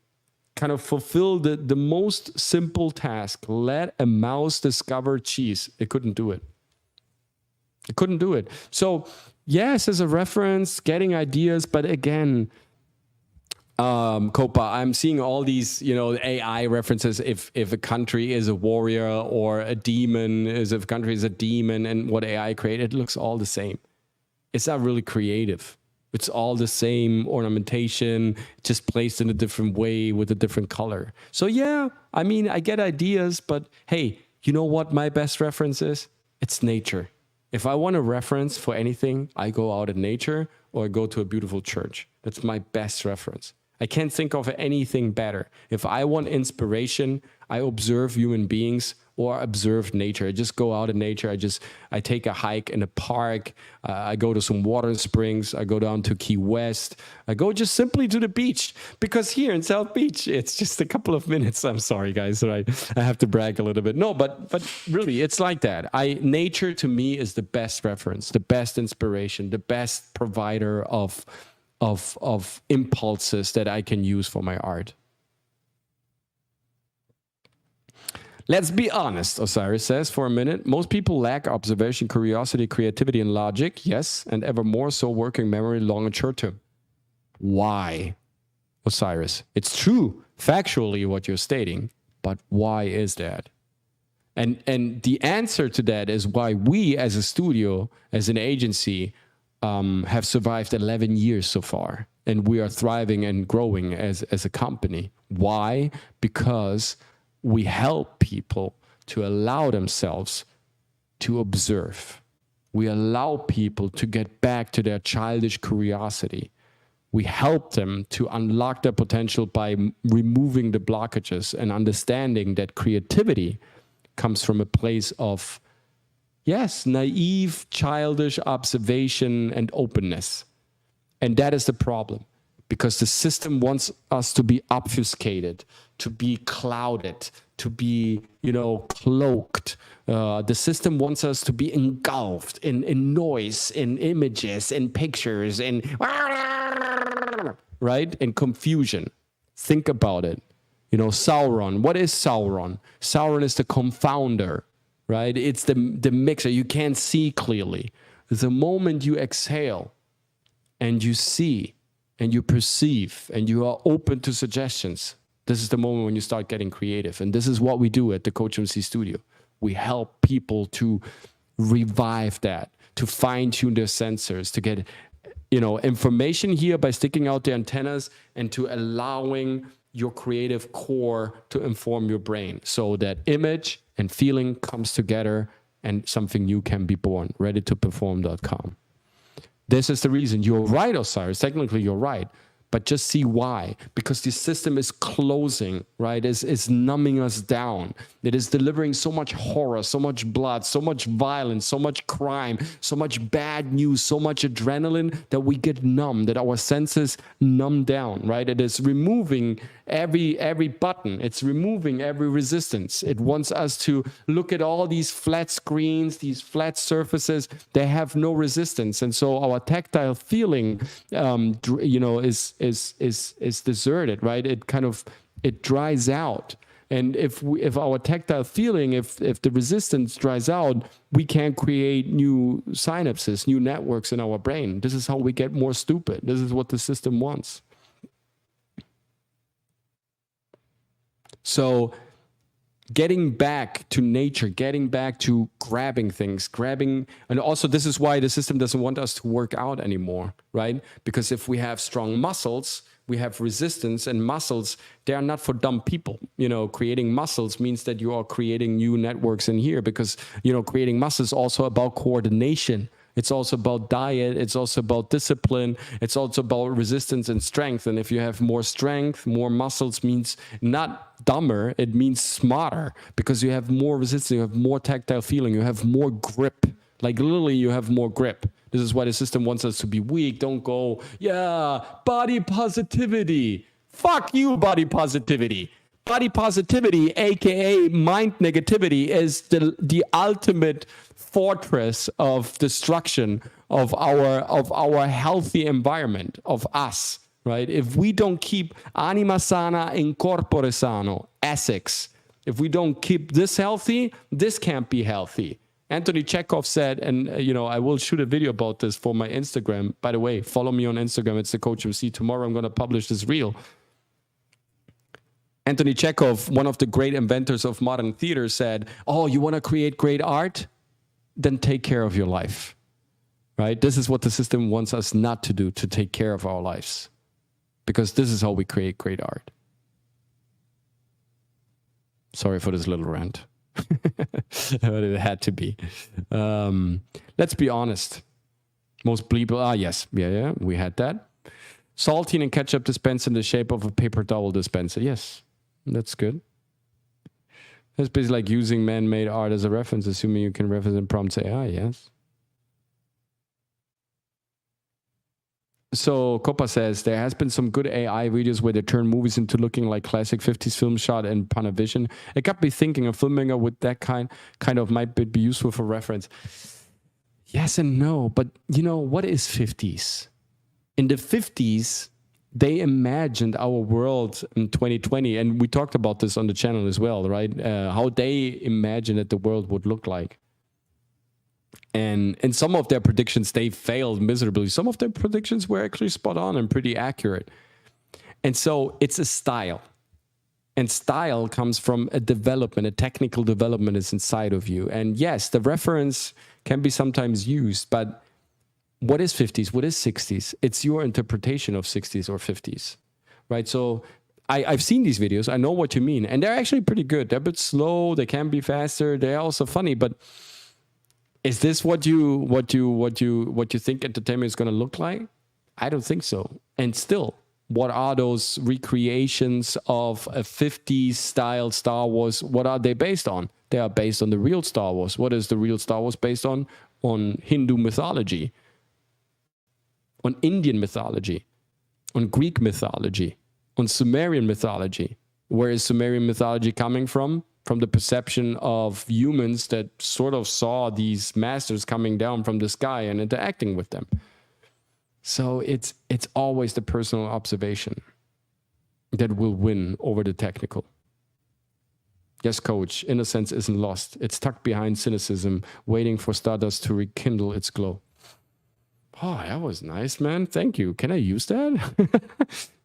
kind of fulfill the most simple task. Let a mouse discover cheese. It couldn't do it. It couldn't do it. So yes, as a reference, getting ideas, but again, Copa, I'm seeing all these, AI references. If a country is a warrior or a demon, if a country is a demon, and what AI created, it looks all the same. It's not really creative. It's all the same ornamentation, just placed in a different way with a different color. So yeah, I mean, I get ideas, but hey, you know what my best reference is? It's nature. If I want a reference for anything, I go out in nature or I go to a beautiful church. That's my best reference. I can't think of anything better. If I want inspiration, I observe human beings or observe nature. I just go out in nature. I take a hike in a park. I go to some water springs. I go down to Key West. I go just simply to the beach, because here in South Beach, it's just a couple of minutes. I'm sorry, guys. Right? I have to brag a little bit. No, but really, it's like that. Nature to me is the best reference, the best inspiration, the best provider of impulses that I can use for my art. Let's be honest, Osiris says, for a minute. Most people lack observation, curiosity, creativity, and logic. Yes, and ever more so working memory long and short term. Why, Osiris? It's true, factually, what you're stating, but why is that? And the answer to that is why we, as a studio, as an agency, have survived 11 years so far. And we are thriving and growing as a company. Why? Because we help people to allow themselves to observe. We allow people to get back to their childish curiosity. We help them to unlock their potential by removing the blockages and understanding that creativity comes from a place of, yes, naive, childish observation and openness. And that is the problem, because the system wants us to be obfuscated, to be clouded, to be, cloaked. The system wants us to be engulfed in noise, in images, in pictures, in right? In confusion. Think about it. Sauron. What is Sauron? Sauron is the confounder, right? It's the mixer. You can't see clearly. The moment you exhale and you see and you perceive and you are open to suggestions, this is the moment when you start getting creative. And this is what we do at the COACHMC studio. We help people to revive that, to fine-tune their sensors, to get information here by sticking out the antennas, and to allowing your creative core to inform your brain so that image and feeling comes together and something new can be born. readytoperform.com. This is the reason. You're right, Osiris. Technically, you're right. But just see why. Because the system is closing, right? It's numbing us down. It is delivering so much horror, so much blood, so much violence, so much crime, so much bad news, so much adrenaline that we get numb, that our senses numb down, right? It is removing every button. It's removing every resistance. It wants us to look at all these flat screens, these flat surfaces. They have no resistance. And so our tactile feeling, is deserted, right? It dries out. And if our tactile feeling, if the resistance dries out, we can't create new synapses, new networks in our brain. This is how we get more stupid. This is what the system wants. So getting back to nature, getting back to grabbing things, and also this is why the system doesn't want us to work out anymore, right? Because if we have strong muscles, we have resistance, and muscles, they are not for dumb people. You know, creating muscles means that you are creating new networks in here, because, you know, creating muscles is also about coordination. It's also about diet. It's also about discipline. It's also about resistance and strength. And if you have more strength, more muscles means not dumber, it means smarter, because you have more resistance, you have more tactile feeling, you have more grip. Like literally you have more grip. This is why the system wants us to be weak. Don't go, yeah, body positivity. Fuck you, body positivity. Body positivity, aka mind negativity, is the ultimate fortress of destruction of our healthy environment, of us, right? If we don't keep anima sana in corpore sano, Essex, if we don't keep this healthy, this can't be healthy. Anthony Chekhov said, and you know, I will shoot a video about this for my Instagram. By the way, follow me on Instagram. It's the COACHMC. Tomorrow I'm going to publish this reel. Anthony Chekhov, one of the great inventors of modern theater, said, oh, you want to create great art? Then take care of your life, right? This is what the system wants us not to do, to take care of our lives, because this is how we create great art. Sorry for this little rant, but it had to be. Let's be honest. Most people, yes, yeah, we had that. Saltine and ketchup dispenser in the shape of a paper towel dispenser. Yes, that's good. It's basically like using man-made art as a reference, assuming you can reference and prompt AI, yes. So Copa says, there has been some good AI videos where they turn movies into looking like classic 50s film shot in Panavision. It got me thinking, a filmmaker with that kind of might be useful for reference. Yes and no, but you know, what is 50s? In the 50s, they imagined our world in 2020, and we talked about this on the channel as well, right? How they imagined that the world would look like. And in some of their predictions, they failed miserably. Some of their predictions were actually spot on and pretty accurate. And so it's a style. And style comes from a development, a technical development is inside of you. And yes, the reference can be sometimes used, but what is 50s? What is 60s? It's your interpretation of 60s or 50s, right? So I've seen these videos. I know what you mean. And they're actually pretty good. They're a bit slow. They can be faster. They're also funny. But is this what you think entertainment is going to look like? I don't think so. And still, what are those recreations of a 50s style Star Wars? What are they based on? They are based on the real Star Wars. What is the real Star Wars based on? On Hindu mythology, on Indian mythology, on Greek mythology, on Sumerian mythology. Where is Sumerian mythology coming from? From the perception of humans that sort of saw these masters coming down from the sky and interacting with them. So it's always the personal observation that will win over the technical. Yes, coach, innocence isn't lost. It's tucked behind cynicism, waiting for stardust to rekindle its glow. Oh, that was nice, man. Thank you. Can I use that?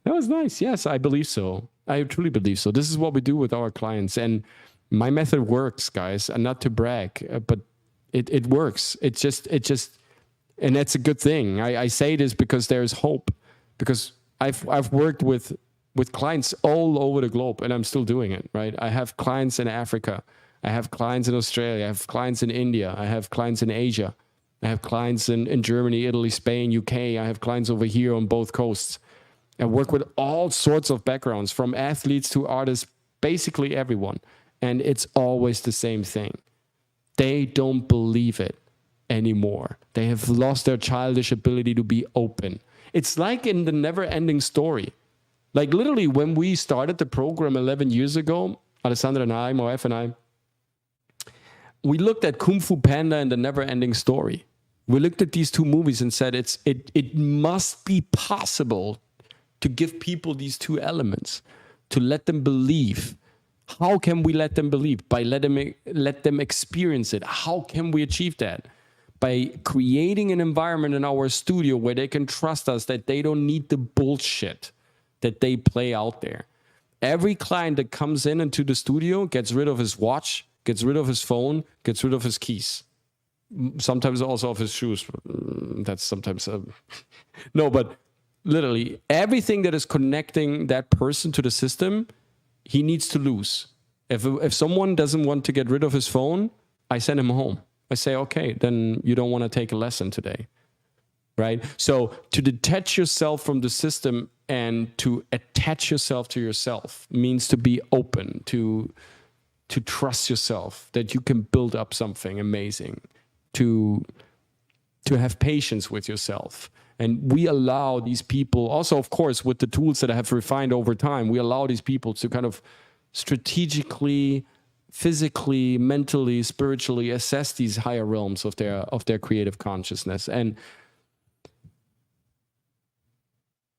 That was nice. Yes, I believe so. I truly believe so. This is what we do with our clients. And my method works, guys. And not to brag, but it works. It just, and that's a good thing. I say this because there's hope. Because I've worked with clients all over the globe, and I'm still doing it, right? I have clients in Africa. I have clients in Australia. I have clients in India. I have clients in Asia. I have clients in Germany, Italy, Spain, UK. I have clients over here on both coasts. I work with all sorts of backgrounds, from athletes to artists, basically everyone. And it's always the same thing. They don't believe it anymore. They have lost their childish ability to be open. It's like in the never-ending story. Like literally when we started the program 11 years ago, Alessandra and I, my wife and I, we looked at Kung Fu Panda and the never-ending story. We looked at these two movies and said it must be possible to give people these two elements, to let them believe. How can we let them believe? By let them experience it. How can we achieve that? By creating an environment in our studio where they can trust us that they don't need the bullshit that they play out there. Every client that comes into the studio gets rid of his watch, gets rid of his phone, gets rid of his keys. Sometimes also of his shoes. That's sometimes... no, but literally everything that is connecting that person to the system, he needs to lose. If someone doesn't want to get rid of his phone, I send him home. I say, okay, then you don't want to take a lesson today, right? So to detach yourself from the system and to attach yourself to yourself means to be open, to trust yourself that you can build up something amazing, to have patience with yourself. And we allow these people, also, of course, with the tools that I have refined over time, we allow these people to kind of strategically, physically, mentally, spiritually assess these higher realms of their creative consciousness. And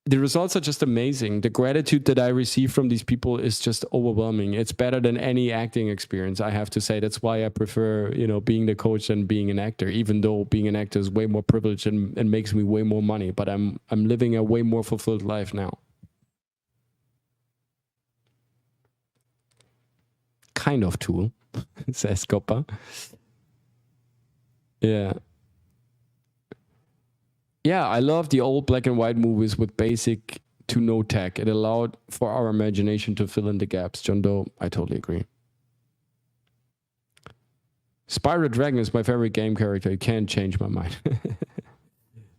the results are just amazing. The gratitude that I receive from these people is just overwhelming. It's better than any acting experience, I have to say. That's why I prefer, being the coach than being an actor, even though being an actor is way more privileged and makes me way more money. But I'm living a way more fulfilled life now. Kind of tool, says Coppa. Yeah. Yeah, I love the old black and white movies with basic to no tech. It allowed for our imagination to fill in the gaps. John Doe, I totally agree. Spyro Dragon is my favorite game character. You can't change my mind.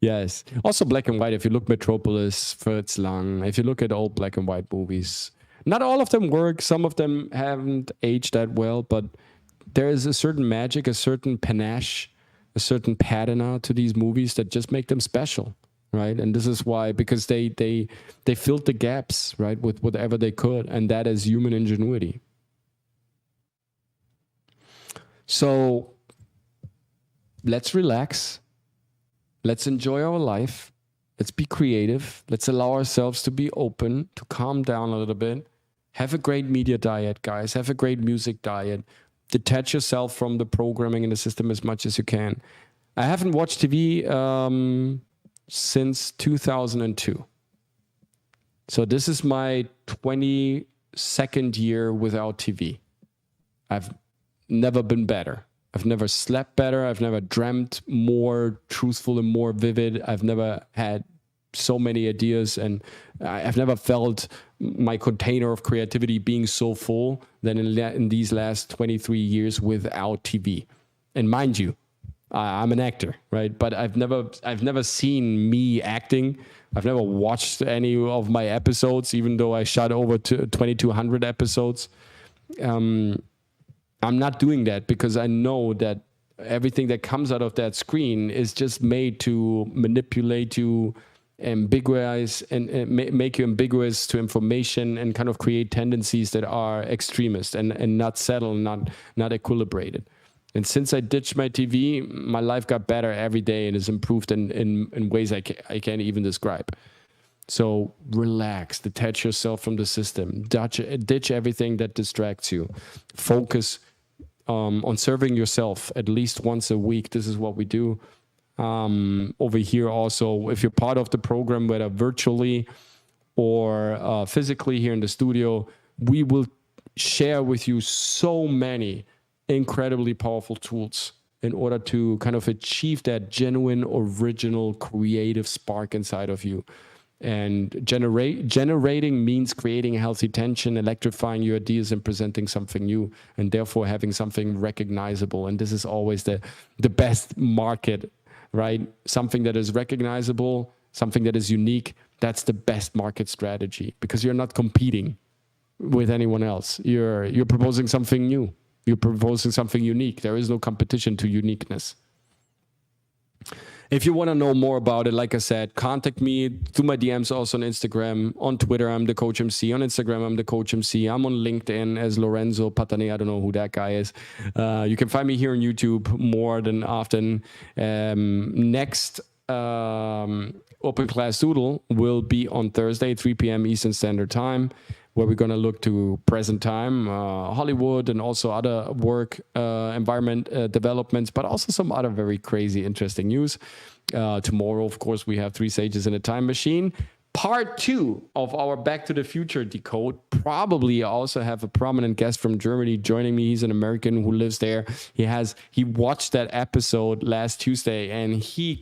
Yes. Also black and white. If you look Metropolis, Fritz Lang, if you look at old black and white movies, not all of them work. Some of them haven't aged that well, but there is a certain magic, a certain panache, a certain patina to these movies that just make them special, right? And this is why, because they filled the gaps, right, with whatever they could, and that is human ingenuity. So let's relax. Let's enjoy our life. Let's be creative. Let's allow ourselves to be open, to calm down a little bit. Have a great media diet, guys. Have a great music diet. Detach yourself from the programming in the system as much as you can. I haven't watched TV since 2002. So this is my 22nd year without TV. I've never been better. I've never slept better. I've never dreamt more truthful and more vivid. I've never had so many ideas, and I've never felt my container of creativity being so full than in these last 23 years without TV. And mind you, I'm an actor, right? But I've never seen me acting. I've never watched any of my episodes, even though I shot over 2,200 episodes. I'm not doing that because I know that everything that comes out of that screen is just made to manipulate you, ambiguous, and make you ambiguous to information, and kind of create tendencies that are extremist and not settled, not equilibrated. And since I ditched my TV, my life got better every day and has improved in ways I can't even describe. So relax, detach yourself from the system, ditch everything that distracts you. Focus on serving yourself at least once a week. This is what we do. Over here also, if you're part of the program, whether virtually or physically here in the studio, we will share with you so many incredibly powerful tools in order to kind of achieve that genuine, original, creative spark inside of you. And generating means creating a healthy tension, electrifying your ideas and presenting something new, and therefore having something recognizable. And this is always the best market, right? Something that is recognizable, something that is unique. That's the best market strategy, because you're not competing with anyone else. You're proposing something new. You're proposing something unique. There is no competition to uniqueness. If you want to know more about it, like I said, contact me through my DMs, also on Instagram. On Twitter, I'm the COACHMC. On Instagram, I'm the COACHMC. I'm on LinkedIn as LORENZO PATANÈ. I don't know who that guy is. You can find me here on YouTube more than often. Next Open Class Doodle will be on Thursday, 3 p.m. Eastern Standard Time, where we're going to look to present time, Hollywood, and also other work environment developments, but also some other very crazy, interesting news. Tomorrow, of course, we have 3 Sages in a Time Machine. Part 2 of our Back to the Future decode. Probably also have a prominent guest from Germany joining me. He's an American who lives there. He watched that episode last Tuesday, and he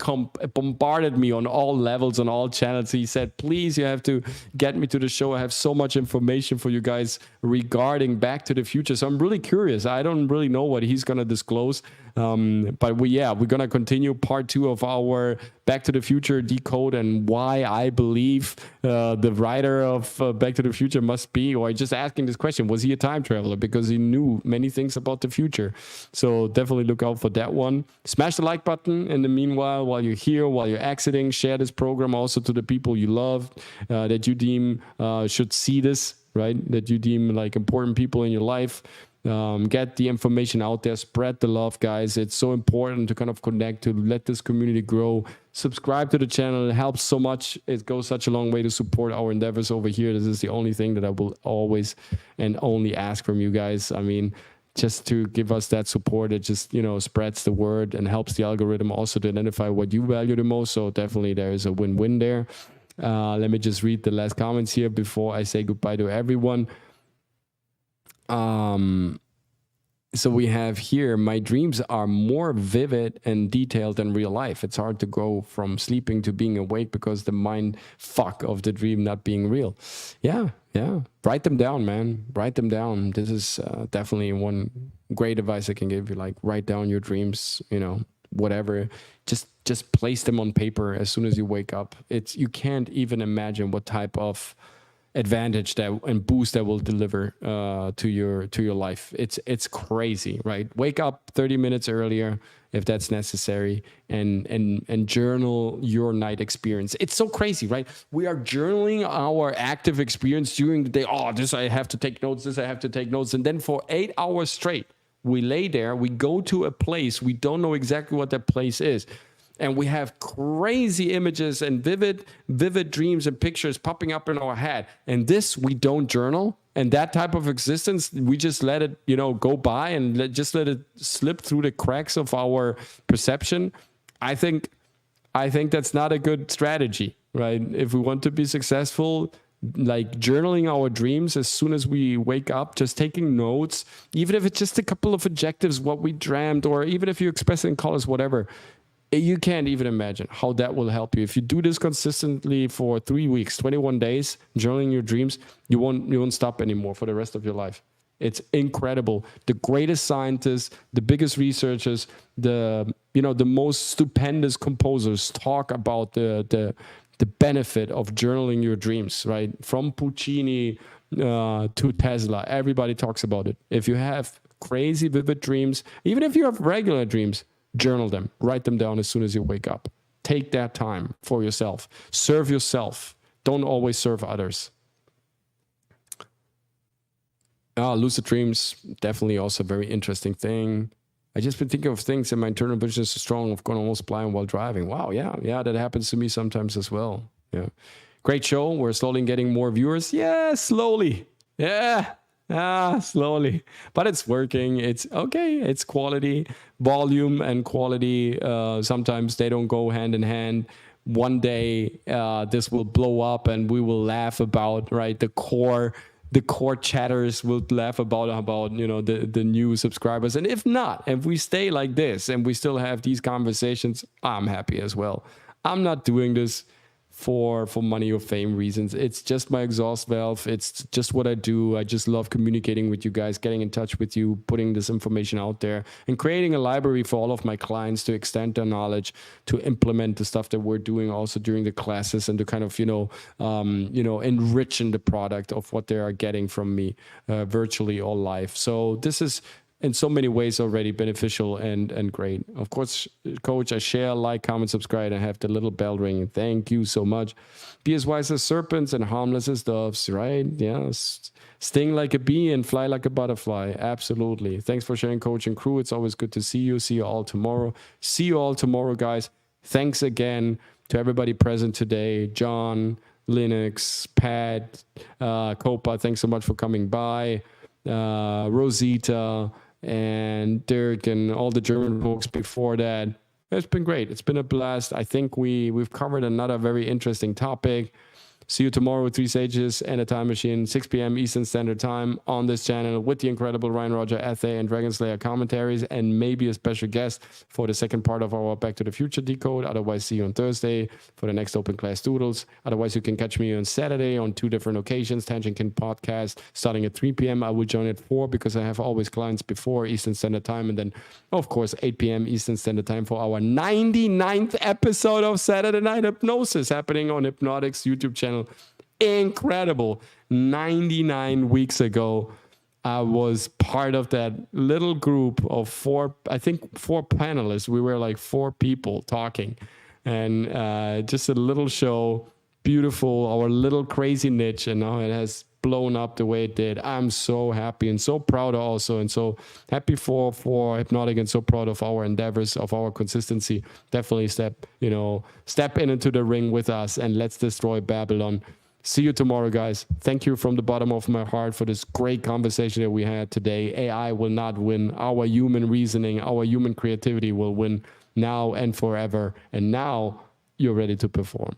bombarded me on all levels, on all channels. He said, please, you have to get me to the show. I have so much information for you guys regarding Back to the Future. So I'm really curious. I don't really know what he's going to disclose. But we're going to continue part 2 of our Back to the Future decode, and why I believe the writer of Back to the Future must be, or just asking this question, was he a time traveler? Because he knew many things about the future. So definitely look out for that one. Smash the like button. In the meanwhile, while you're here, while you're exiting, share this program also to the people you love, that you deem should see this, right? That you deem like important people in your life. Get the information out there, spread the love, guys. It's so important to kind of connect, to let this community grow. Subscribe to the channel. It helps so much. It goes such a long way to support our endeavors over here. This is the only thing that I will always and only ask from you guys. I mean, just to give us that support. It just, spreads the word and helps the algorithm also to identify what you value the most. So definitely there is a win-win there. Let me just read the last comments here before I say goodbye to everyone. So we have here, my dreams are more vivid and detailed than real life. It's hard to go from sleeping to being awake because the mind fuck of the dream not being real. Yeah. Write them down, man. Write them down. This is definitely one great advice I can give you. Like, write down your dreams, whatever. Just place them on paper as soon as you wake up. You can't even imagine what type of advantage that and boost that will deliver to your life. It's crazy, right? Wake up 30 minutes earlier if that's necessary, and journal your night experience. It's so crazy, right? We are journaling our active experience during the day. Oh, this I have to take notes, this I have to take notes. And then for 8 hours straight, we lay there, we go to a place, we don't know exactly what that place is. And we have crazy images and vivid dreams and pictures popping up in our head. And this, we don't journal. And that type of existence, we just let it, go by and just let it slip through the cracks of our perception. I think that's not a good strategy, right? If we want to be successful, like journaling our dreams as soon as we wake up, just taking notes, even if it's just a couple of adjectives, what we dreamt, or even if you express it in colors, whatever. You can't even imagine how that will help you. If you do this consistently for 3 weeks, 21 days, journaling your dreams, you won't stop anymore for the rest of your life. It's incredible. The greatest scientists, the biggest researchers, the most stupendous composers talk about the benefit of journaling your dreams, right? From Puccini to Tesla, everybody talks about it. If you have crazy vivid dreams, even if you have regular dreams, journal them, write them down as soon as you wake up. Take that time for yourself. Serve yourself. Don't always serve others. Lucid dreams, definitely also a very interesting thing. I just been thinking of things, and my internal vision is so strong, I've gone almost blind while driving. Wow, yeah, that happens to me sometimes as well. Yeah, great show. We're slowly getting more viewers. Yeah, slowly. Yeah. Slowly, but it's working. It's okay. It's quality, volume and quality. Sometimes they don't go hand in hand. One day, this will blow up and we will laugh about, right? The core chatters will laugh about, the new subscribers. And if not, if we stay like this and we still have these conversations, I'm happy as well. I'm not doing this for money or fame reasons. It's just my exhaust valve. It's just what I do. I just love communicating with you guys, getting in touch with you, putting this information out there, and creating a library for all of my clients to extend their knowledge, to implement the stuff that we're doing also during the classes, and to kind of enrich in the product of what they are getting from me, virtually or live. So this is in so many ways already beneficial and great. Of course, Coach, I share, like, comment, subscribe, and have the little bell ringing. Thank you so much. Be as wise as serpents and harmless as doves, right? Yes. Sting like a bee and fly like a butterfly. Absolutely. Thanks for sharing, Coach and crew. It's always good to see you. See you all tomorrow. See you all tomorrow, guys. Thanks again to everybody present today. John, Linux, Pat, Copa, thanks so much for coming by. Rosita, and Dirk, and all the German folks before that. It's been great. It's been a blast. I think we've covered another very interesting topic. See you tomorrow with 3 Sages and a Time Machine, 6 p.m. Eastern Standard Time on this channel with the incredible Ryan Roger, Athe, and Dragon Slayer commentaries, and maybe a special guest for the second part of our Back to the Future decode. Otherwise, see you on Thursday for the next Open Class Doodles. Otherwise, you can catch me on Saturday on 2 different occasions. Tangent Kin podcast starting at 3 p.m. I will join at 4 because I have always clients before Eastern Standard Time. And then, of course, 8 p.m. Eastern Standard Time for our 99th episode of Saturday Night Hypnosis happening on Hypnotic's YouTube channel. Incredible. 99 weeks ago, I was part of that little group of 4 panelists. We were like 4 people talking, and just a little show, beautiful, our little crazy niche, and now it has blown up the way it did. I'm so happy and so proud also, and so happy for Hypnotic, and so proud of our endeavors, of our consistency. Definitely step into the ring with us, and let's destroy Babylon. See you tomorrow, guys. Thank you from the bottom of my heart for this great conversation that we had today. AI will not win. Our human reasoning, our human creativity will win now and forever. And now you're ready to perform.